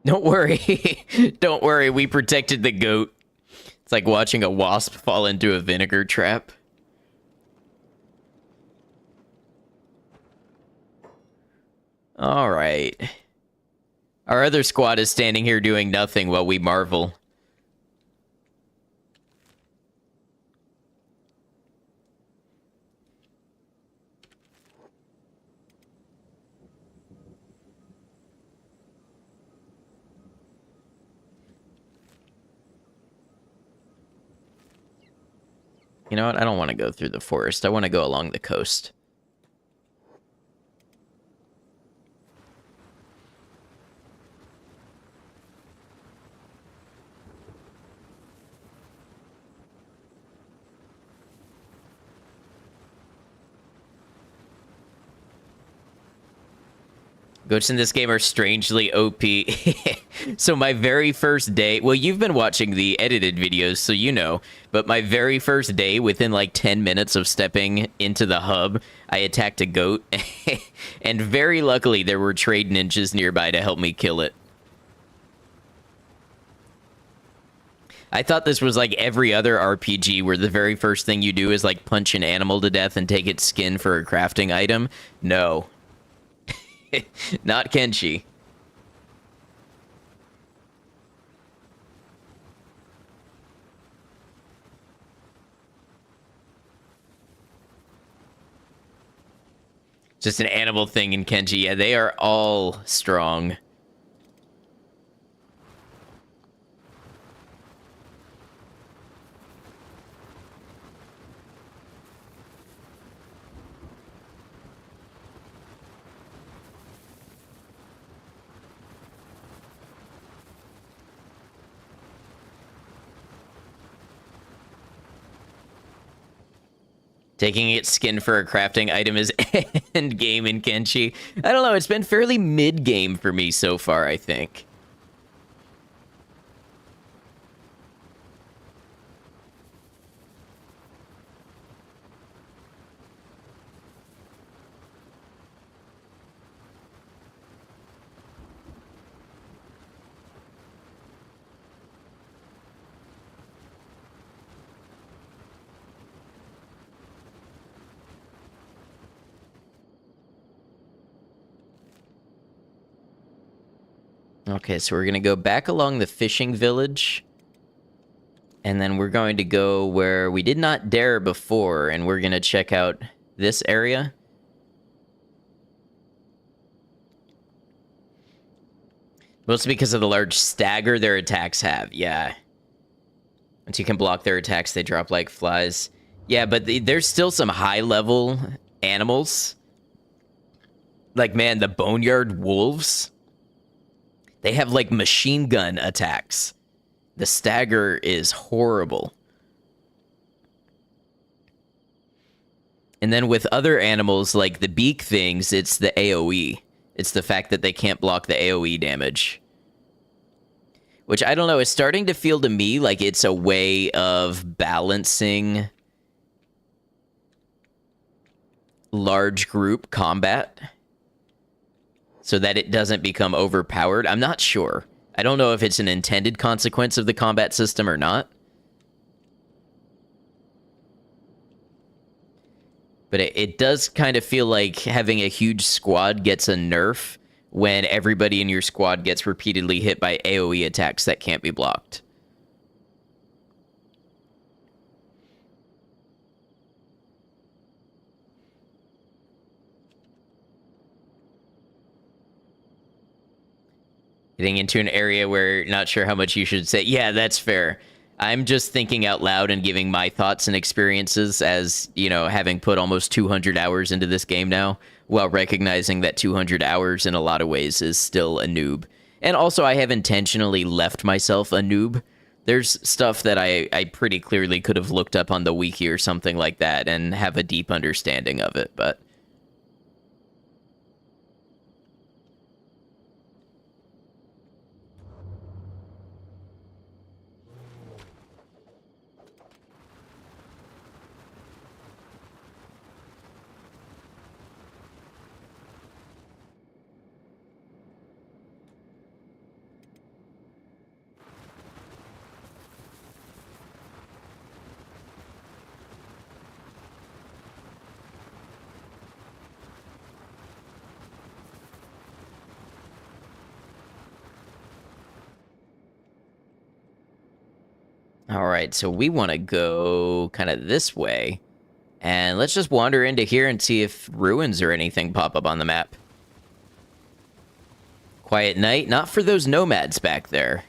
Don't worry. Don't worry. We protected the goat. It's like watching a wasp fall into a vinegar trap. All right. Our other squad is standing here doing nothing while we marvel. You know what? I don't want to go through the forest. I want to go along the coast. Goats in this game are strangely OP. So my very first day... Well, you've been watching the edited videos, so you know. But my very first day, within like 10 minutes of stepping into the hub, I attacked a goat. And very luckily, there were trade ninjas nearby to help me kill it. I thought this was like every other RPG where the very first thing you do is like punch an animal to death and take its skin for a crafting item. No. Not Kenshi. Just an animal thing in Kenshi. Yeah, they are all strong. Taking its skin for a crafting item is end game in Kenshi. I don't know, it's been fairly mid-game for me so far, I think. Okay, so we're going to go back along the fishing village. And then we're going to go where we did not dare before, and we're going to check out this area. Mostly because of the large stagger their attacks have, yeah. Once you can block their attacks, they drop like flies. Yeah, but there's still some high-level animals. Like, man, the Boneyard Wolves. They have, like, machine gun attacks. The stagger is horrible. And then with other animals, like the beak things, it's the AoE. It's the fact that they can't block the AoE damage. Which, I don't know, is starting to feel to me like it's a way of balancing large group combat so that it doesn't become overpowered. I'm not sure. I don't know if it's an intended consequence of the combat system or not. But it does kind of feel like having a huge squad gets a nerf when everybody in your squad gets repeatedly hit by AoE attacks that can't be blocked. Getting into an area where not sure how much you should say. Yeah, that's fair. I'm just thinking out loud and giving my thoughts and experiences as, you know, having put almost 200 hours into this game now, while recognizing that 200 hours in a lot of ways is still a noob. And also, I have intentionally left myself a noob. There's stuff that I pretty clearly could have looked up on the wiki or something like that and have a deep understanding of it, but... All right, so we want to go kind of this way. And let's just wander into here and see if ruins or anything pop up on the map. Quiet night, not for those nomads back there.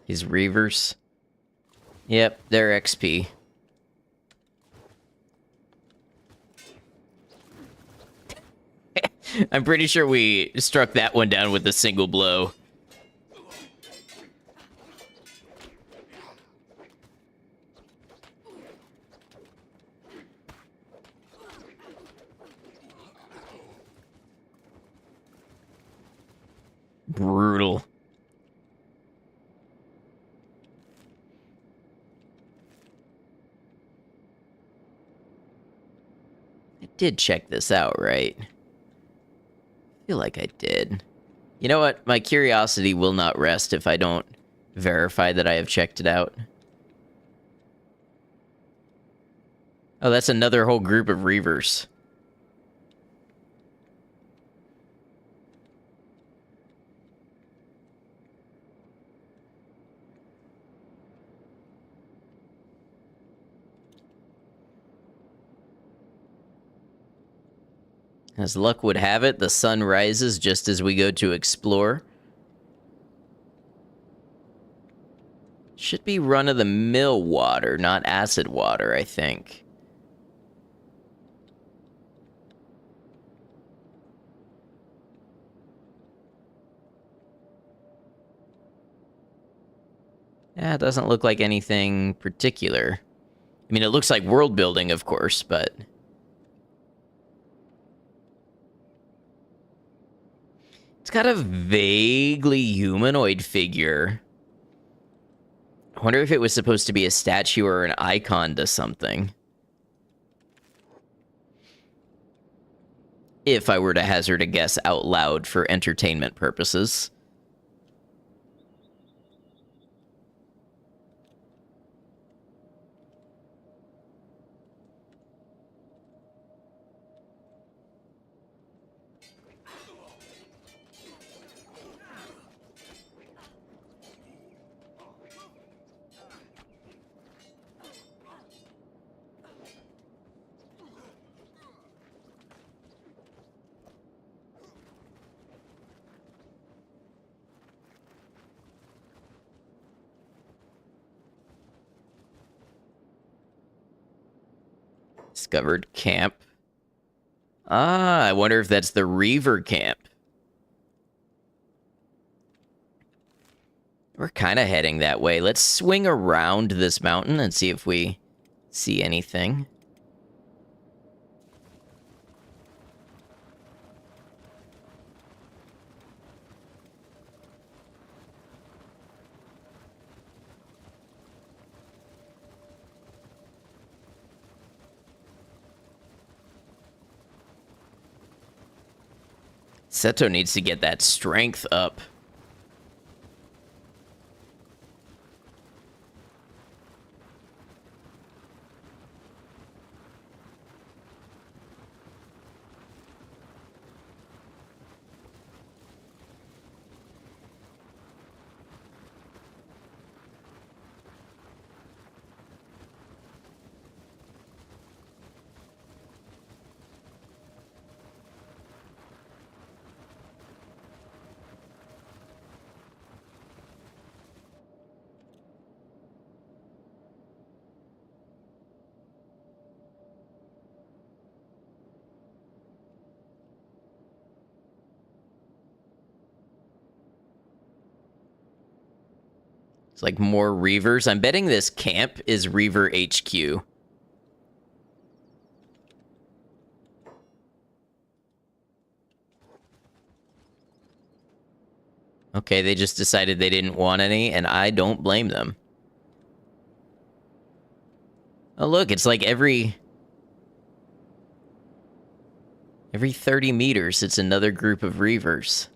These Reavers. Yep, they're XP. I'm pretty sure we struck that one down with a single blow. Brutal. I did check this out, right? I feel like I did. You know what? My curiosity will not rest if I don't verify that I have checked it out. Oh, that's another whole group of Reavers. As luck would have it, the sun rises just as we go to explore. Should be run-of-the-mill water, not acid water, I think. Yeah, it doesn't look like anything particular. I mean, it looks like world building, of course, but... It's got a vaguely humanoid figure. I wonder if it was supposed to be a statue or an icon to something. If I were to hazard a guess out loud for entertainment purposes. Discovered camp. Ah, I wonder if that's the Reaver camp. We're kind of heading that way. Let's swing around this mountain and see if we see anything. Seto needs to get that strength up. It's like more Reavers. I'm betting this camp is Reaver HQ. Okay, they just decided they didn't want any, and I don't blame them. Oh, look, it's like every 30 meters, it's another group of Reavers.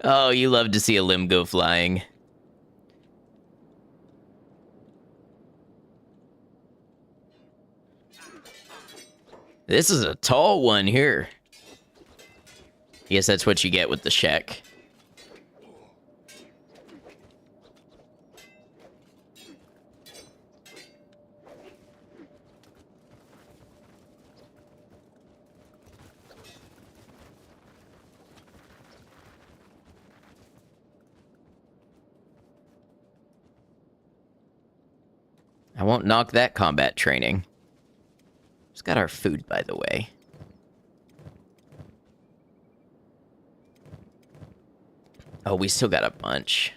Oh, you love to see a limb go flying. This is a tall one here. I guess that's what you get with the Shek. I won't knock that combat training. Just got our food, by the way. Oh, we still got a bunch.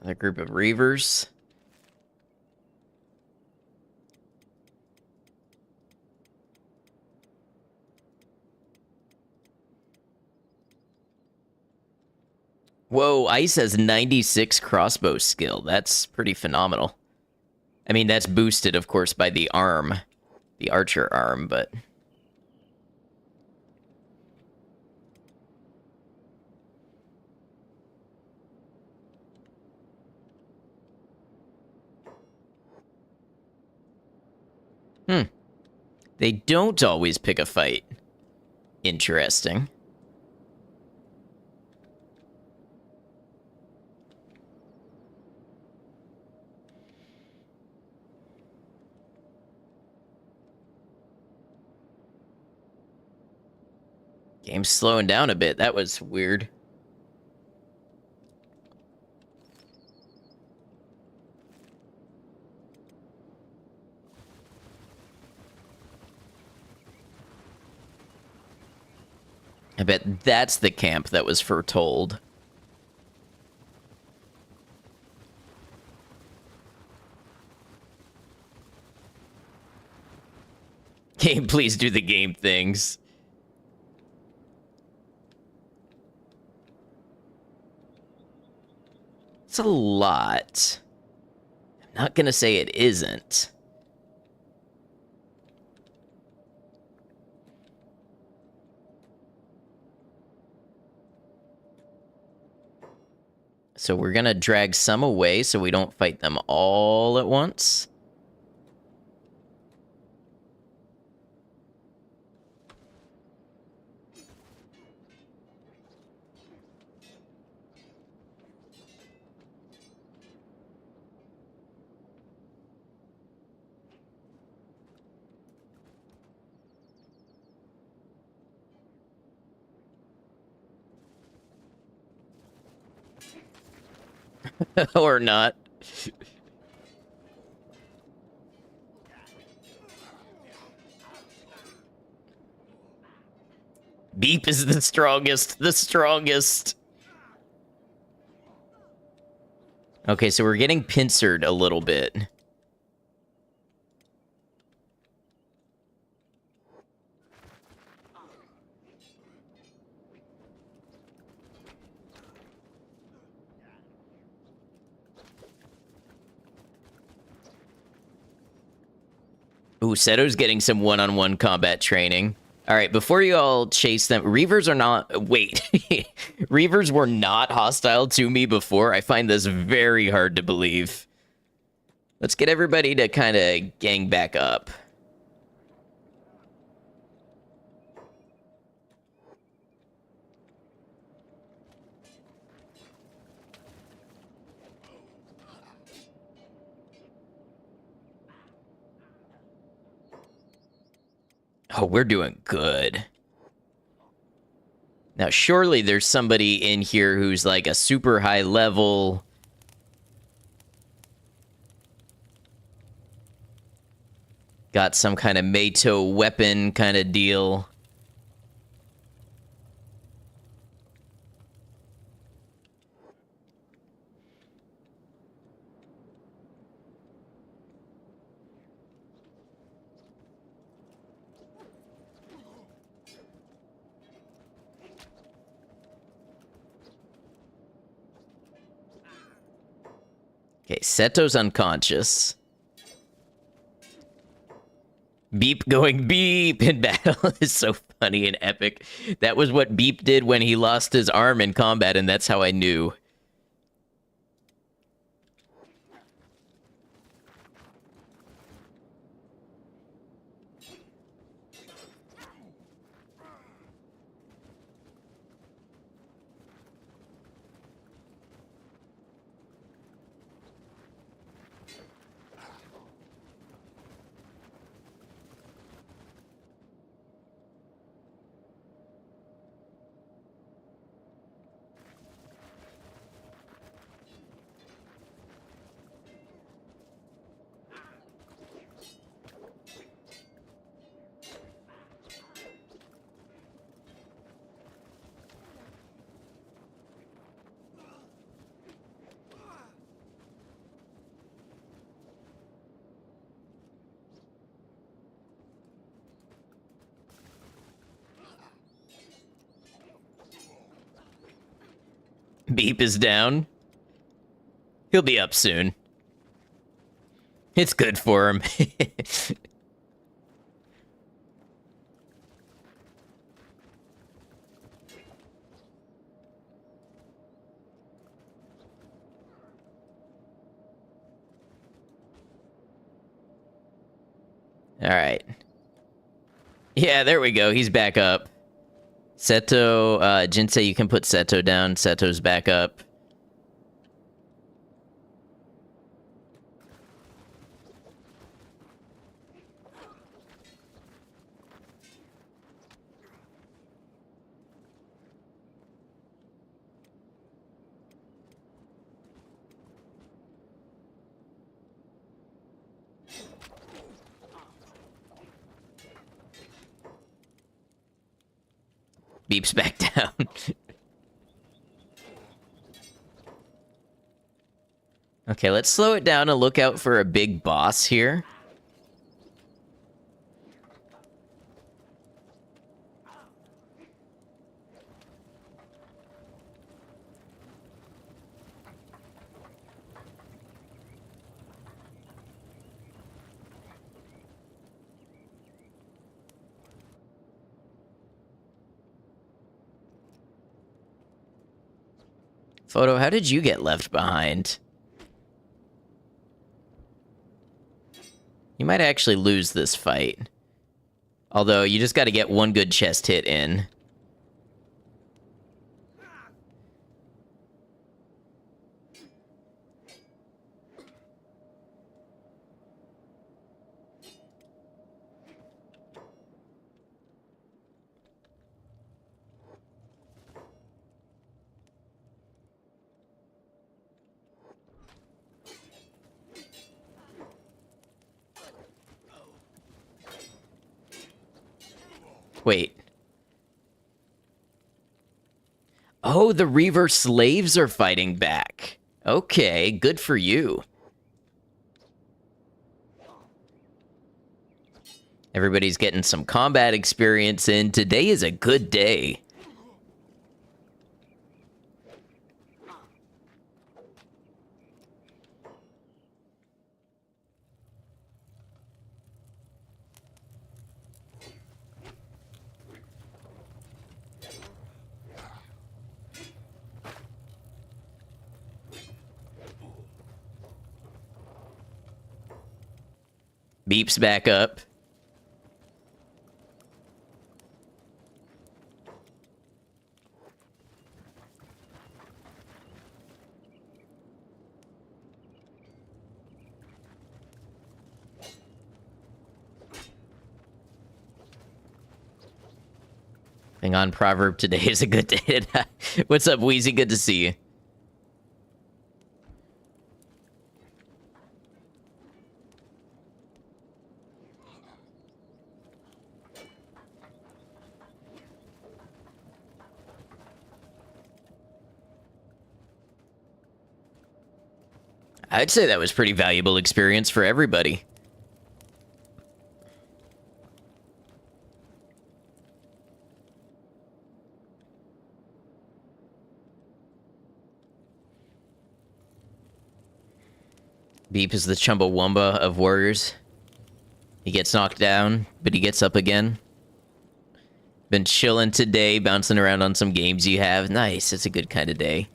Another group of Reavers. Whoa, Ice has 96 crossbow skill. That's pretty phenomenal. I mean, that's boosted, of course, by the arm. The archer arm, but... They don't always pick a fight. Interesting. Game's slowing down a bit. That was weird. I bet that's the camp that was foretold. Game, please do the game things. It's a lot. I'm not gonna say it isn't. So we're gonna drag some away so we don't fight them all at once. Or not. Beep is the strongest, the strongest. Okay, so we're getting pincered a little bit. Ooh, Seto's getting some one-on-one combat training. All right, before you all chase them, Reavers are not... Wait. Reavers were not hostile to me before. I find this very hard to believe. Let's get everybody to kind of gang back up. Oh, we're doing good. Now, surely there's somebody in here who's like a super high level. Got some kind of Meito weapon kind of deal. Okay, Seto's unconscious. Beep going beep in battle is so funny and epic. That was what Beep did when he lost his arm in combat, and that's how I knew. Beep is down. He'll be up soon. It's good for him. All right. Yeah, there we go. He's back up. Seto, Jinsei, you can put Seto down. Seto's back up. Beeps back down. Okay, let's slow it down and look out for a big boss here. Photo, how did you get left behind? You might actually lose this fight. Although, you just gotta get one good chest hit in. Wait. Oh, the Reaver slaves are fighting back. Okay, good for you. Everybody's getting some combat experience in. Today is a good day. Beep's back up. Hang on, Proverb, today is a good day. What's up, Wheezy? Good to see you. I'd say that was pretty valuable experience for everybody. Beep is the Chumbawamba of warriors. He gets knocked down, but he gets up again. Been chilling today, bouncing around on some games you have. Nice, it's a good kind of day.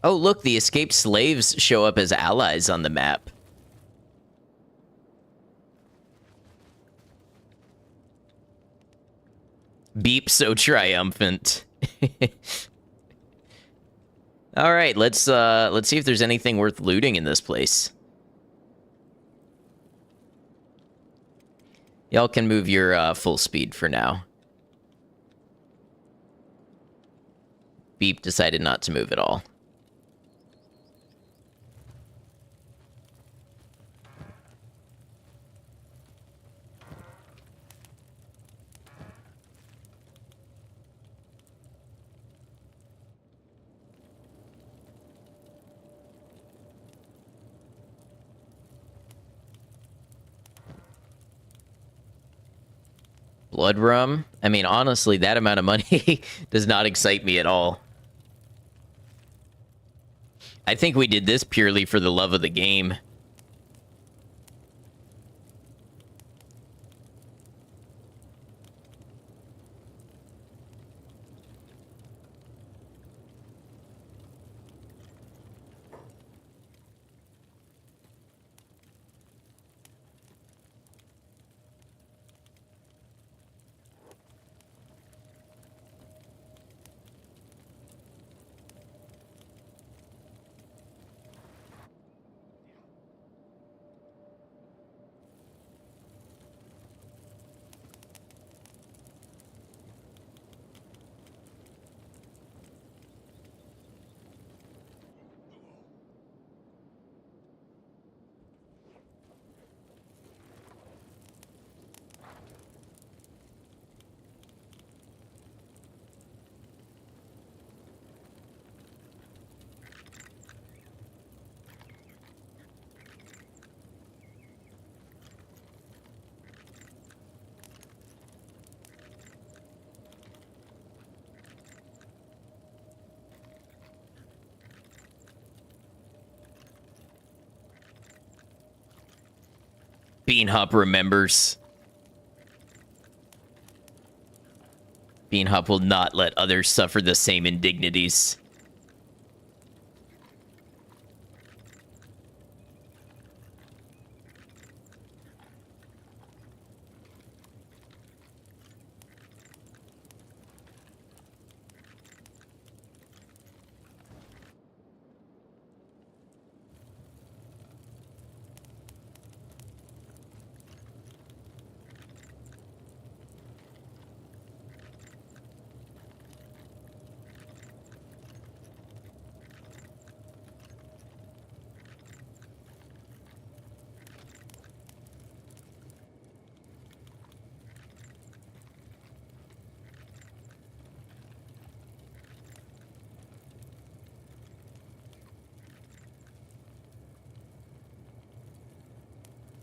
Oh, look, the escaped slaves show up as allies on the map. Beep so triumphant. All right, let's see if there's anything worth looting in this place. Y'all can move your full speed for now. Beep decided not to move at all. Blood rum? I mean, honestly, that amount of money does not excite me at all. I think we did this purely for the love of the game. Beanhop remembers. Beanhop will not let others suffer the same indignities.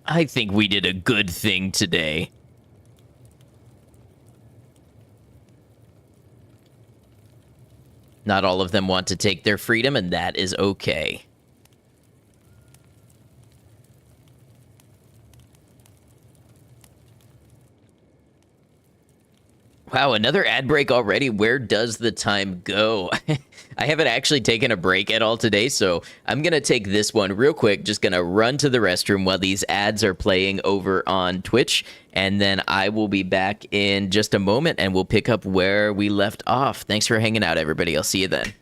I think we did a good thing today. Not all of them want to take their freedom, and that is okay. Wow, another ad break already. Where does the time go? I haven't actually taken a break at all today, so I'm going to take this one real quick. Just going to run to the restroom while these ads are playing over on Twitch, and then I will be back in just a moment, and we'll pick up where we left off. Thanks for hanging out, everybody. I'll see you then.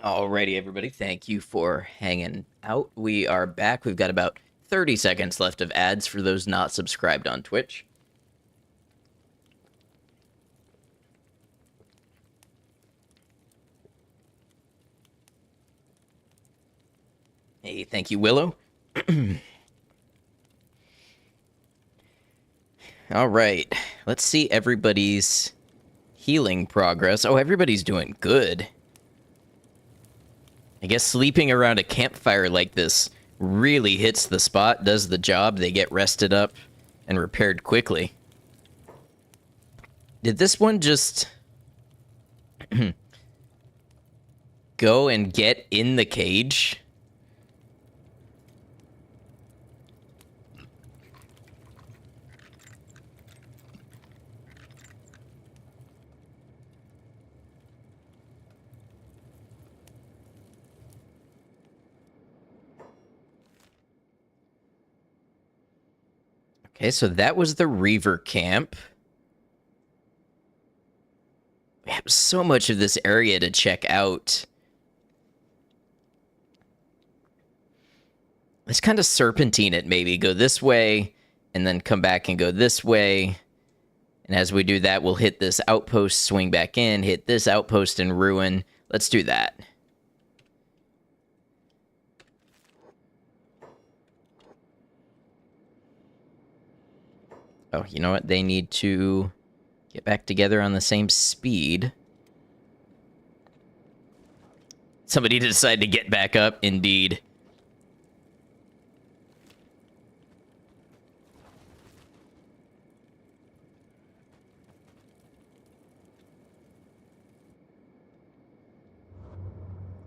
Alrighty, everybody. Thank you for hanging out. We are back. We've got about 30 seconds left of ads for those not subscribed on Twitch. Hey, thank you, Willow. All right. Let's see everybody's healing progress. Oh, everybody's doing good. I guess sleeping around a campfire like this really hits the spot, does the job. They get rested up and repaired quickly. Did this one just go and get in the cage? Okay, so that was the Reaver camp. We have so much of this area to check out. Let's kind of serpentine it, maybe. Go this way, and then come back and go this way. And as we do that, we'll hit this outpost, swing back in, hit this outpost and ruin. Let's do that. Oh, you know what? They need to get back together on the same speed. Somebody decided to get back up, indeed.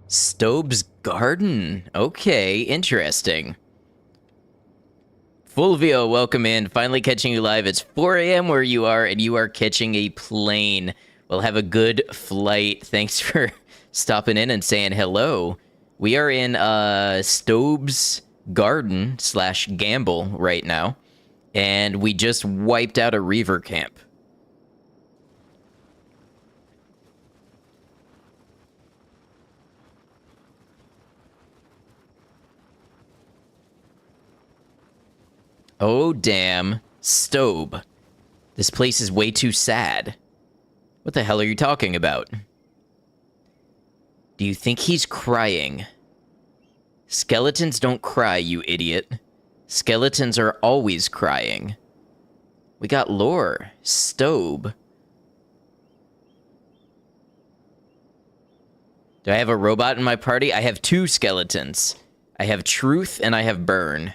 Stobe's Garden. Okay, interesting. Fulvio, welcome in. Finally catching you live. It's 4 a.m. where you are, and you are catching a plane. Well, have a good flight. Thanks for stopping in and saying hello. We are in Stobe's Garden / Gamble right now, and we just wiped out a Reaver camp. Oh, damn. Stobe. This place is way too sad. What the hell are you talking about? Do you think he's crying? Skeletons don't cry, you idiot. Skeletons are always crying. We got lore. Stobe. Do I have a robot in my party? I have 2 skeletons. I have Truth and I have Burn.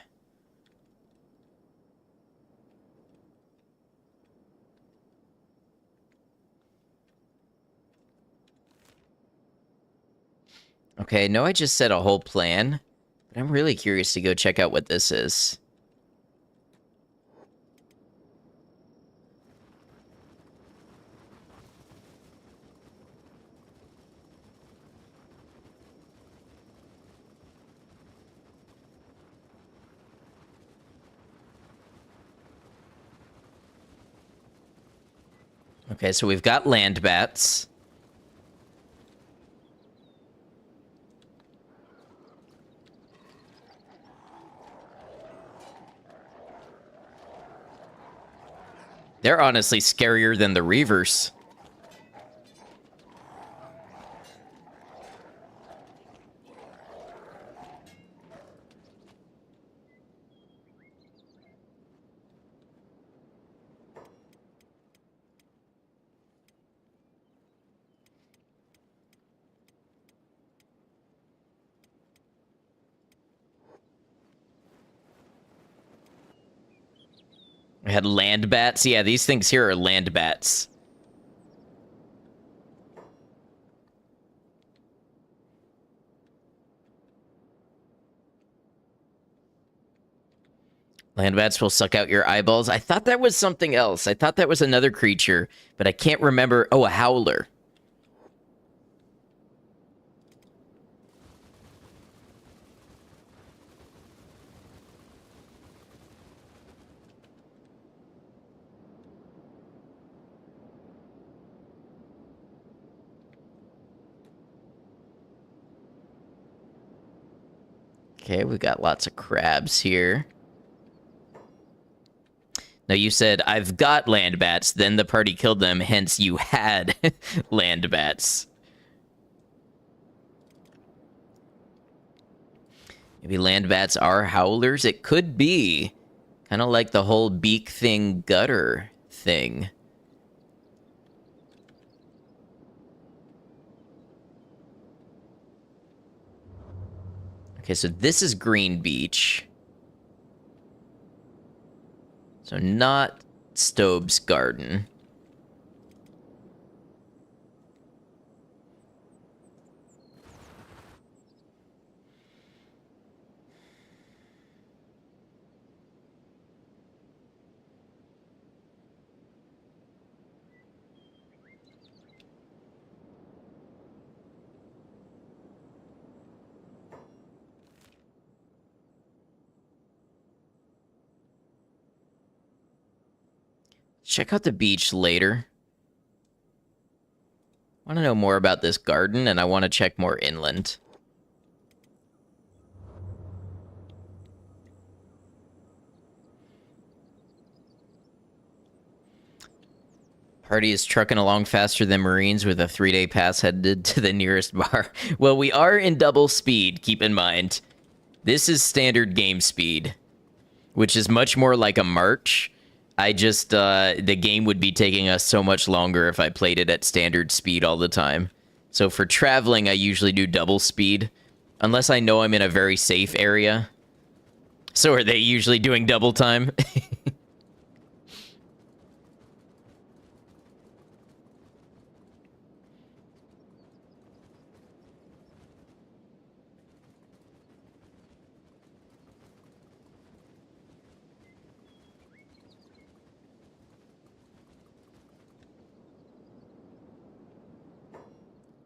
Okay, no, I just said a whole plan, but I'm really curious to go check out what this is. Okay, so we've got land bats. They're honestly scarier than the Reavers. We had land bats. Yeah, these things here are land bats. Land bats will suck out your eyeballs. I thought that was something else. I thought that was another creature, but I can't remember. Oh, a howler. Okay, we've got lots of crabs here. Now, you said, I've got land bats, then the party killed them, hence you had land bats. Maybe land bats are howlers? It could be. Kind of like the whole beak thing, gutter thing. Okay, so this is Green Beach. So not Stobe's Garden. Check out the beach later. I want to know more about this garden, and I want to check more inland. Party is trucking along faster than Marines with a 3-day pass headed to the nearest bar. Well, we are in double speed, keep in mind. This is standard game speed, which is much more like a march. I just, the game would be taking us so much longer if I played it at standard speed all the time. So for traveling, I usually do double speed, unless I know I'm in a very safe area. So are they usually doing double time?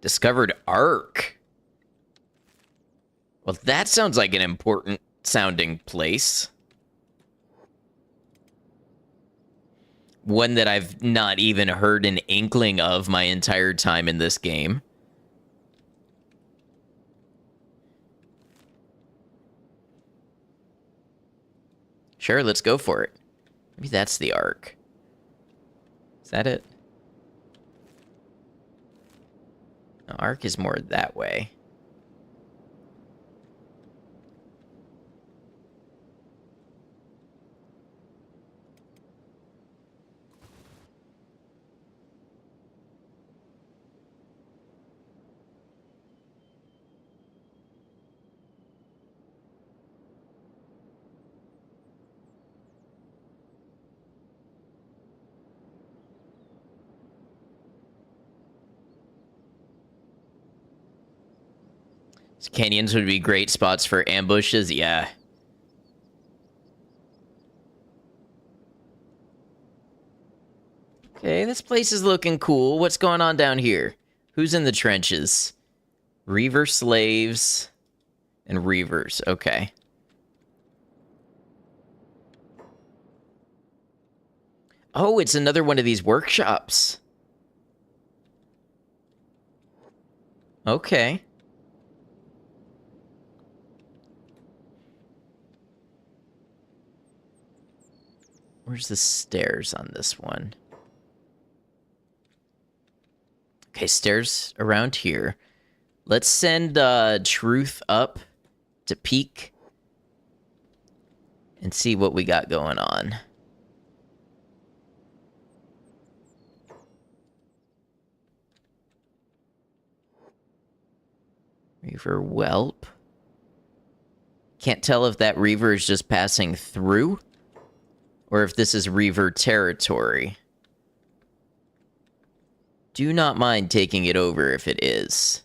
Discovered Ark. Well, that sounds like an important sounding place. One that I've not even heard an inkling of my entire time in this game. Sure, let's go for it. Maybe that's the Ark. Is that it? No, Ark is more that way. Canyons would be great spots for ambushes, yeah. Okay, this place is looking cool. What's going on down here? Who's in the trenches? Reaver slaves and Reavers, okay. Oh, it's another one of these workshops. Okay. Where's the stairs on this one? Okay, stairs around here. Let's send Truth up to peek and see what we got going on. Reaver Whelp. Can't tell if that Reaver is just passing through or if this is Reaver territory. Do not mind taking it over if it is.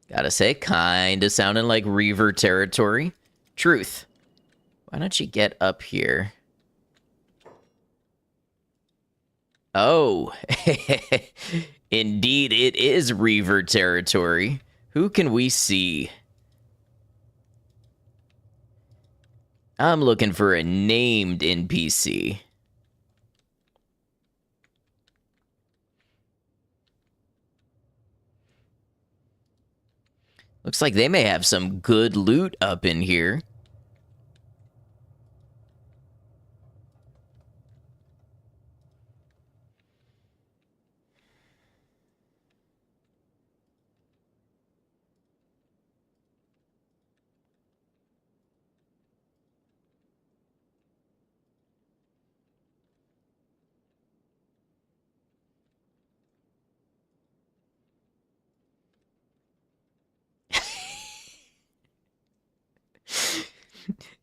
Gotta say, kinda sounding like Reaver territory. Truth. Why don't you get up here? Oh. Indeed, it is Reaver territory. Who can we see? I'm looking for a named NPC. Looks like they may have some good loot up in here.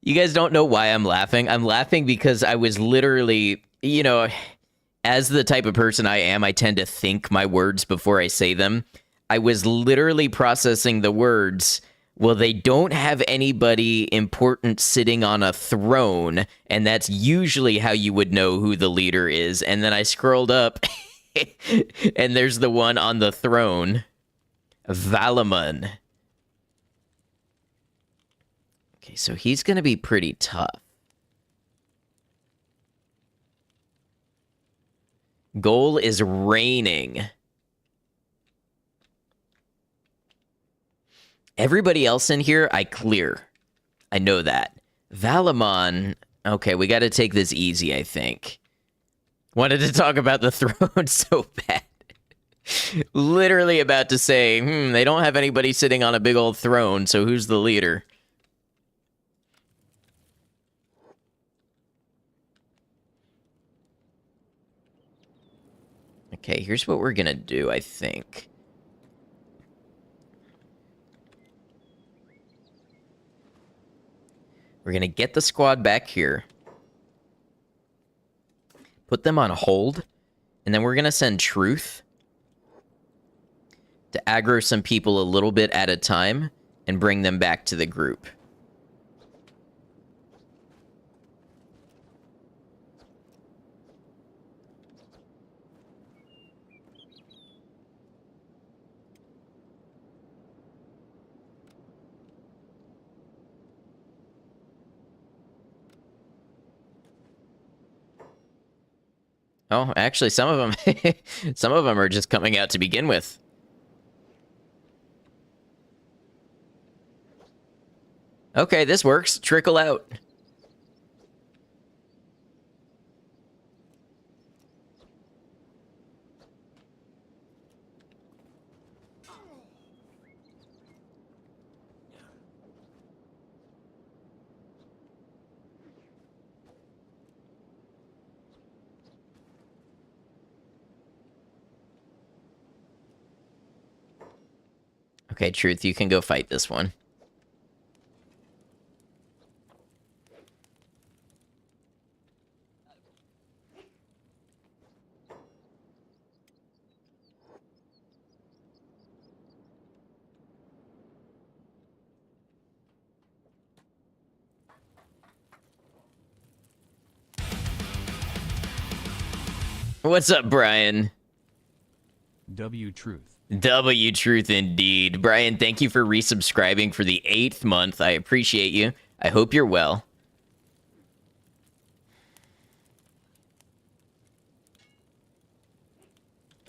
You guys don't know why I'm laughing. I'm laughing because I was literally, you know, as the type of person I am, I tend to think my words before I say them. I was literally processing the words. Well, they don't have anybody important sitting on a throne, and that's usually how you would know who the leader is. And then I scrolled up, and there's the one on the throne, Valamon. Okay, so he's going to be pretty tough. Goal is reigning. Everybody else in here, I clear. I know that. Valamon, okay, we got to take this easy, I think. Wanted to talk about the throne so bad. Literally about to say, they don't have anybody sitting on a big old throne, so who's the leader? Okay, here's what we're gonna do, I think. We're gonna get the squad back here. Put them on hold. And then we're gonna send Truth to aggro some people a little bit at a time and bring them back to the group. Oh, actually, some of them, some of them are just coming out to begin with. Okay, this works. Trickle out. Okay, Truth, you can go fight this one. What's up, Brian? W Truth. W Truth indeed. Brian, thank you for resubscribing for the 8th month. I appreciate you. I hope you're well.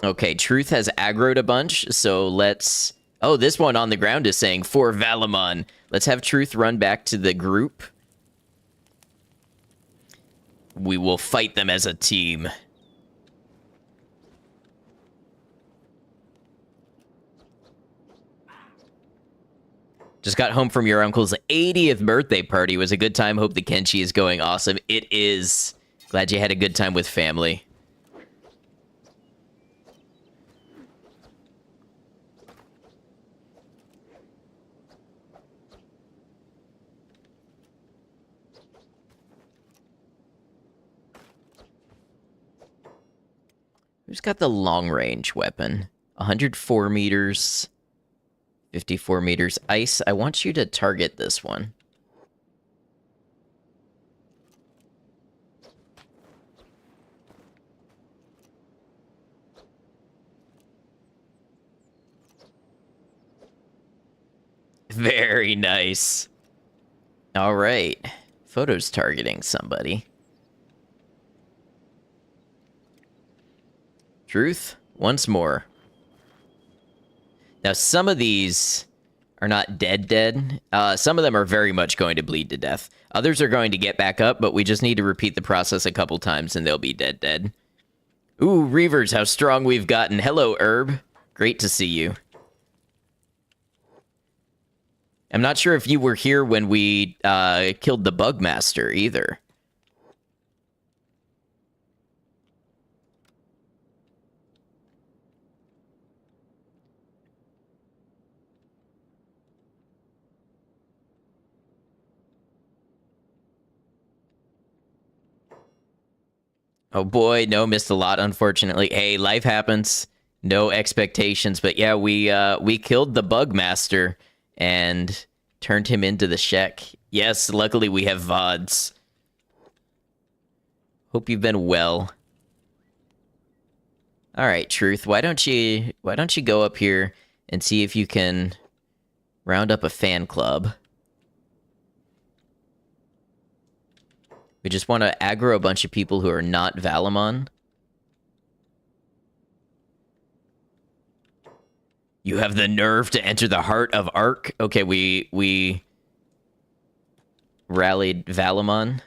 Okay, Truth has aggroed a bunch, so let's... Oh, this one on the ground is saying, for Valamon. Let's have Truth run back to the group. We will fight them as a team. Just got home from your uncle's 80th birthday party. It was a good time. Hope the Kenshi is going awesome. It is. Glad you had a good time with family. Who's got the long-range weapon? 104 meters, 54 meters. Ice, I want you to target this one. Very nice. All right. Photo's targeting somebody. Truth, once more. Now, some of these are not dead. Some of them are very much going to bleed to death. Others are going to get back up, but we just need to repeat the process a couple times and they'll be dead. Ooh, Reavers, how strong we've gotten. Hello, Herb. Great to see you. I'm not sure if you were here when we killed the Bugmaster either. Oh boy, no, missed a lot, unfortunately. Hey, life happens. No expectations, but yeah, we killed the Bugmaster and turned him into the Shek. Yes, luckily we have VODs. Hope you've been well. All right, Truth, why don't you go up here and see if you can round up a fan club? We just want to aggro a bunch of people who are not Valamon. You have the nerve to enter the heart of Ark? Okay, we rallied Valamon.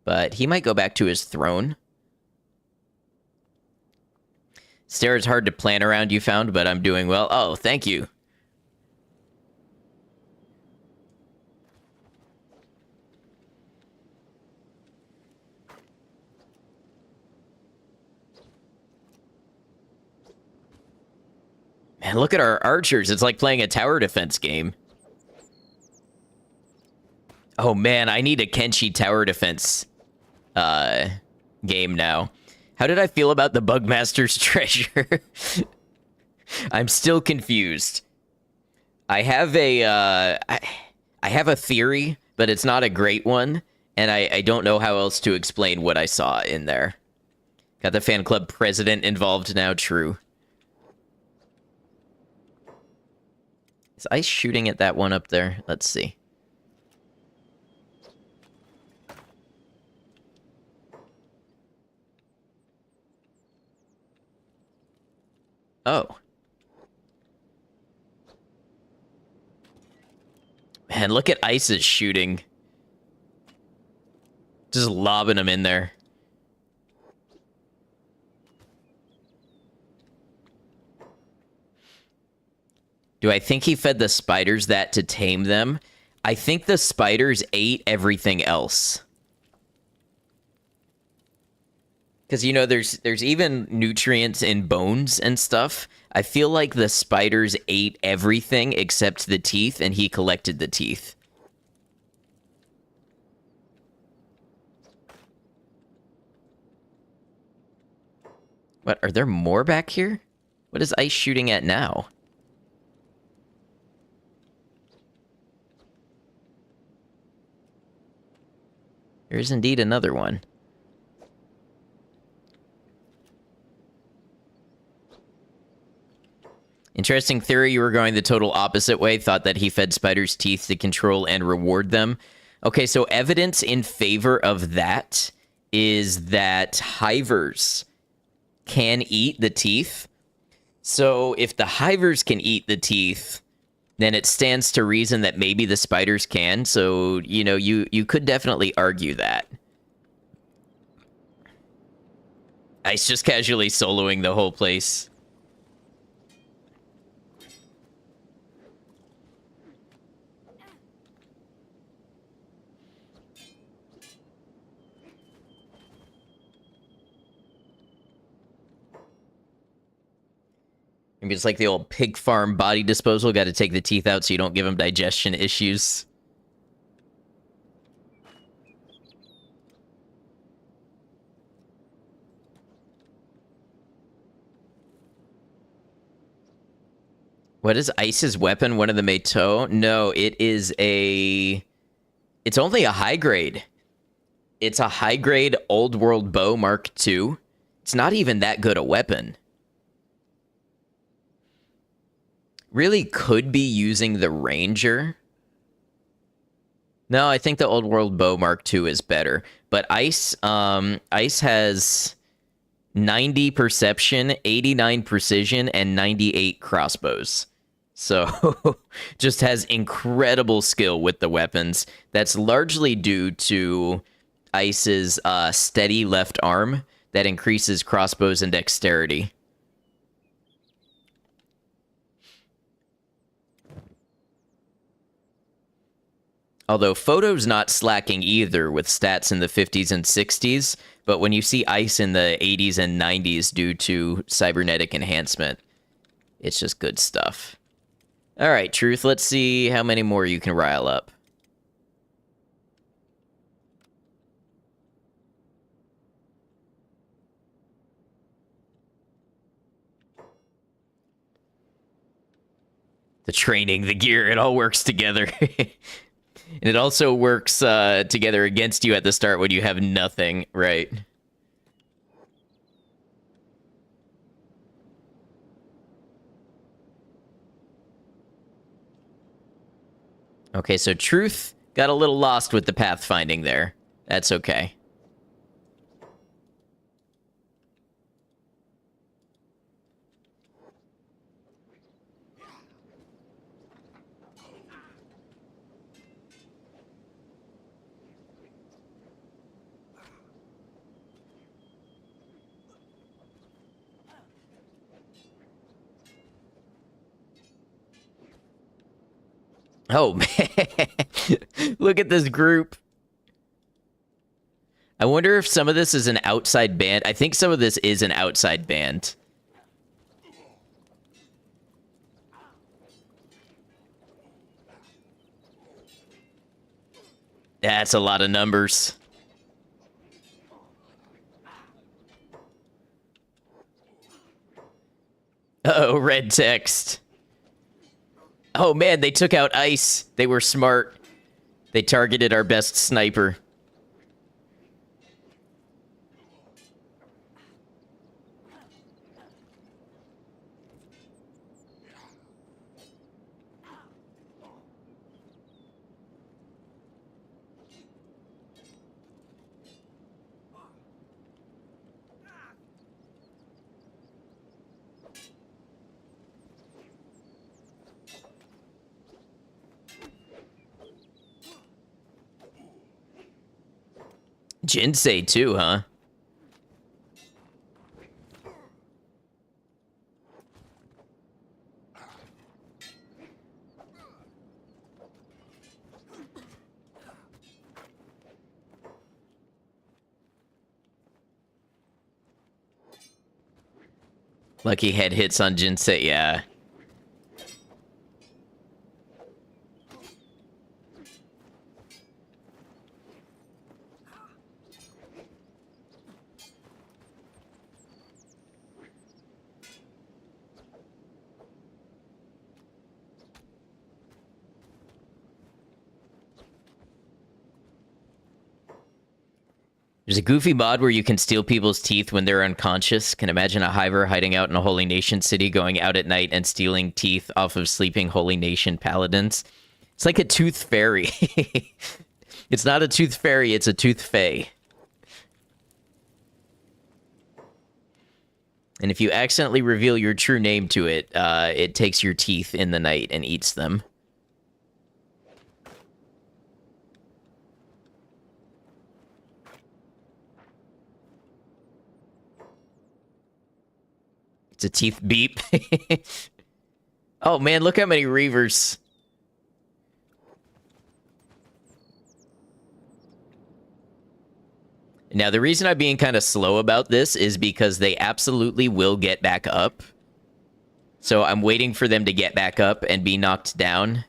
But he might go back to his throne. Stair is hard to plan around, you found, but I'm doing well. Oh, thank you. Man, look at our archers. It's like playing a tower defense game. Oh man, I need a Kenshi tower defense game now. How did I feel about the Bugmaster's treasure? I'm still confused. I have a I have a theory, but it's not a great one, and I don't know how else to explain what I saw in there. Got the fan club president involved now, true. Is Ice shooting at that one up there? Let's see. Oh. Man, look at Ice's shooting. Just lobbing him in there. Do I think he fed the spiders that to tame them? I think the spiders ate everything else. Because, you know, there's even nutrients in bones and stuff. I feel like the spiders ate everything except the teeth, and he collected the teeth. What, are there more back here? What is Ice shooting at now? There is indeed another one. Interesting theory. You were going the total opposite way. Thought that he fed spiders teeth to control and reward them. Okay, so evidence in favor of that is that hivers can eat the teeth. So if the hivers can eat the teeth, then it stands to reason that maybe the spiders can. So, you know, you could definitely argue that. Ice just casually soloing the whole place. Maybe it's like the old pig farm body disposal. Got to take the teeth out so you don't give them digestion issues. What is Ice's weapon? One of them a toe? No, it is a... It's only a high grade. It's a high grade old world bow Mark II. It's not even that good a weapon. Really could be using the Ranger. No, I think the old world bow Mark II is better. But Ice has 90 perception, 89 precision, and 98 crossbows. So just has incredible skill with the weapons. That's largely due to Ice's steady left arm that increases crossbows and dexterity. Although Photo's not slacking either with stats in the 50s and 60s, but when you see Ice in the 80s and 90s due to cybernetic enhancement, it's just good stuff. All right, Truth, let's see how many more you can rile up. The training, the gear, it all works together. And it also works together against you at the start when you have nothing, right? Okay, so Truth got a little lost with the pathfinding there. That's okay. Oh, man. Look at this group. I wonder if some of this is an outside band. I think some of this is an outside band. That's a lot of numbers. Uh-oh, red text. Oh, man, they took out Ice. They were smart. They targeted our best sniper. Jinsei too, huh? Lucky head hits on Jinsei, yeah. There's a goofy mod where you can steal people's teeth when they're unconscious. Can imagine a hiver hiding out in a Holy Nation city, going out at night and stealing teeth off of sleeping Holy Nation paladins. It's like a tooth fairy. It's not a tooth fairy, it's a tooth fae. And if you accidentally reveal your true name to it, it takes your teeth in the night and eats them. It's a teeth beep. Oh man, look how many Reavers. Now, the reason I'm being kind of slow about this is because they absolutely will get back up. So I'm waiting for them to get back up and be knocked down.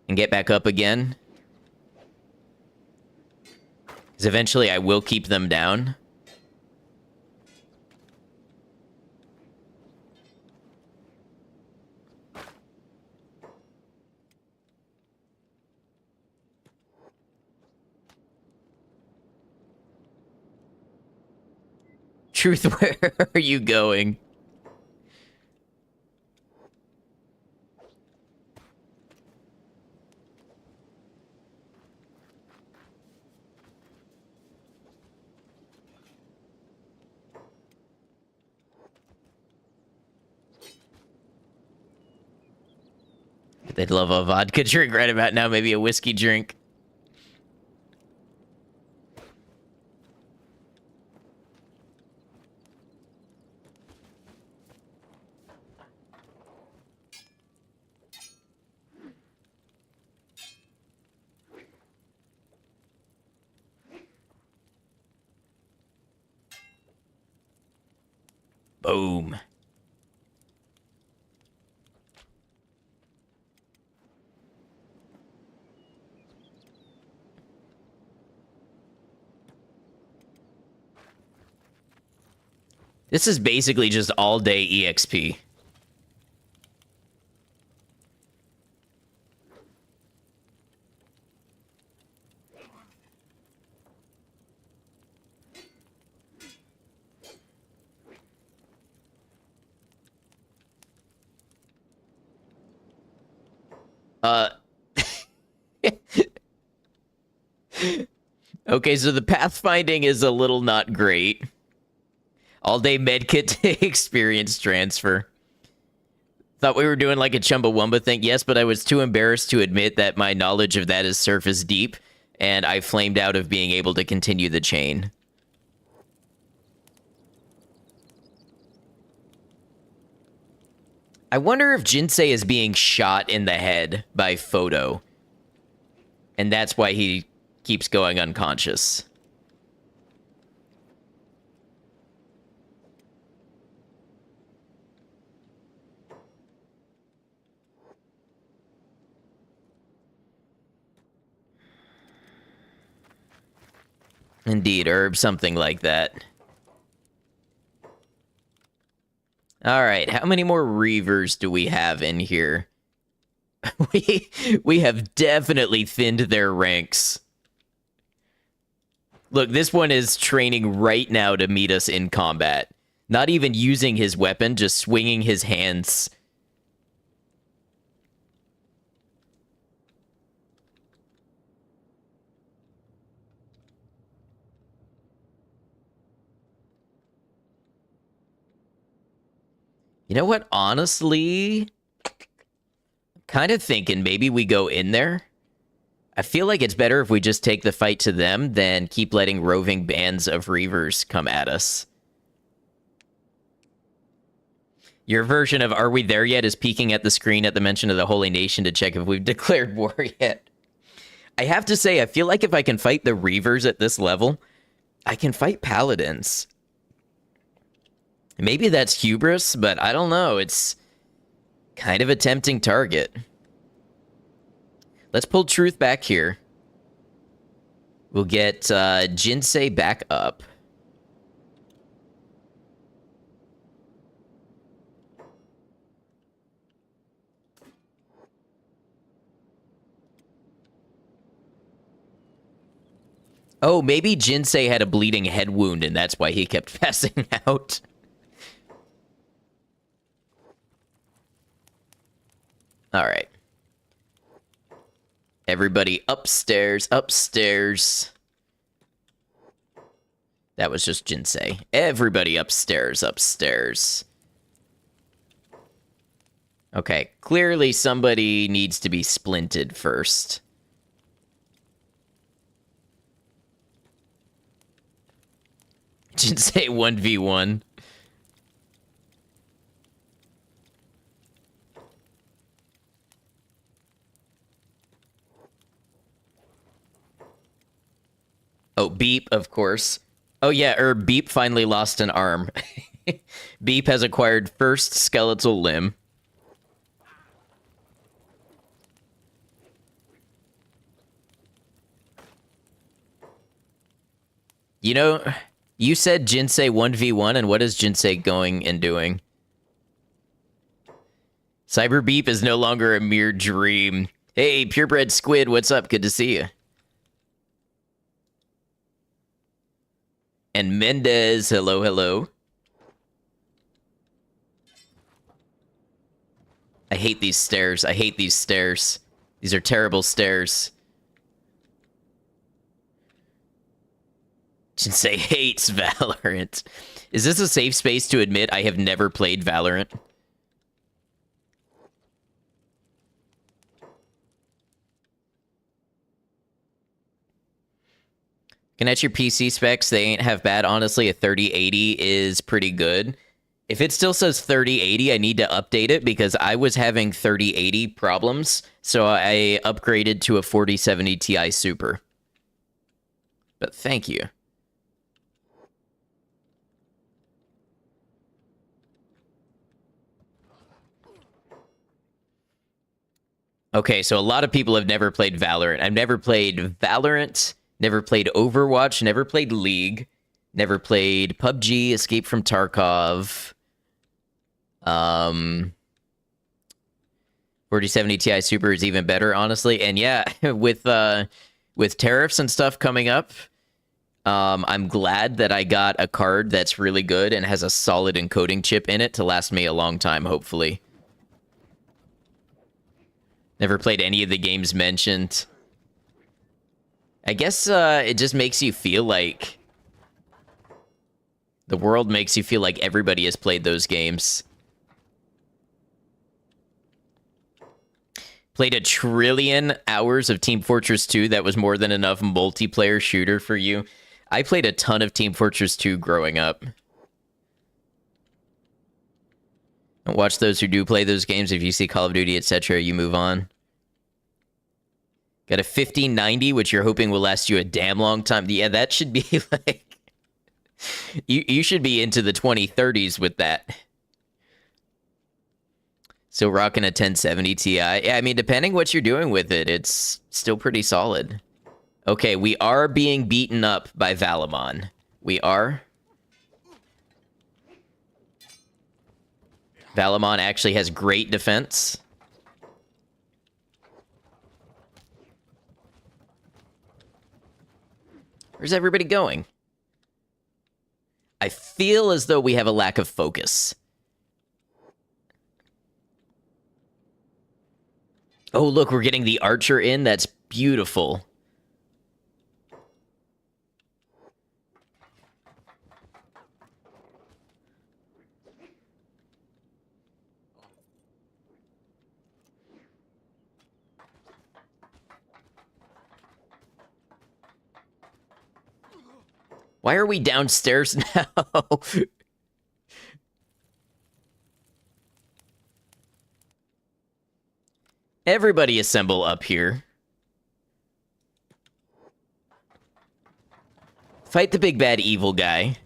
And get back up again. Because eventually I will keep them down. Truth, where are you going? They'd love a vodka drink right about now, maybe a whiskey drink. Boom. This is basically just all-day EXP. Okay, so the pathfinding is a little not great. All-day medkit to experience transfer. Thought we were doing like a Chumbawamba thing. Yes, but I was too embarrassed to admit that my knowledge of that is surface deep, and I flamed out of being able to continue the chain. I wonder if Jinsei is being shot in the head by Photo. And that's why he keeps going unconscious. Indeed, herb, something like that. Alright, how many more Reavers do we have in here? We have definitely thinned their ranks. Look, this one is training right now to meet us in combat. Not even using his weapon, just swinging his hands. You know what? Honestly, I'm kind of thinking maybe we go in there. I feel like it's better if we just take the fight to them than keep letting roving bands of Reavers come at us. Your version of Are We There Yet is peeking at the screen at the mention of the Holy Nation to check if we've declared war yet. I have to say, I feel like if I can fight the Reavers at this level, I can fight Paladins. Maybe that's hubris, but I don't know. It's kind of a tempting target. Let's pull Truth back here. We'll get Jinsei back up. Oh, maybe Jinsei had a bleeding head wound and that's why he kept passing out. All right. Everybody upstairs, upstairs. That was just Jinsei. Everybody upstairs, upstairs. Okay, clearly somebody needs to be splinted first. Jinsei 1v1. Oh, Beep, of course. Oh, yeah, Beep finally lost an arm. Beep has acquired first skeletal limb. You know, you said Jinsei 1v1, and what is Jinsei going and doing? Cyber Beep is no longer a mere dream. Hey, purebred squid, what's up? Good to see you. And Mendez, hello, hello. I hate these stairs. I hate these stairs. These are terrible stairs. Jinsei hates Valorant. Is this a safe space to admit I have never played Valorant? Looking at your PC specs, they ain't have bad. Honestly, a 3080 is pretty good. If it still says 3080, I need to update it because I was having 3080 problems, so I upgraded to a 4070 Ti Super. But thank you. Okay, so a lot of people have never played Valorant. I've never played Valorant, never played Overwatch, never played League, never played PUBG, Escape from Tarkov. 4070 Ti Super is even better, honestly. And yeah, with tariffs and stuff coming up, I'm glad that I got a card that's really good and has a solid encoding chip in it to last me a long time, hopefully. Never played any of the games mentioned. I guess it just makes you feel like... The world makes you feel like everybody has played those games. Played 1 trillion hours of Team Fortress 2. That was more than enough multiplayer shooter for you. I played a ton of Team Fortress 2 growing up. Don't watch those who do play those games. If you see Call of Duty, etc., you move on. Got a 1590, which you're hoping will last you a damn long time. Yeah, that should be like... You should be into the 2030s with that. So rocking a 1070 Ti. Yeah, I mean, depending what you're doing with it, it's still pretty solid. Okay, we are being beaten up by Valamon. We are. Valamon actually has great defense. Where's everybody going? I feel as though we have a lack of focus. Oh, look, we're getting the archer in. That's beautiful. Why are we downstairs now? Everybody assemble up here. Fight the big bad evil guy.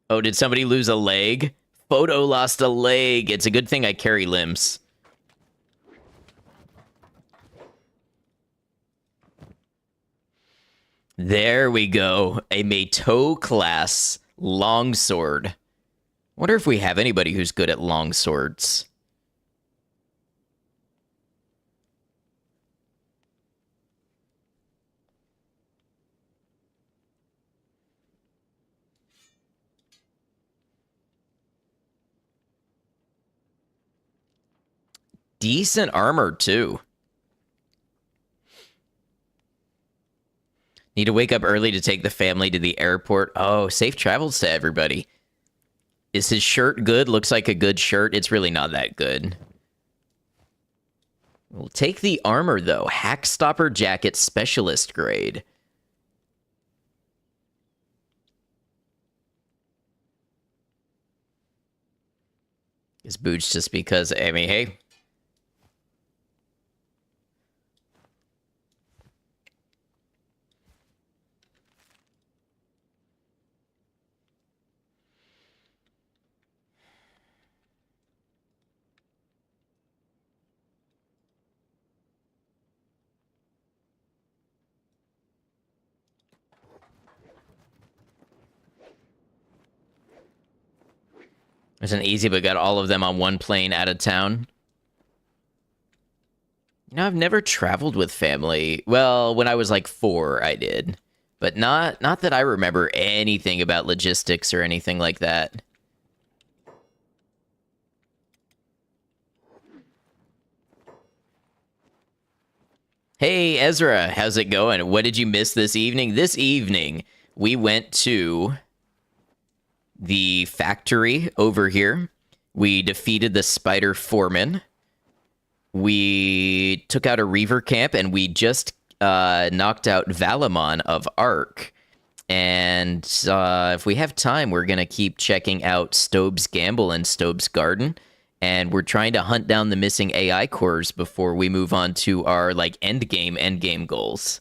Oh, did somebody lose a leg? Photo lost a leg. It's a good thing I carry limbs. There we go. A Meito class longsword. Wonder if we have anybody who's good at longswords. Decent armor, too. Need to wake up early to take the family to the airport. Oh, safe travels to everybody. Is his shirt good? Looks like a good shirt. It's really not that good. We'll take the armor, though. Hack Stopper Jacket Specialist grade. His boots just because, I mean, hey. There's an easy, but got all of them on one plane out of town. You know, I've never traveled with family. Well, when I was like 4, I did. But not that I remember anything about logistics or anything like that. Hey, Ezra, how's it going? What did you miss this evening? This evening, we went to the factory over here. We defeated the Spider Foreman. We took out a Reaver camp, and we just knocked out Valamon of Ark. And if we have time, we're going to keep checking out Stobe's Gamble and Stobe's Garden. And we're trying to hunt down the missing AI cores before we move on to our like endgame goals.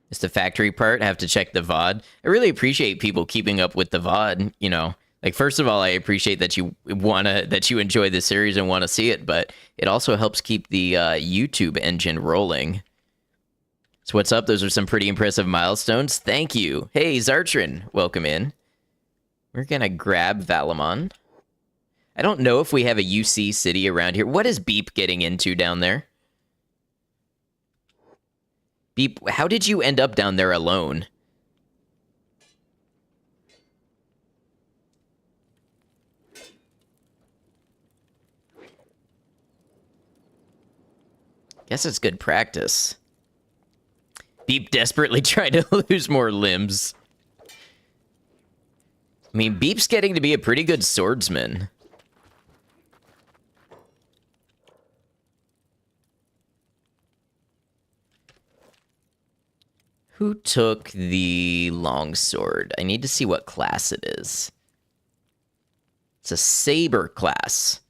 It's the factory part. I have to check the VOD. I really appreciate people keeping up with the VOD, you know. Like, first of all, I appreciate that you enjoy the series and want to see it, but it also helps keep the YouTube engine rolling. So what's up? Those are some pretty impressive milestones. Thank you. Hey, Zartrin, welcome in. We're gonna grab Valamon. I don't know if we have a UC city around here. What is Beep getting into down there? Beep, how did you end up down there alone? Guess it's good practice. Beep desperately trying to lose more limbs. I mean, Beep's getting to be a pretty good swordsman. Who took the longsword? I need to see what class it is. It's a saber class.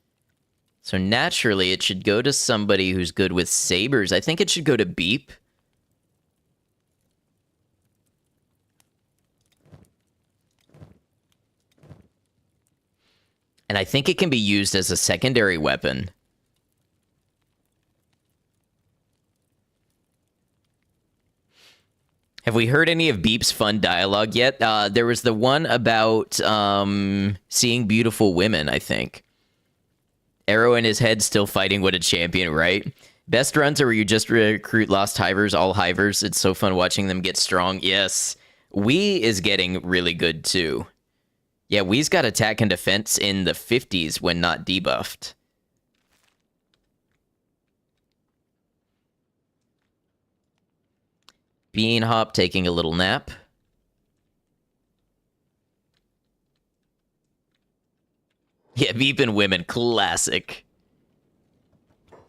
So naturally, it should go to somebody who's good with sabers. I think it should go to Beep. And I think it can be used as a secondary weapon. Have we heard any of Beep's fun dialogue yet? There was the one about seeing beautiful women, I think. Arrow in his head, still fighting what a champion, right? Best runs are where you just recruit lost hivers, all hivers. It's so fun watching them get strong. Yes. Wee is getting really good, too. Yeah, Wee's got attack and defense in the 50s when not debuffed. Bean Hop taking a little nap. Yeah, Beepin' Women, classic.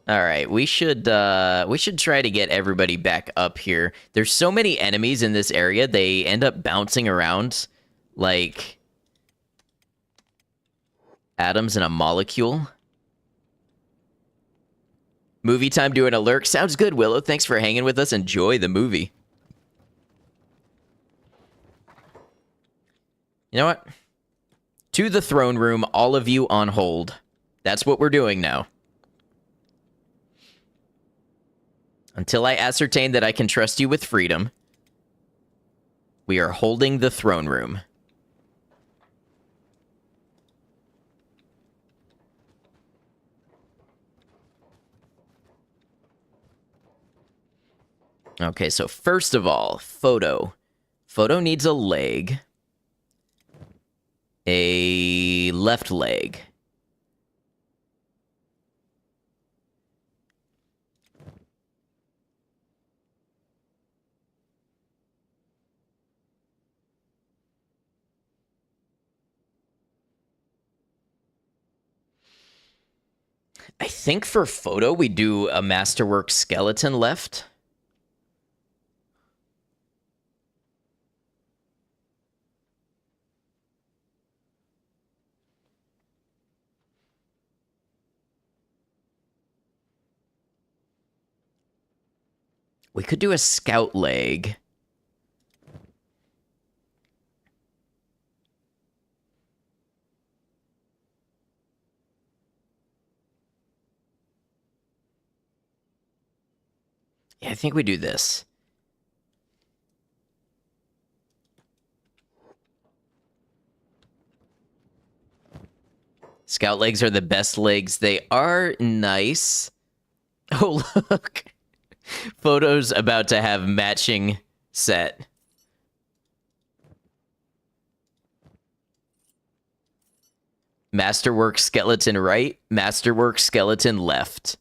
All right, we should try to get everybody back up here. There's so many enemies in this area, they end up bouncing around like atoms in a molecule. Movie time doing a lurk. Sounds good, Willow. Thanks for hanging with us. Enjoy the movie. You know what? To the throne room, all of you on hold. That's what we're doing now. Until I ascertain that I can trust you with freedom, we are holding the throne room. Okay, so first of all, Photo. Photo needs a leg. A left leg. I think for Photo, we do a Masterwork skeleton left. We could do a scout leg. Yeah, I think we do this. Scout legs are the best legs. They are nice. Oh, look. Photo's about to have matching set. Masterwork skeleton right, Masterwork skeleton left.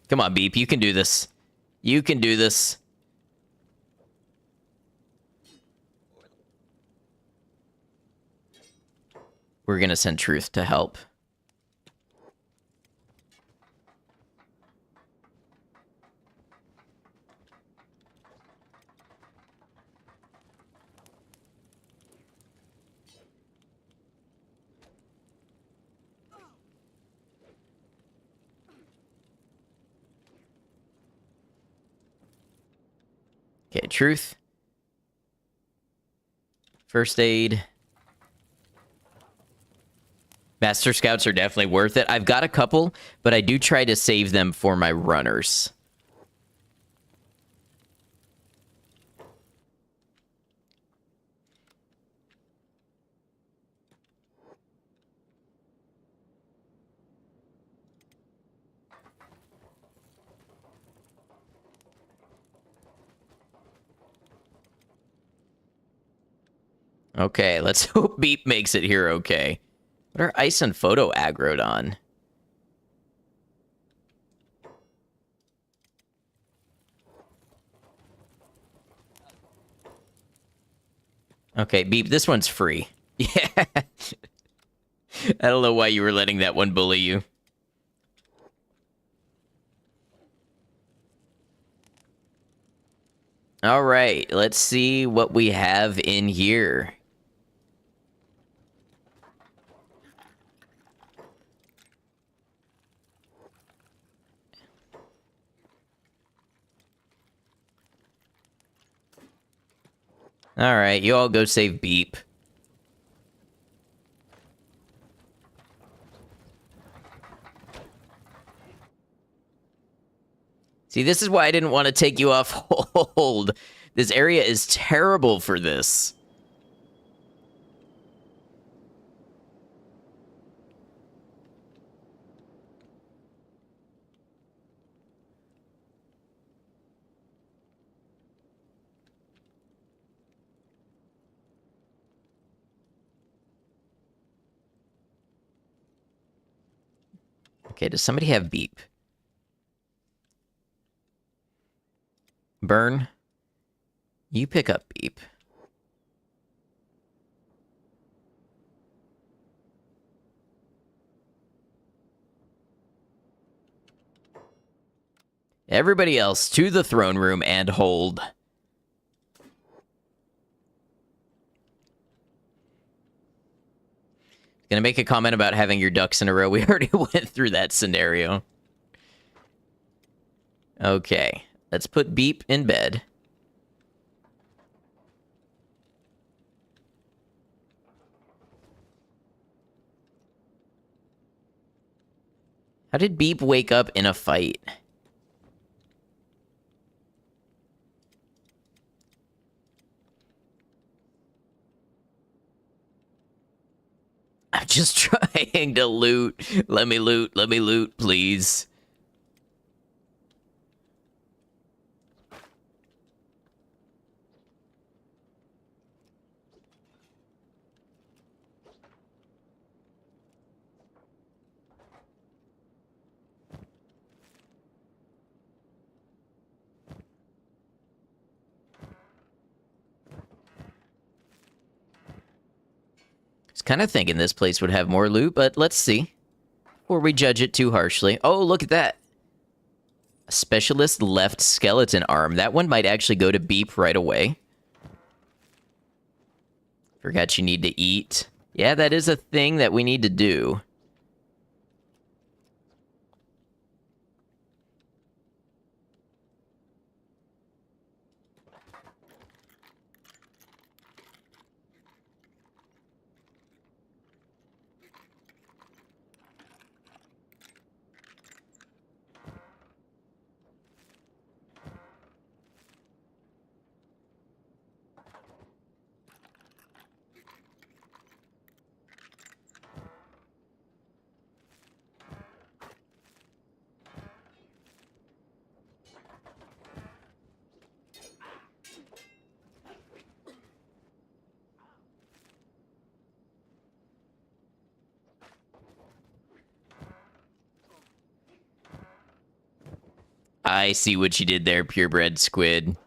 Come on, Beep, you can do this. You can do this. We're gonna send Truth to help. Okay, Truth. First aid. Master Scouts are definitely worth it. I've got a couple, but I do try to save them for my runners. Okay, let's hope Beep makes it here okay. What are Ice and Photo aggroed on? Okay, Beep, this one's free. Yeah. I don't know why you were letting that one bully you. All right, let's see what we have in here. All right, you all go save Beep. See, this is why I didn't want to take you off hold. This area is terrible for this. Okay, does somebody have beep? Burn, you pick up beep. Everybody else to the throne room and hold. Gonna make a comment about having your ducks in a row. We already went through that scenario. Okay, let's put Beep in bed. How did Beep wake up in a fight? I'm just trying to loot. Let me loot, please. I was kind of thinking this place would have more loot, but let's see. Before we judge it too harshly. Oh, look at that. A specialist left skeleton arm. That one might actually go to Beep right away. Forgot you need to eat. Yeah, that is a thing that we need to do. I see what you did there, purebred squid.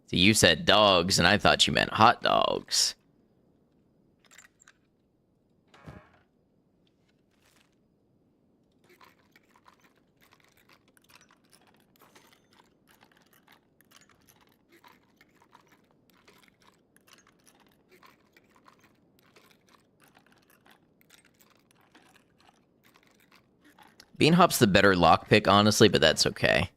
So you said dogs, and I thought you meant hot dogs. Bean Hop's the better lockpick, honestly, but that's okay.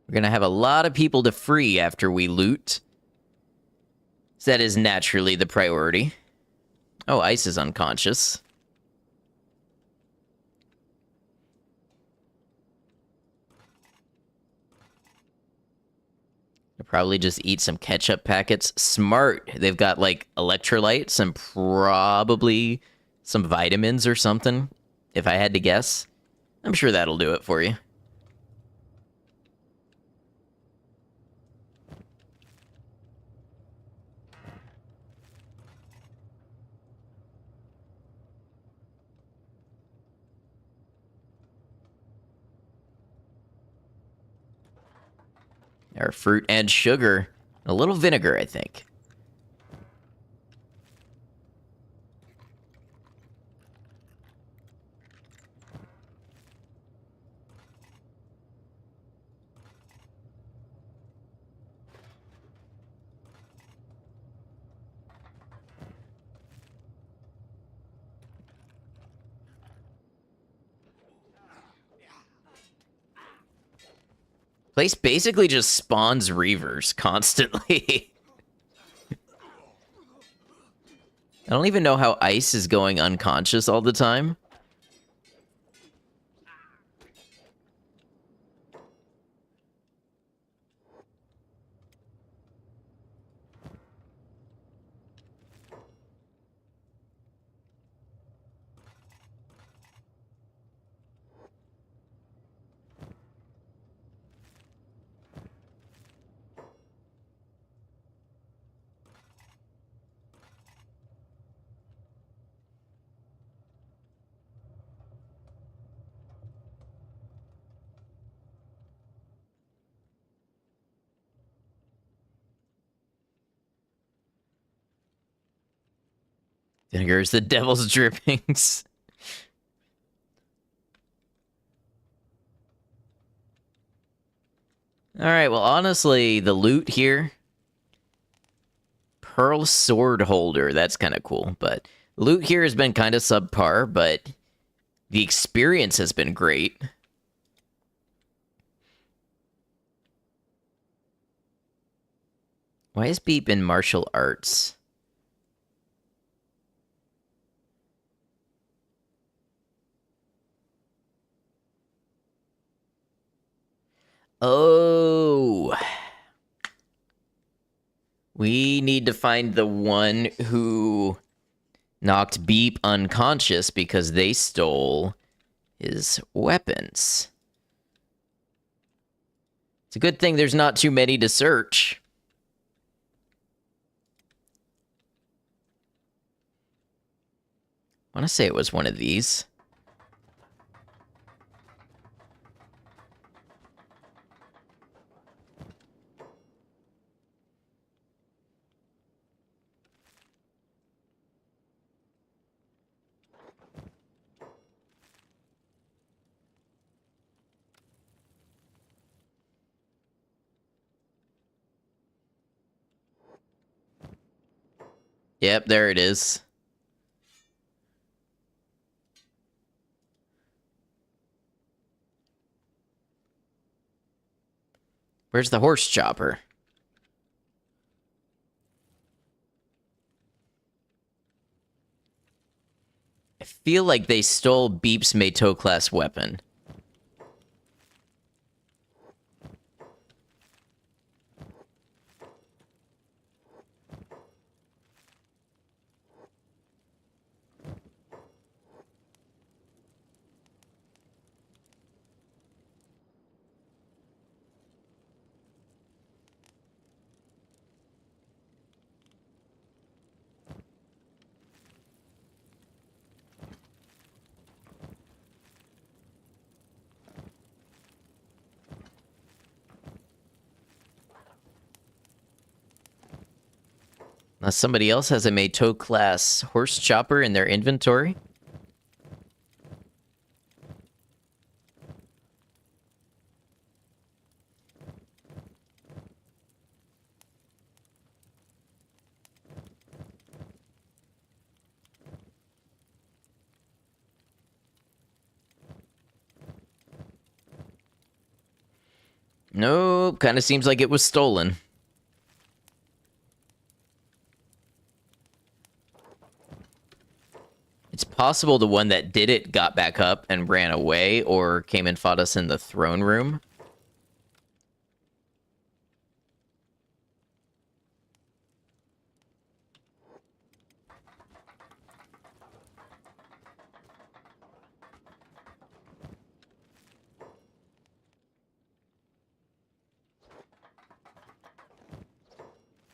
We're gonna have a lot of people to free after we loot. So that is naturally the priority. Oh, Ice is unconscious. I'll probably just eat some ketchup packets. Smart. They've got, like, electrolytes and probably some vitamins or something, if I had to guess. I'm sure that'll do it for you. Our fruit and sugar. A little vinegar, I think. Place basically just spawns Reavers constantly. I don't even know how Ice is going unconscious all the time. Here's the devil's drippings. Alright, well, honestly, the loot here... Pearl sword holder, that's kind of cool, but... Loot here has been kind of subpar, but... The experience has been great. Why is Beep in martial arts? Oh. We need to find the one who knocked Beep unconscious because they stole his weapons. It's a good thing there's not too many to search. I want to say it was one of these. Yep, there it is. Where's the horse chopper? I feel like they stole Beep's Meito class weapon. Unless somebody else has a Meito class horse chopper in their inventory. Nope, kind of seems like it was stolen. It's possible the one that did it got back up and ran away, or came and fought us in the throne room.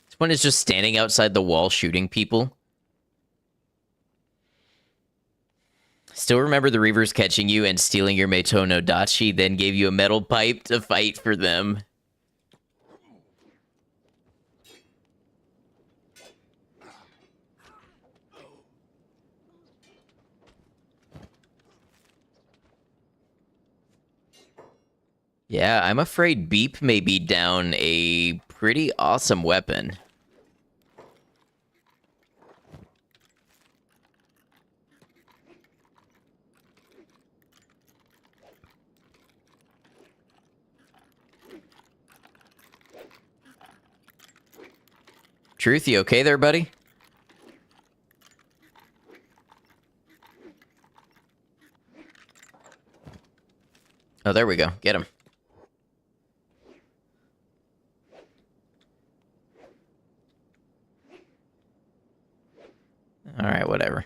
This one is just standing outside the wall shooting people. Still remember the Reavers catching you and stealing your Meito no Dachi, then gave you a metal pipe to fight for them. Yeah, I'm afraid Beep may be down a pretty awesome weapon. Truth, you okay there, buddy? Oh, there we go. Get him. Alright, whatever.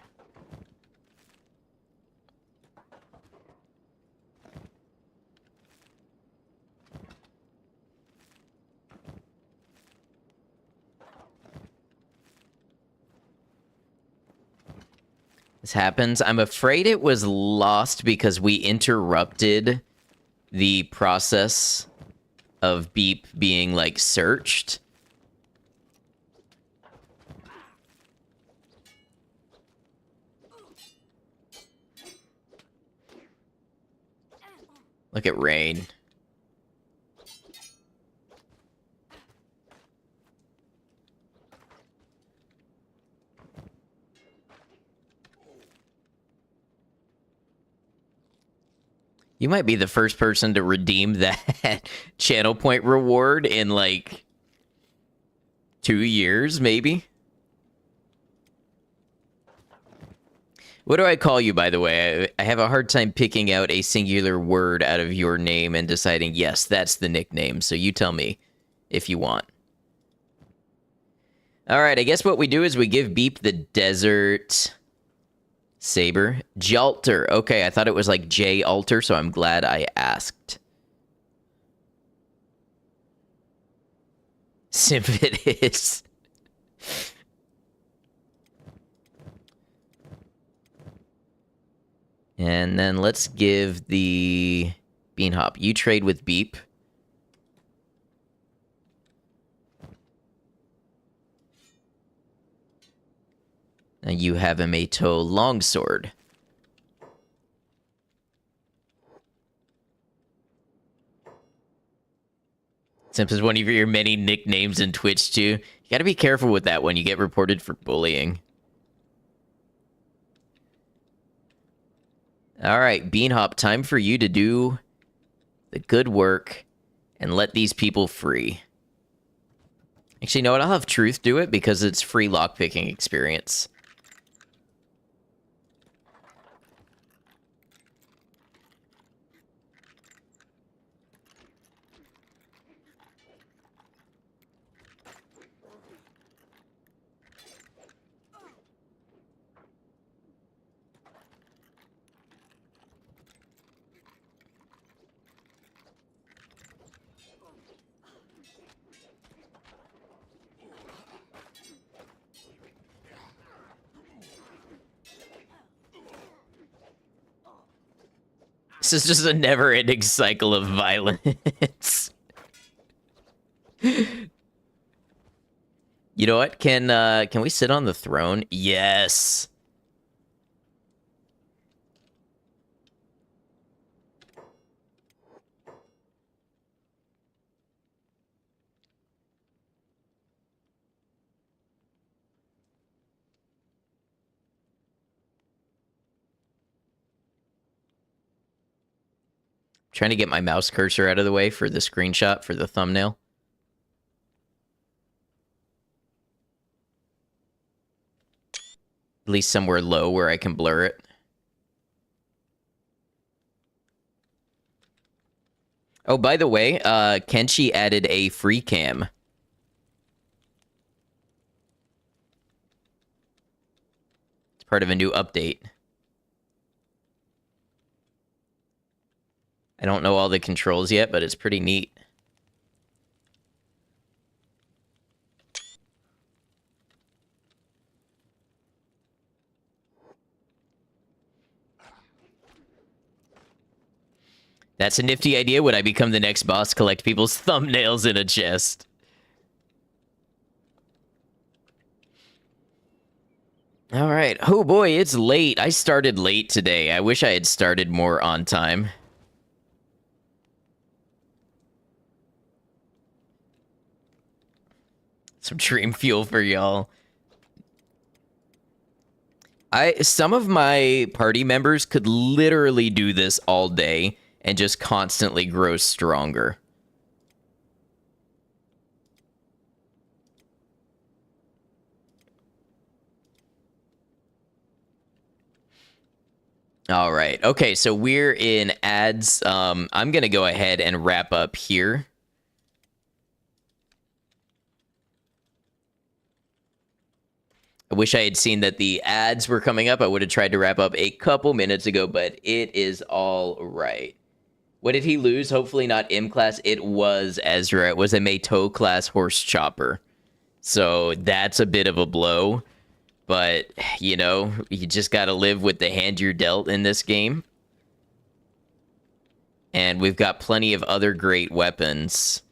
This happens. I'm afraid it was lost because we interrupted the process of Beep being, like, searched. Look at Rain. You might be the first person to redeem that channel point reward in, like, 2 years, maybe? What do I call you, by the way? I have a hard time picking out a singular word out of your name and deciding, yes, that's the nickname. So you tell me if you want. All right, I guess what we do is we give Beep the desert saber. Jalter. Okay, I thought it was like J Alter, so I'm glad I asked. Simp it is. And then let's give the Bean Hop. You trade with Beep. And you have a Meito Longsword. Simp is one of your many nicknames in Twitch, too. You gotta be careful with that when you get reported for bullying. Alright, Beanhop, time for you to do the good work and let these people free. Actually, you know what? I'll have Truth do it because it's free lockpicking experience. This is just a never-ending cycle of violence. You know what? Can we sit on the throne? Yes. Trying to get my mouse cursor out of the way for the screenshot for the thumbnail. At least somewhere low where I can blur it. Oh, by the way, Kenshi added a free cam. It's part of a new update. I don't know all the controls yet, but it's pretty neat. That's a nifty idea. Would I become the next boss? Collect people's thumbnails in a chest. All right. Oh boy, it's late. I started late today. I wish I had started more on time. Some dream fuel for y'all. Some of my party members could literally do this all day and just constantly grow stronger. All right. Okay, so we're in ads. I'm going to go ahead and wrap up here. I wish I had seen that the ads were coming up. I would have tried to wrap up a couple minutes ago, but it is all right. What did he lose? Hopefully not M class. It was Ezra. It was a Meito class horse chopper. So that's a bit of a blow. But, you know, you just got to live with the hand you're dealt in this game. And we've got plenty of other great weapons.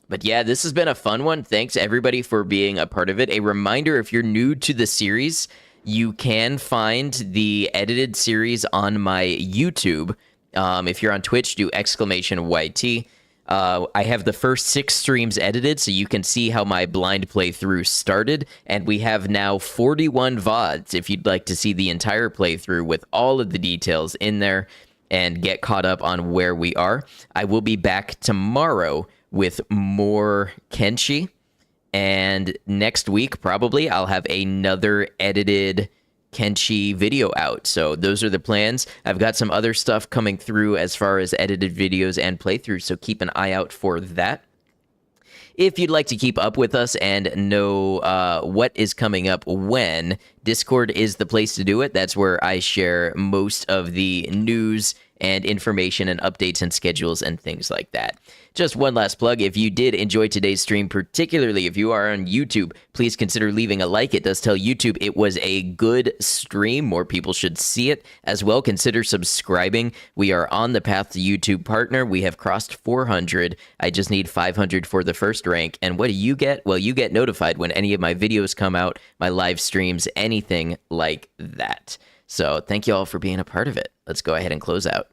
But yeah, this has been a fun one. Thanks, everybody, for being a part of it. A reminder, if you're new to the series, you can find the edited series on my YouTube. If you're on Twitch, do exclamation YT. I have the first 6 streams edited, so you can see how my blind playthrough started, and we have now 41 VODs if you'd like to see the entire playthrough with all of the details in there and get caught up on where we are. I will be back tomorrow with more Kenshi, and next week probably I'll have another edited Kenshi video out. So those are the plans. I've got some other stuff coming through as far as edited videos and playthroughs, so keep an eye out for that. If you'd like to keep up with us and know what is coming up when, Discord is the place to do it. That's where I share most of the news and information and updates and schedules and things like that. Just one last plug. If you did enjoy today's stream, particularly if you are on YouTube, please consider leaving a like. It does tell YouTube it was a good stream. More people should see it. As well, consider subscribing. We are on the path to YouTube partner. We have crossed 400. I just need 500 for the first rank. And what do you get? Well, you get notified when any of my videos come out, my live streams, anything like that. So thank you all for being a part of it. Let's go ahead and close out.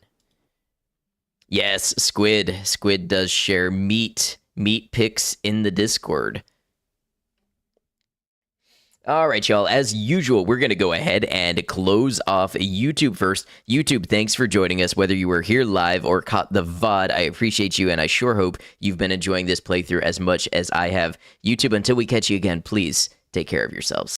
Yes, Squid. Squid does share meat pics in the Discord. All right, y'all. As usual, we're going to go ahead and close off YouTube first. YouTube, thanks for joining us, whether you were here live or caught the VOD. I appreciate you, and I sure hope you've been enjoying this playthrough as much as I have. YouTube, until we catch you again, please take care of yourselves.